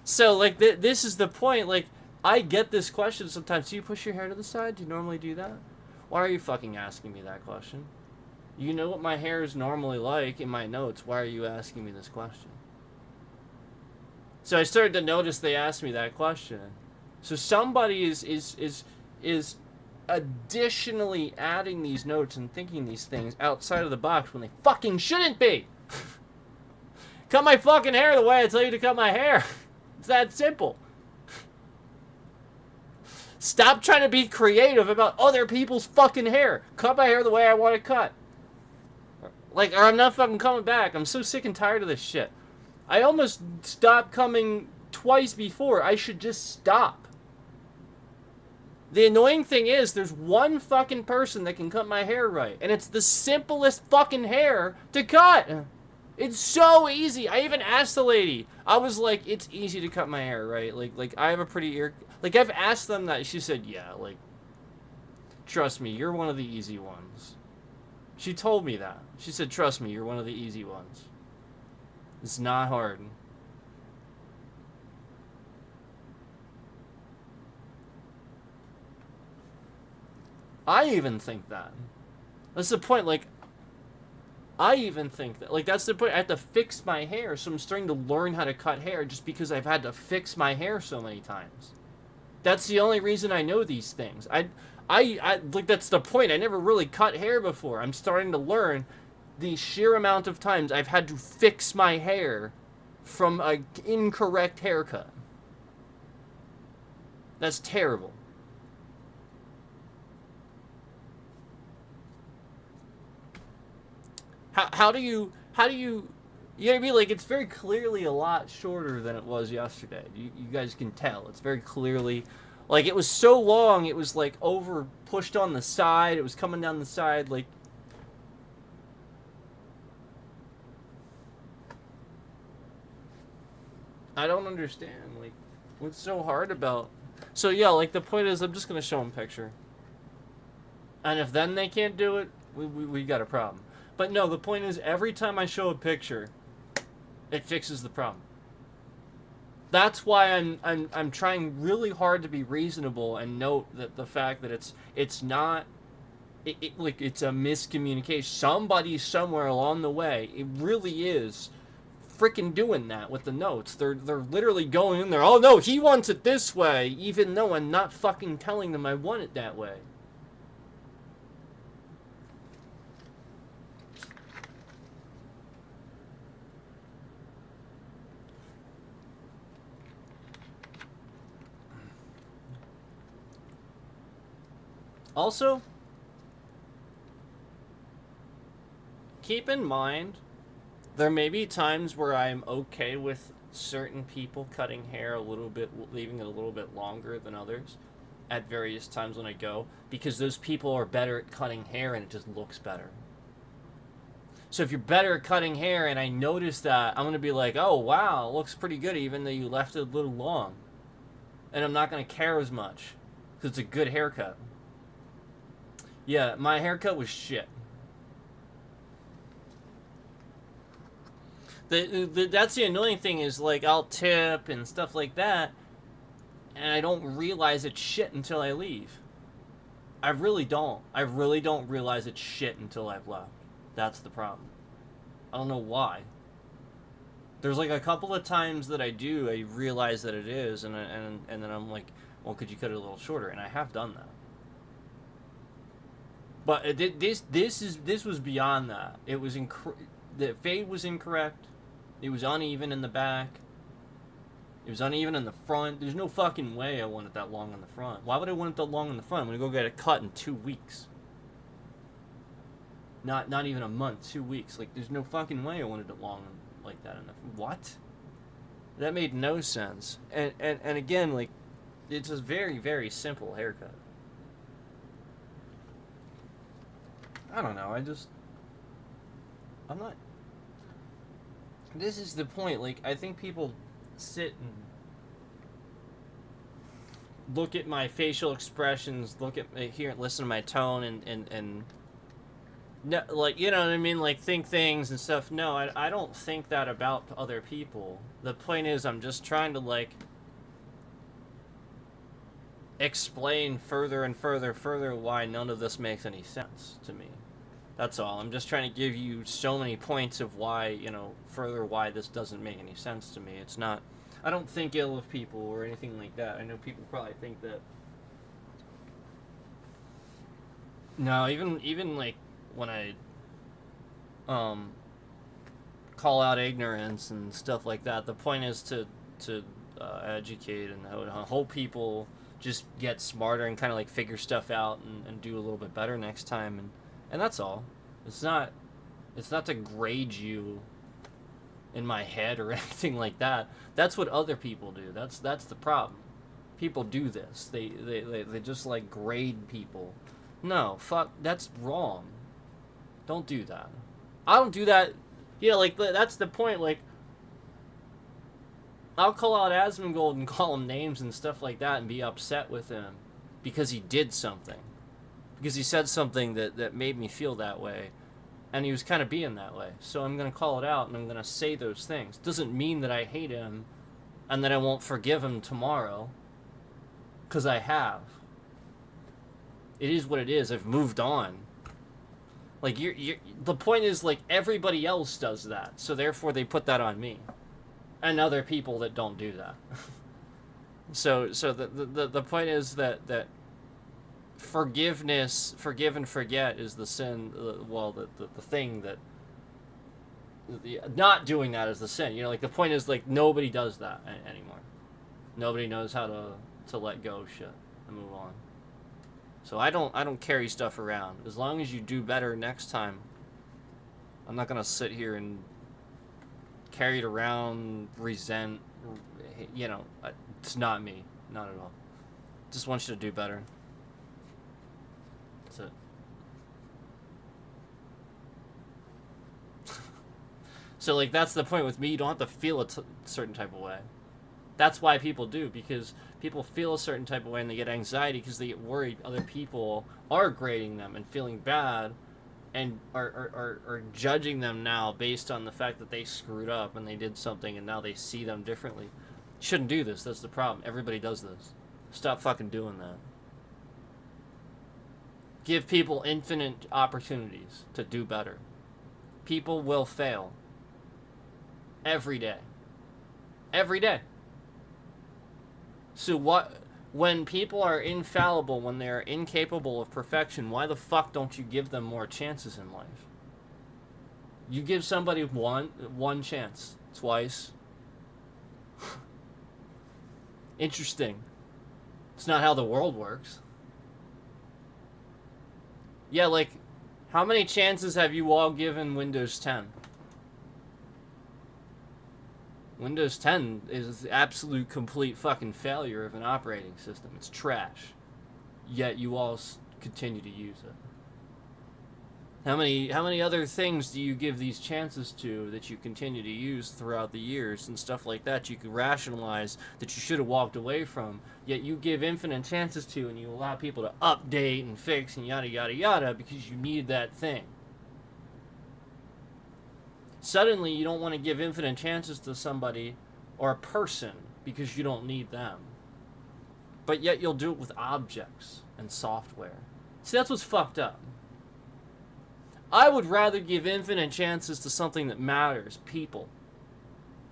So, like, this is the point. Like, I get this question sometimes. Do you push your hair to the side? Do you normally do that? Why are you fucking asking me that question? You know what my hair is normally like in my notes. Why are you asking me this question? So I started to notice they asked me that question. So somebody is additionally adding these notes and thinking these things outside of the box when they fucking shouldn't be. Cut my fucking hair the way I tell you to cut my hair. It's that simple. Stop trying to be creative about other people's fucking hair. Cut my hair the way I want it cut. Like, or I'm not fucking coming back. I'm so sick and tired of this shit. I almost stopped coming twice before. I should just stop. The annoying thing is, there's one fucking person that can cut my hair right. And it's the simplest fucking hair to cut. It's so easy. I even asked the lady. I was like, it's easy to cut my hair, right? Like I have a pretty ear... Like, I've asked them that. She said, yeah, like, trust me, you're one of the easy ones. She told me that. She said, trust me, you're one of the easy ones. It's not hard. I even think that. That's the point, like, I even think that. Like, that's the point. I have to fix my hair, so I'm starting to learn how to cut hair just because I've had to fix my hair so many times. That's the only reason I know these things. I like, that's the point. I never really cut hair before. I'm starting to learn the sheer amount of times I've had to fix my hair from an incorrect haircut. That's terrible. How do you you know what I mean? Like, it's very clearly a lot shorter than it was yesterday. You guys can tell. It's very clearly, like, it was so long. It was like over pushed on the side. It was coming down the side. Like, I don't understand. Like, what's so hard about? So yeah, like the point is, I'm just gonna show them picture. And if then they can't do it, we got a problem. But no, the point is, every time I show a picture, it fixes the problem. That's why I'm trying really hard to be reasonable and note that the fact that it's not like it's a miscommunication. Somebody somewhere along the way, it really is freaking doing that with the notes. They're literally going in there. Oh no, he wants it this way, even though I'm not fucking telling them I want it that way. Also, keep in mind, there may be times where I'm okay with certain people cutting hair a little bit, leaving it a little bit longer than others at various times when I go, because those people are better at cutting hair and it just looks better. So if you're better at cutting hair and I notice that, I'm going to be like, oh wow, it looks pretty good even though you left it a little long. And I'm not going to care as much because it's a good haircut. Yeah, my haircut was shit. That's the annoying thing is, like, I'll tip and stuff like that, and I don't realize it's shit until I leave. I really don't. I really don't realize it's shit until I've left. That's the problem. I don't know why. There's like a couple of times that I realize that it is, and then I'm like, well, could you cut it a little shorter? And I have done that. But this was beyond that. It was the fade was incorrect. It was uneven in the back. It was uneven in the front. There's no fucking way I want it that long in the front. Why would I want it that long in the front? I'm gonna go get it cut in 2 weeks. Not even a month, 2 weeks. Like, there's no fucking way I wanted it long like that in the what? That made no sense. And again, like, it's a very, very simple haircut. I don't know, I'm not... This is the point, like, I think people sit and look at my facial expressions, listen to my tone, and no, like, you know what I mean, like, think things and stuff. No, I don't think that about other people. The point is, I'm just trying to, like, explain further and further why none of this makes any sense to me. That's all. I'm just trying to give you so many points of why, you know, further why this doesn't make any sense to me. It's not... I don't think ill of people or anything like that. I know people probably think that... No, even like, when I, call out ignorance and stuff like that, the point is to educate and hope people just get smarter and kind of, like, figure stuff out and do a little bit better next time, and that's all. It's not to grade you in my head or anything like that. That's what other people do. That's the problem. People do this. They just, like, grade people. No, fuck, that's wrong. Don't do that. I don't do that. You know, like, that's the point. Like, I'll call out Asmongold and call him names and stuff like that and be upset with him because he did something. Because he said something that made me feel that way. And he was kind of being that way. So I'm going to call it out and I'm going to say those things. Doesn't mean that I hate him and that I won't forgive him tomorrow. Because I have. It is what it is. I've moved on. Like, the point is, like, everybody else does that. So therefore they put that on me. And other people that don't do that. So the point is that forgiveness, forgive and forget is the sin, the thing that, not doing that is the sin. You know, like, the point is, like, nobody does that anymore. Nobody knows how to let go of shit and move on. So I don't carry stuff around. As long as you do better next time, I'm not gonna sit here and carry it around, resent. You know, it's not me. Not at all. Just want you to do better. That's it. So, like, that's the point with me. You don't have to feel a certain type of way. That's why people do, because people feel a certain type of way and they get anxiety because they get worried other people are grading them and feeling bad and are judging them now based on the fact that they screwed up and they did something and now they see them differently. Shouldn't do this. That's the problem. Everybody does this. Stop fucking doing that. Give people infinite opportunities to do better. People will fail. Every day. Every day. So when people are infallible, when they're incapable of perfection, why the fuck don't you give them more chances in life? You give somebody one chance, twice. Interesting. It's not how the world works. Yeah, like, how many chances have you all given Windows 10? Windows 10 is the absolute complete fucking failure of an operating system. It's trash. Yet you all continue to use it. How many other things do you give these chances to that you continue to use throughout the years and stuff like that you could rationalize that you should have walked away from, yet you give infinite chances to and you allow people to update and fix and yada yada yada because you need that thing. Suddenly you don't want to give infinite chances to somebody or a person because you don't need them. But yet you'll do it with objects and software. See, that's what's fucked up. I would rather give infinite chances to something that matters, people,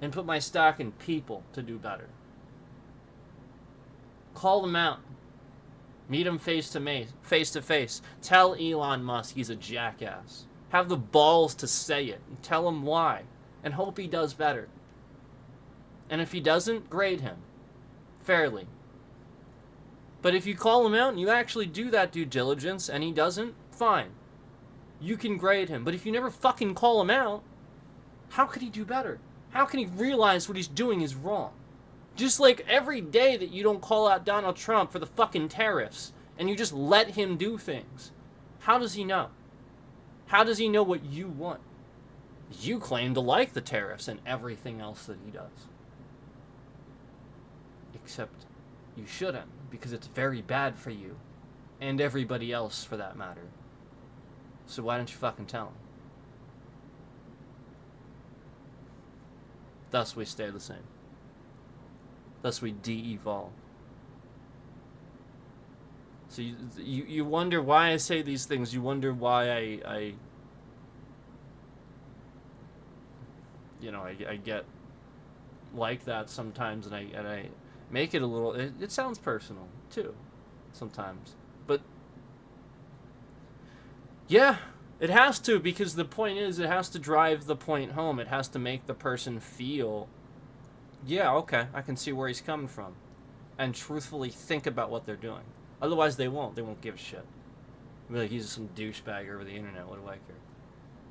and put my stock in people to do better. Call them out. Meet them face to face. Tell Elon Musk he's a jackass. Have the balls to say it and tell him why and hope he does better. And if he doesn't, grade him fairly. But if you call him out and you actually do that due diligence and he doesn't, fine. You can grade him. But if you never fucking call him out, how could he do better? How can he realize what he's doing is wrong? Just like every day that you don't call out Donald Trump for the fucking tariffs and you just let him do things, how does he know? How does he know what you want? You claim to like the tariffs and everything else that he does. Except you shouldn't, because it's very bad for you. And everybody else, for that matter. So why don't you fucking tell him? Thus we stay the same. Thus we de-evolve. So you wonder why I say these things. You wonder why I get like that sometimes, and I make it a little. It sounds personal too, sometimes. But yeah, it has to, because the point is, it has to drive the point home. It has to make the person feel, yeah, okay, I can see where he's coming from, and truthfully think about what they're doing. Otherwise, they won't. They won't give a shit. Be like, he's some douchebag over the internet. What do I care?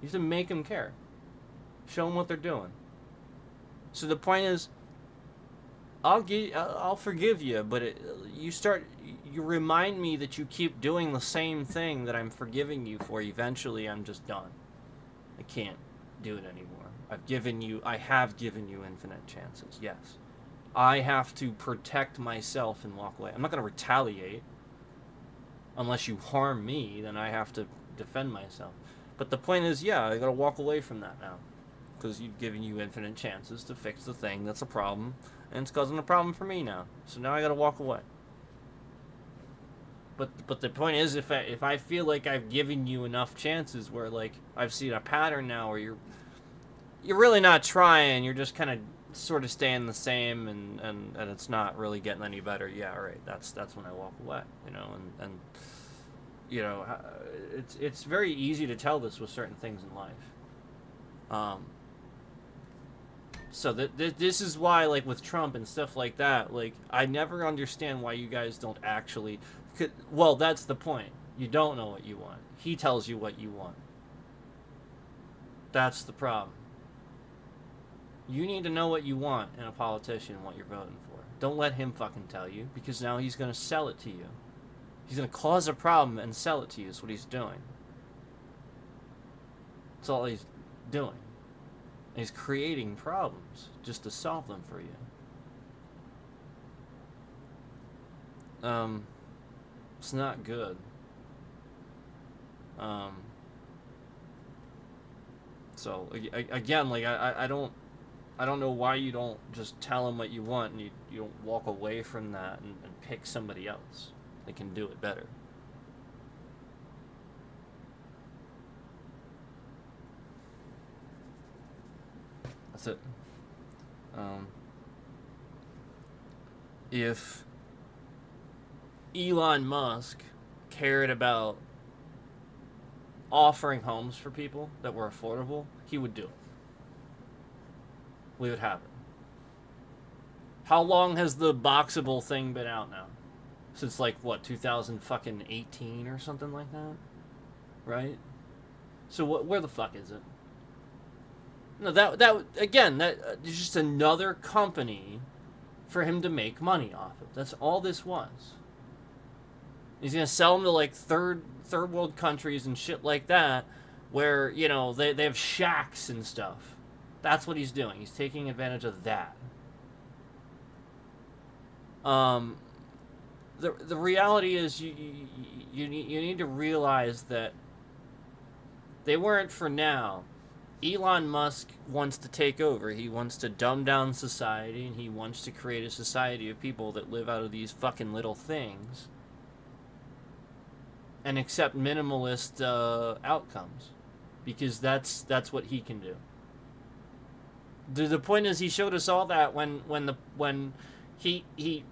You have to make them care. Show them what they're doing. So the point is, I'll forgive you, but you remind me that you keep doing the same thing that I'm forgiving you for. Eventually, I'm just done. I can't do it anymore. I have given you infinite chances. Yes. I have to protect myself and walk away. I'm not going to retaliate. Unless you harm me, then I have to defend myself. But the point is, yeah, I got to walk away from that now. Because you've given you infinite chances to fix the thing that's a problem. And it's causing a problem for me now. So now I got to walk away. But the point is, if I feel like I've given you enough chances where, like, I've seen a pattern now where you're really not trying, you're just kind of sort of staying the same, and it's not really getting any better. Yeah, all right. That's when I walk away, and you know, it's very easy to tell this with certain things in life. So this is why, like, with Trump and stuff like that, like, I never understand why you guys don't actually. Well, that's the point. You don't know what you want. He tells you what you want. That's the problem. You need to know what you want in a politician and what you're voting for. Don't let him fucking tell you, because now he's going to sell it to you. He's going to cause a problem and sell it to you. That's what he's doing. That's all he's doing. He's creating problems just to solve them for you. It's not good. So again, like I don't know why you don't just tell them what you want and you don't walk away from that and pick somebody else that can do it better. That's it. If Elon Musk cared about offering homes for people that were affordable, he would do it. We would have it. How long has the Boxable thing been out now? Since like what, 2018 or something like that, right? So where the fuck is it? No, that again, that is just another company for him to make money off of. That's all this was. He's gonna sell them to like third world countries and shit like that, where, you know, they have shacks and stuff. That's what he's doing. He's taking advantage of that. The reality is you need to realize that they weren't for now. Elon Musk wants to take over. He wants to dumb down society, and he wants to create a society of people that live out of these fucking little things and accept minimalist outcomes, because that's what he can do. The point is, he showed us all that when he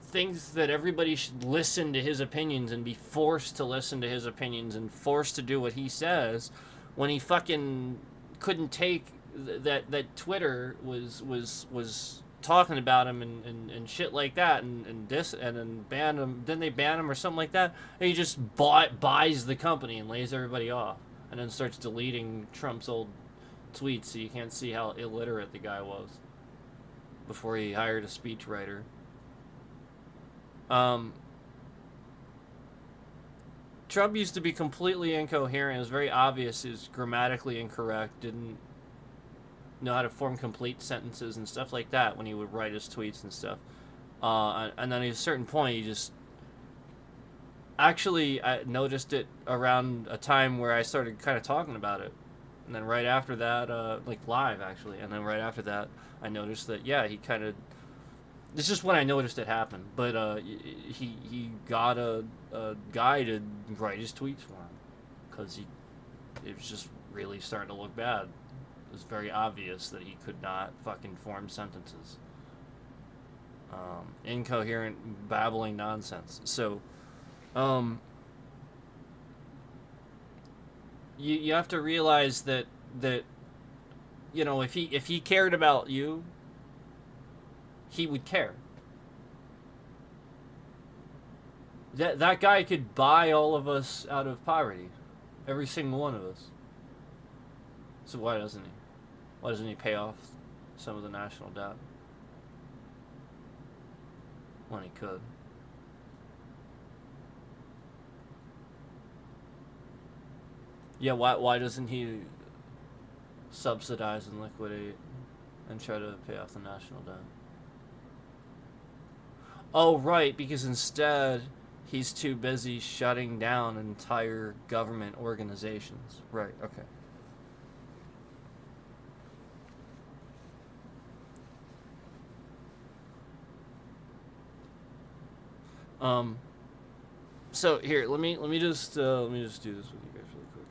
thinks that everybody should listen to his opinions and be forced to listen to his opinions and forced to do what he says, when he fucking couldn't take that Twitter was talking about him and shit like that and then ban him. Then they ban him or something like that. And he just buys the company and lays everybody off, and then starts deleting Trump's old tweets so you can't see how illiterate the guy was before he hired a speechwriter. Trump used to be completely incoherent. It was very obvious he was grammatically incorrect, didn't know how to form complete sentences and stuff like that when he would write his tweets and stuff. And then at a certain point, he just... Actually, I noticed it around a time where I started kind of talking about it. And then right after that, like live, actually. And then right after that, I noticed that, yeah, he kind of... It's just when I noticed it happen. But he got a guy to write his tweets for him. Because it was just really starting to look bad. It was very obvious that he could not fucking form sentences. Incoherent, babbling nonsense. So, you have to realize that you know, if he cared about you, he would care. That guy could buy all of us out of poverty, every single one of us. So why doesn't he? Why doesn't he pay off some of the national debt when he could? Yeah, why doesn't he subsidize and liquidate and try to pay off the national debt? Oh, right, because instead he's too busy shutting down entire government organizations. Right, okay. So here, let me just do this with you guys really quick.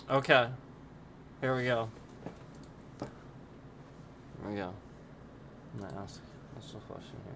Okay. Here we go. Here we go. I'm gonna ask a question here.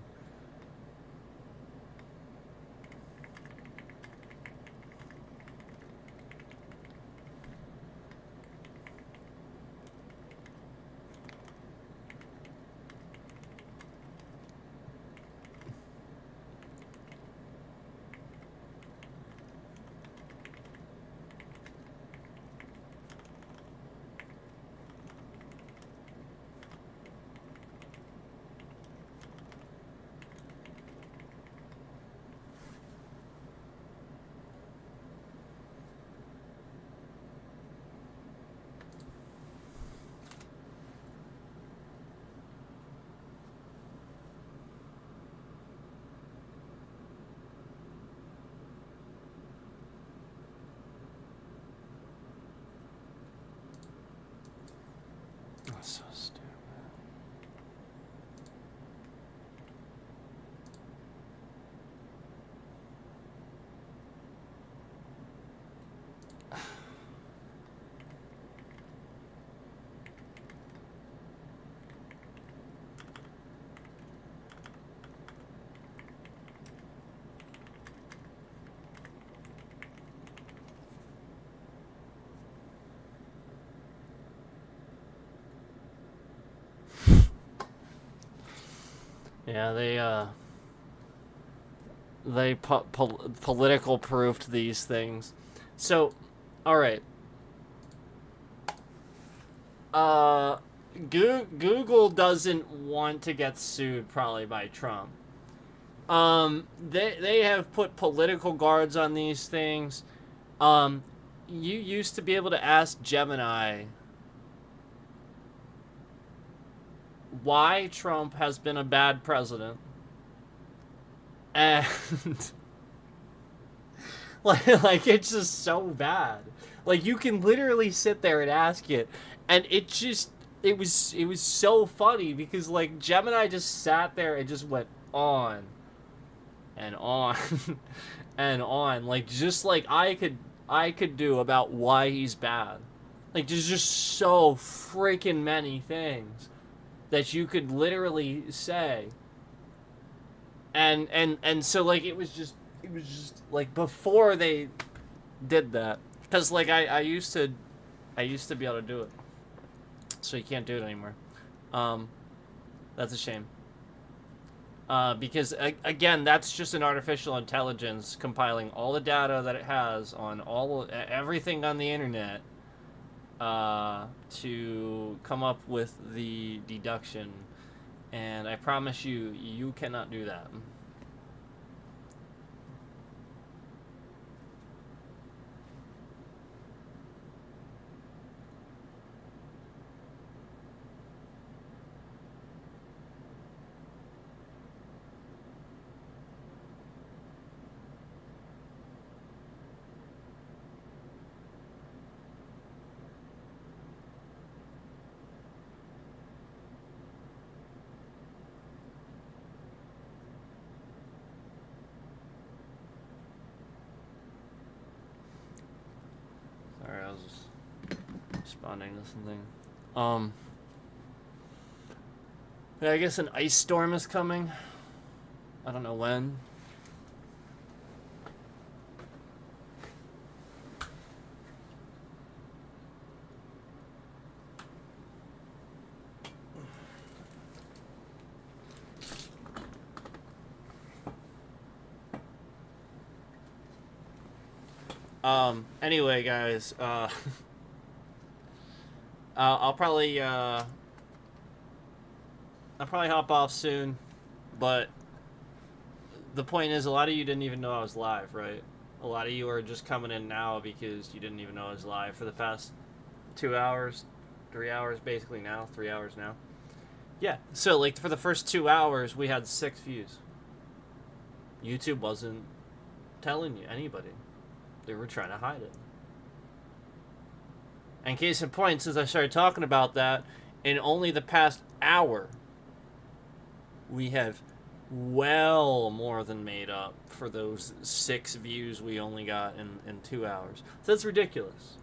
That's so stupid. Yeah, they political proofed these things. So, all right. Google doesn't want to get sued probably by Trump. They have put political guards on these things. You used to be able to ask Gemini why Trump has been a bad president. And like it's just so bad. Like you can literally sit there and ask it, and it was so funny because like Gemini just sat there and just went on and on and on, like just like I could do about why he's bad. Like there's just so freaking many things that you could literally say. And so like it was just like before they did that, because like I used to be able to do it, so you can't do it anymore. That's a shame. Because again, that's just an artificial intelligence compiling all the data that it has on everything on the internet, to come up with the deduction. And I promise you, you cannot do that. Sorry, I was just responding to something. Yeah, I guess an ice storm is coming. I don't know when. Anyway, guys, I'll probably hop off soon, but the point is, a lot of you didn't even know I was live, right? A lot of you are just coming in now because you didn't even know I was live for the past 2 hours, 3 hours, basically now, 3 hours now. Yeah, so like for the first 2 hours, we had 6 views. YouTube wasn't telling you anybody. They were trying to hide it. And case in point, since I started talking about that, in only the past hour, we have well more than made up for those 6 views we only got in 2 hours. So that's ridiculous.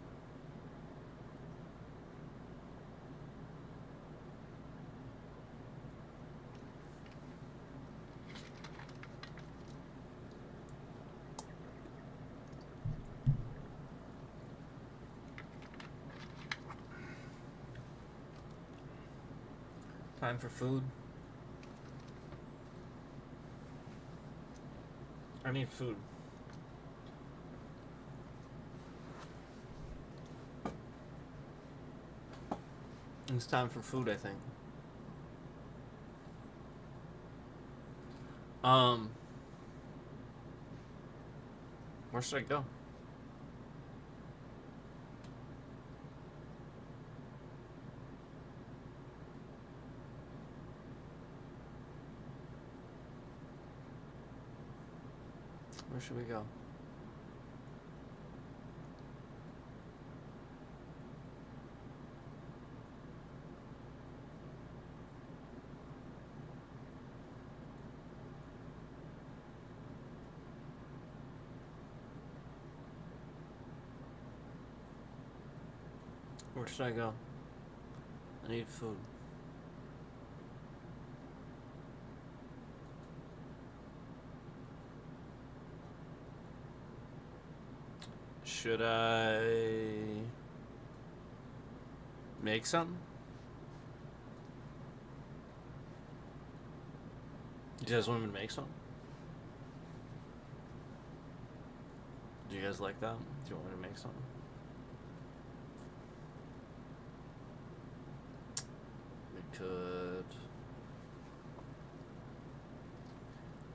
Time for food. I need food. It's time for food, I think. Where should I go? Where should we go? Where should I go? I need food. Should I make something? You guys want me to make something? Do you guys like that? Do you want me to make something?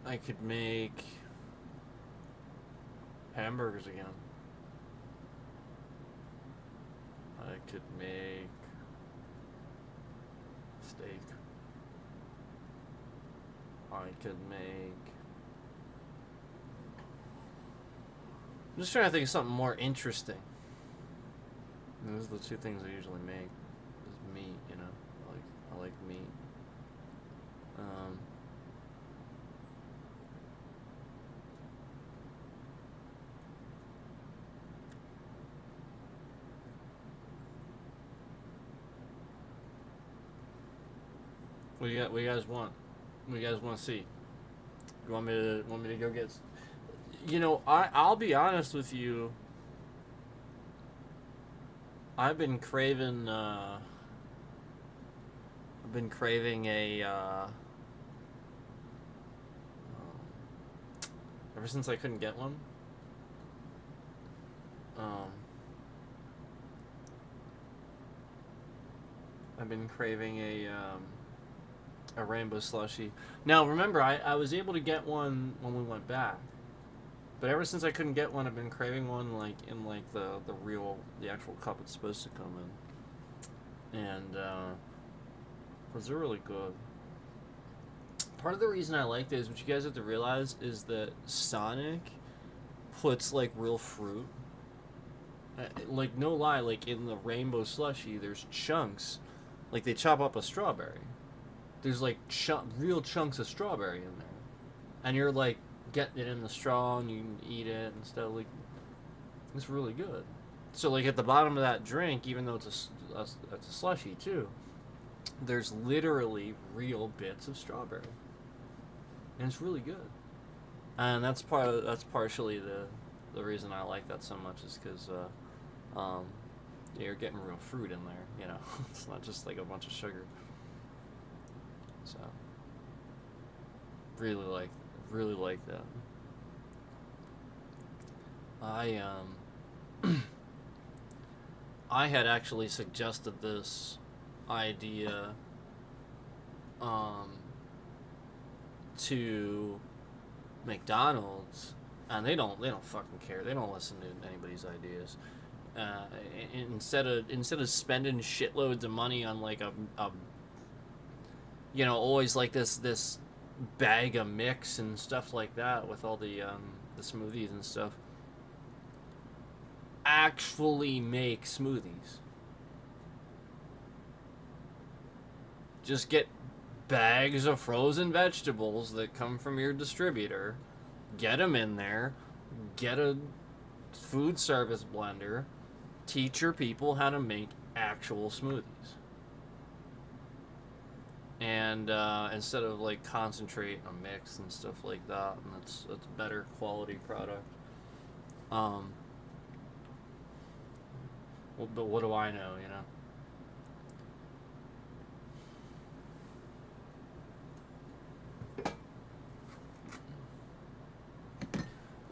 I could make hamburgers again. I could make steak. I could make... I'm just trying to think of something more interesting. Those are the two things I usually make. Is meat, you know. I like meat. What you guys want? What you guys want to see? You want me to go get? You know, I'll be honest with you. I've been craving a ever since I couldn't get one. I've been craving a rainbow slushie. Now remember, I was able to get one when we went back, but ever since I couldn't get one, I've been craving one like in like the actual cup it's supposed to come in, and those are really good. Part of the reason I like this, what you guys have to realize, is that Sonic puts like real fruit. Like no lie, like in the rainbow slushie, there's chunks, like they chop up a strawberry. There's like real chunks of strawberry in there, and you're like getting it in the straw and you can eat it and stuff. Like it's really good. So like at the bottom of that drink, even though it's a slushie too, there's literally real bits of strawberry, and it's really good. And that's partially the reason I like that so much, is because you're getting real fruit in there. You know, it's not just like a bunch of sugar. So, really like that. I had actually suggested this idea to McDonald's, and they don't fucking care. They don't listen to anybody's ideas. Instead of spending shitloads of money on like a you know, always like this bag of mix and stuff like that with all the smoothies and stuff. Actually make smoothies. Just get bags of frozen vegetables that come from your distributor, get them in there, get a food service blender, teach your people how to make actual smoothies. And instead of like concentrate or mix and stuff like that, and it's better quality product. Well, but what do I know, you know?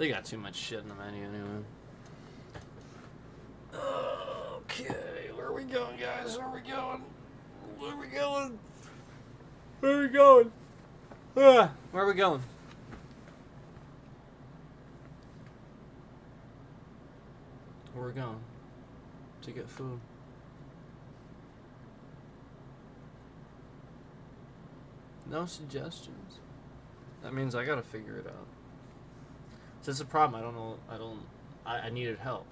They got too much shit in the menu anyway. Okay, where are we going, guys? Where are we going? Where are we going? Where are we going? Where are we going? Where are we going? To get food. No suggestions. That means I gotta figure it out. So it's a problem. I don't know. I needed help.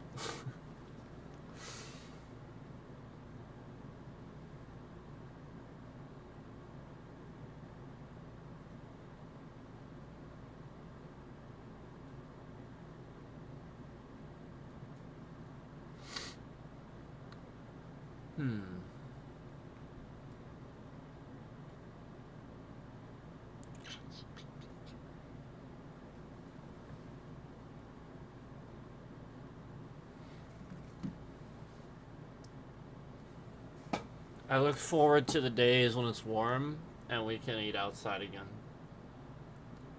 I look forward to the days when it's warm and we can eat outside again.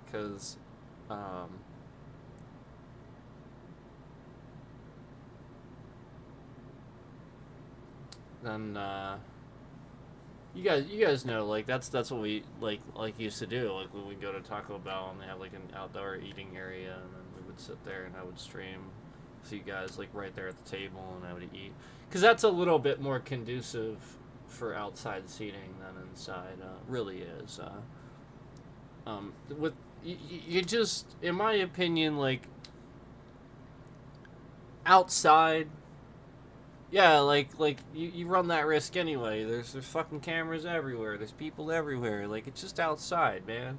Because, then, you guys know, like, that's what we, like used to do, like, when we go to Taco Bell and they have, like, an outdoor eating area, and then we would sit there and I would stream with you guys, like, right there at the table, and I would eat. Because that's a little bit more conducive for outside seating than inside, really is. With you just, in my opinion, like, outside, yeah, like you run that risk anyway. There's fucking cameras everywhere. There's people everywhere. Like, it's just outside, man.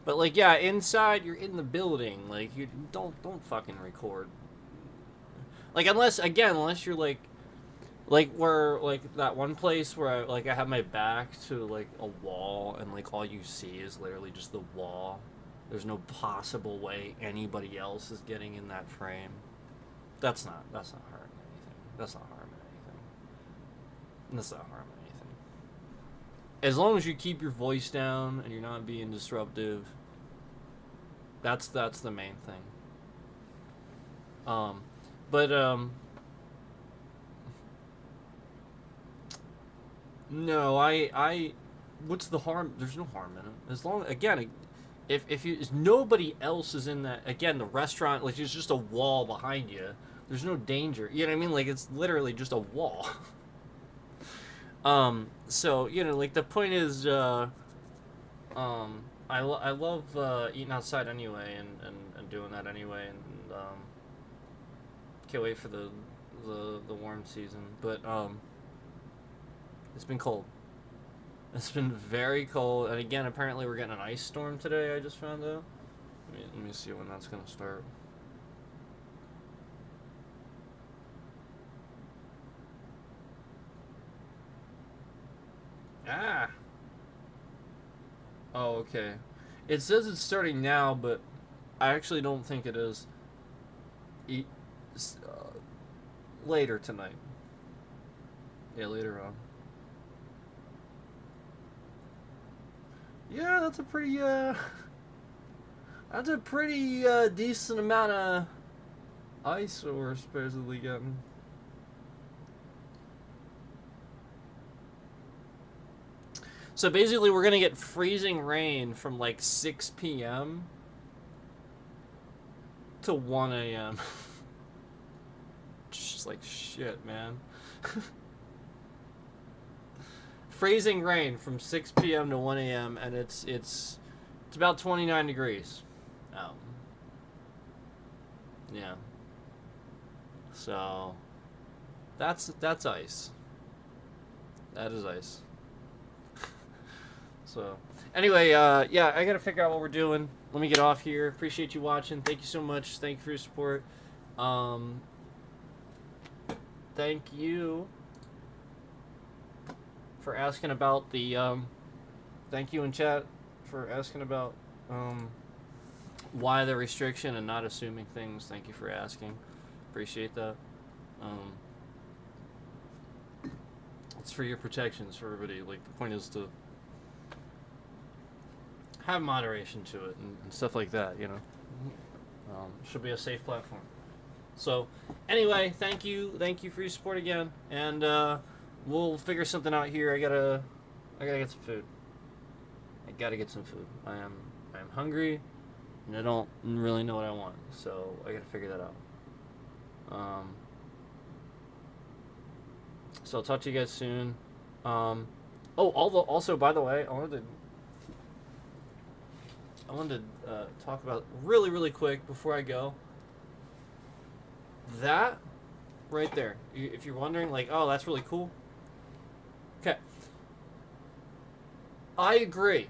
But, like, yeah, inside, you're in the building. Like, you don't fucking record. Like, unless you're like where, like, that one place where I have my back to, like, a wall and, like, all you see is literally just the wall. There's no possible way anybody else is getting in that frame. That's not harming anything. That's not harming anything. That's not harming anything. As long as you keep your voice down and you're not being disruptive, that's the main thing. No, I what's the harm? There's no harm in it. As long, again, if nobody else is in that, again, the restaurant, like, there's just a wall behind you. There's no danger. You know what I mean? Like, it's literally just a wall. So, you know, like, the point is, I love eating outside anyway, and doing that anyway, and can't wait for the warm season. But it's been cold. It's been very cold, and again, apparently we're getting an ice storm today. I just found out. Let me see when that's gonna start. Ah. Oh, okay. It says it's starting now, but I actually don't think it is. Later tonight. Yeah, later on. Yeah, that's a pretty decent amount of ice that we're supposedly getting. So basically, we're gonna get freezing rain from like 6 p.m. to 1 a.m. Just like shit, man. Freezing rain from 6 p.m. to 1 a.m. and it's about 29 degrees. Yeah. So that's ice. That is ice. So anyway, yeah, I gotta figure out what we're doing. Let me get off here. Appreciate you watching. Thank you so much. Thank you for your support. Thank you for asking about the thank you in chat for asking about why the restriction and not assuming things. Thank you for asking. Appreciate that. It's for your protections, for everybody. Like, the point is to have moderation to it and stuff like that, you know. Should be a safe platform. So, anyway, thank you for your support again, and we'll figure something out here. I gotta get some food. I'm hungry, and I don't really know what I want, so I gotta figure that out. So I'll talk to you guys soon. Also, by the way, I wanted to talk about really quick before I go. That right there, if you're wondering, like, oh, that's really cool. Okay. I agree.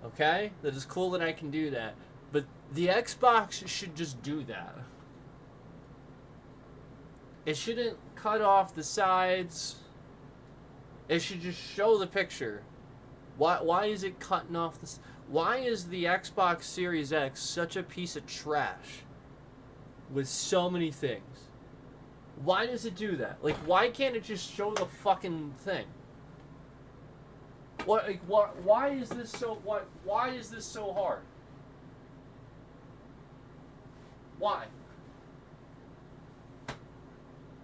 Okay? That is cool that I can do that. But the Xbox should just do that. It shouldn't cut off the sides. It should just show the picture. Why is it cutting off this? Why is the Xbox Series X such a piece of trash with so many things? Why does it do that? Like, why can't it just show the fucking thing? Why is this so hard? Why?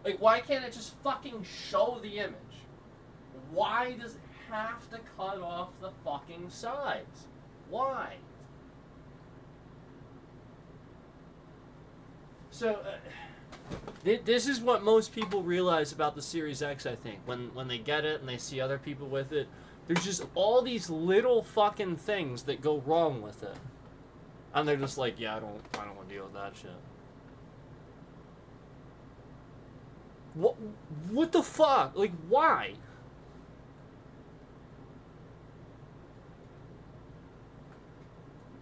Like, why can't it just fucking show the image? Why does it have to cut off the fucking sides? Why? So, this is what most people realize about the Series X, I think. When they get it and they see other people with it, there's just all these little fucking things that go wrong with it. And they're just like, yeah, I don't want to deal with that shit. What the fuck? Like, why?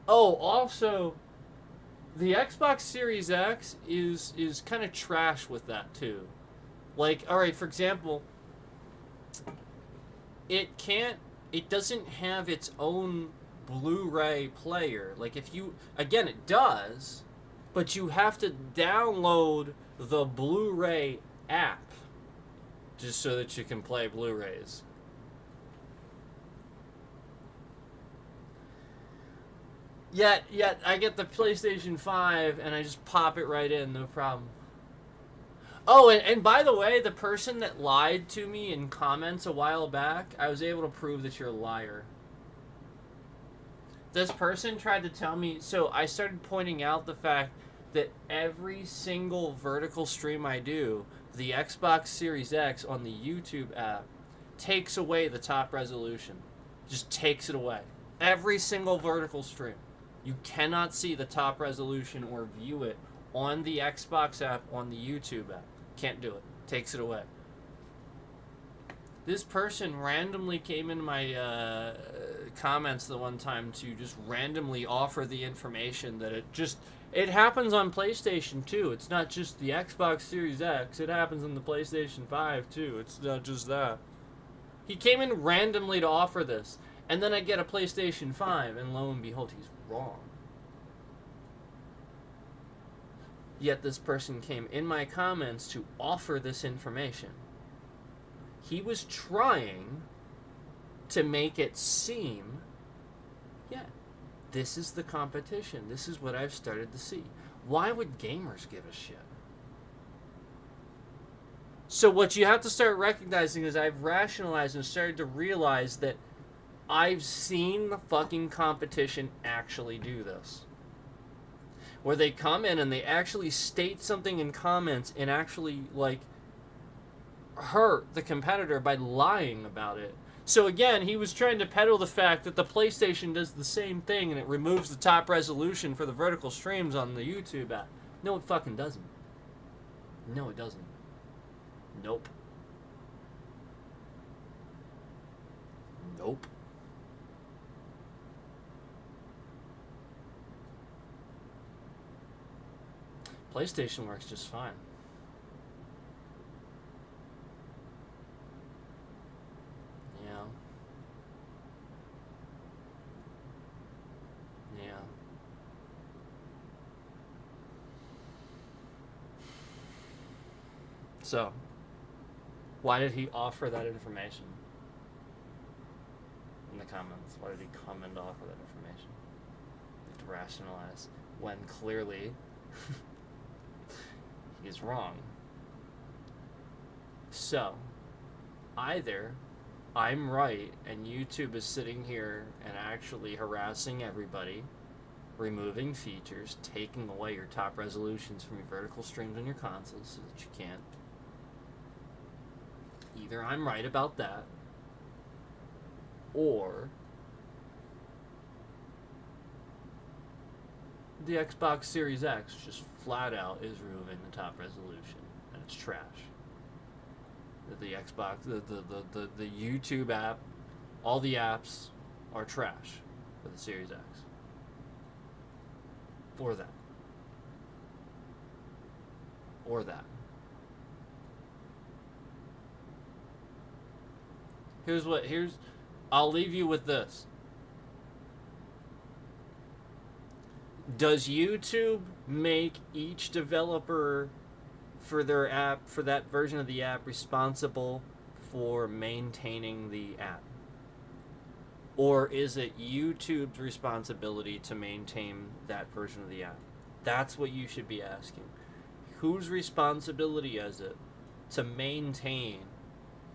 Oh, also, the Xbox Series X is kind of trash with that too. Like, all right, for example, it doesn't have its own Blu-ray player. Like, again, it does, but you have to download the Blu-ray app just so that you can play Blu-rays. Yet I get the PlayStation 5 and I just pop it right in, no problem. Oh, and by the way, the person that lied to me in comments a while back, I was able to prove that you're a liar. This person tried to tell me, so I started pointing out the fact that every single vertical stream I do, the Xbox Series X on the YouTube app takes away the top resolution. Just takes it away. Every single vertical stream. You cannot see the top resolution or view it on the Xbox app, on the YouTube app. Can't do it. Takes it away. This person randomly came in my comments the one time to just randomly offer the information that it happens on PlayStation too. It's not just the Xbox Series X. It happens on the PlayStation 5 too. It's not just that. He came in randomly to offer this. And then I get a PlayStation 5, and lo and behold, he's wrong. Yet this person came in my comments to offer this information. He was trying to make it seem, yeah, this is the competition. This is what I've started to see. Why would gamers give a shit? So what you have to start recognizing is I've rationalized and started to realize that I've seen the fucking competition actually do this. Where they come in and they actually state something in comments and actually, like, hurt the competitor by lying about it. So again, he was trying to peddle the fact that the PlayStation does the same thing and it removes the top resolution for the vertical streams on the YouTube app. No, it fucking doesn't. No, it doesn't. Nope. Nope. PlayStation works just fine. Yeah. Yeah. So, why did he offer that information? In the comments. Why did he come and offer that information? To rationalize. when clearly he's wrong. So, either I'm right and YouTube is sitting here and actually harassing everybody, removing features, taking away your top resolutions from your vertical streams on your consoles so that you can't. Either I'm right about that, or the Xbox Series X just flat out is removing the top resolution, and it's trash. The Xbox, the YouTube app, all the apps are trash for the Series X. Or that. Or that. I'll leave you with this. Does YouTube make each developer for their app, for that version of the app, responsible for maintaining the app? Or is it YouTube's responsibility to maintain that version of the app? That's what you should be asking. Whose responsibility is it to maintain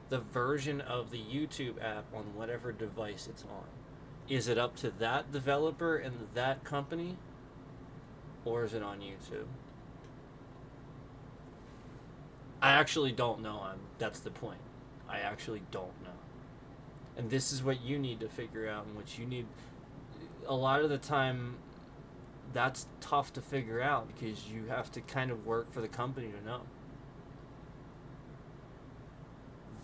the version of the YouTube app on whatever device it's on? Is it up to that developer and that company? Or is it on YouTube? I actually don't know. That's the point. I actually don't know. And this is what you need to figure out, and what you need. A lot of the time, that's tough to figure out because you have to kind of work for the company to know.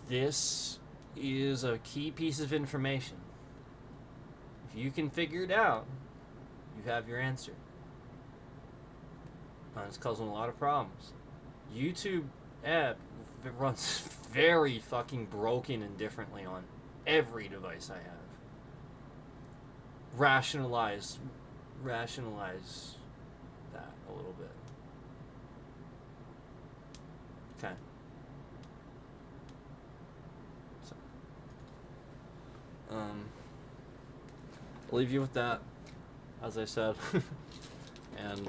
This is a key piece of information. If you can figure it out, you have your answer. It's causing a lot of problems. YouTube app runs very fucking broken and differently on every device I have. Rationalize that a little bit. Okay. So, I'll leave you with that, as I said. And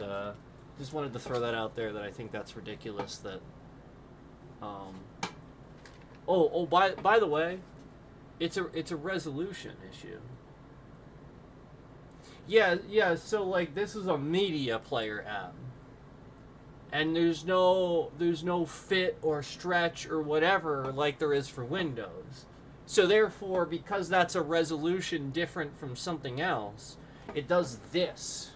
just wanted to throw that out there, that I think that's ridiculous. That by the way, it's a resolution issue. Yeah, so like this is a media player app. And there's no fit or stretch or whatever like there is for Windows. So therefore, because that's a resolution different from something else, it does this.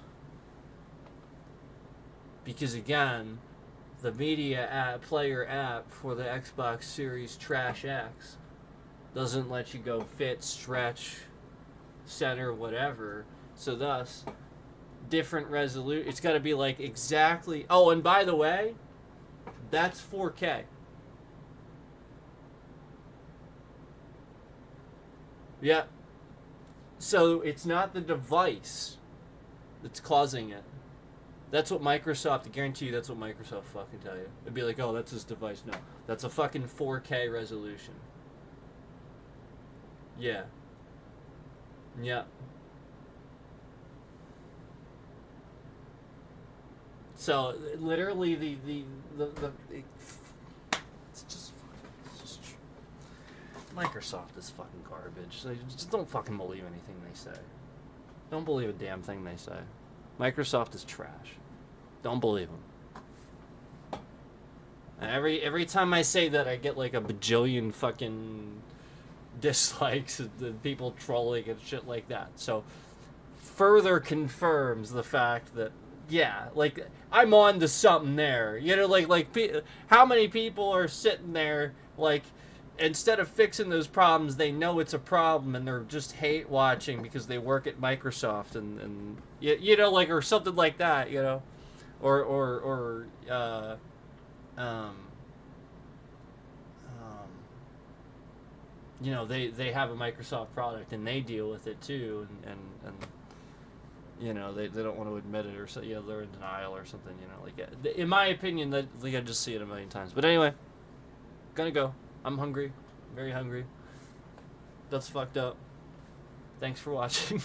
Because again, the media player app for the Xbox Series Trash X doesn't let you go fit, stretch, center, whatever. So thus, different resolution. It's got to be like exactly. Oh, and by the way, that's 4K. Yeah. So it's not the device that's causing it. That's what Microsoft, I guarantee you that's what Microsoft fucking tell you. It'd be like, oh, that's his device. No, that's a fucking 4K resolution. Yeah. Yeah. So, literally, it's just Microsoft is fucking garbage. So just don't fucking believe anything they say. Don't believe a damn thing they say. Microsoft is trash. Don't believe them. Every time I say that, I get like a bajillion fucking dislikes and people trolling and shit like that. So, further confirms the fact that, yeah, like, I'm on to something there. You know, like how many people are sitting there, like, instead of fixing those problems, they know it's a problem and they're just hate watching because they work at Microsoft and you know, like, or something like that, you know, or you know, they have a Microsoft product and they deal with it too, and you know, they don't want to admit it, or so, yeah, they're in denial or something, you know, like, in my opinion, that like, I just see it a million times. But anyway, gonna go. I'm hungry, very hungry. That's fucked up. Thanks for watching.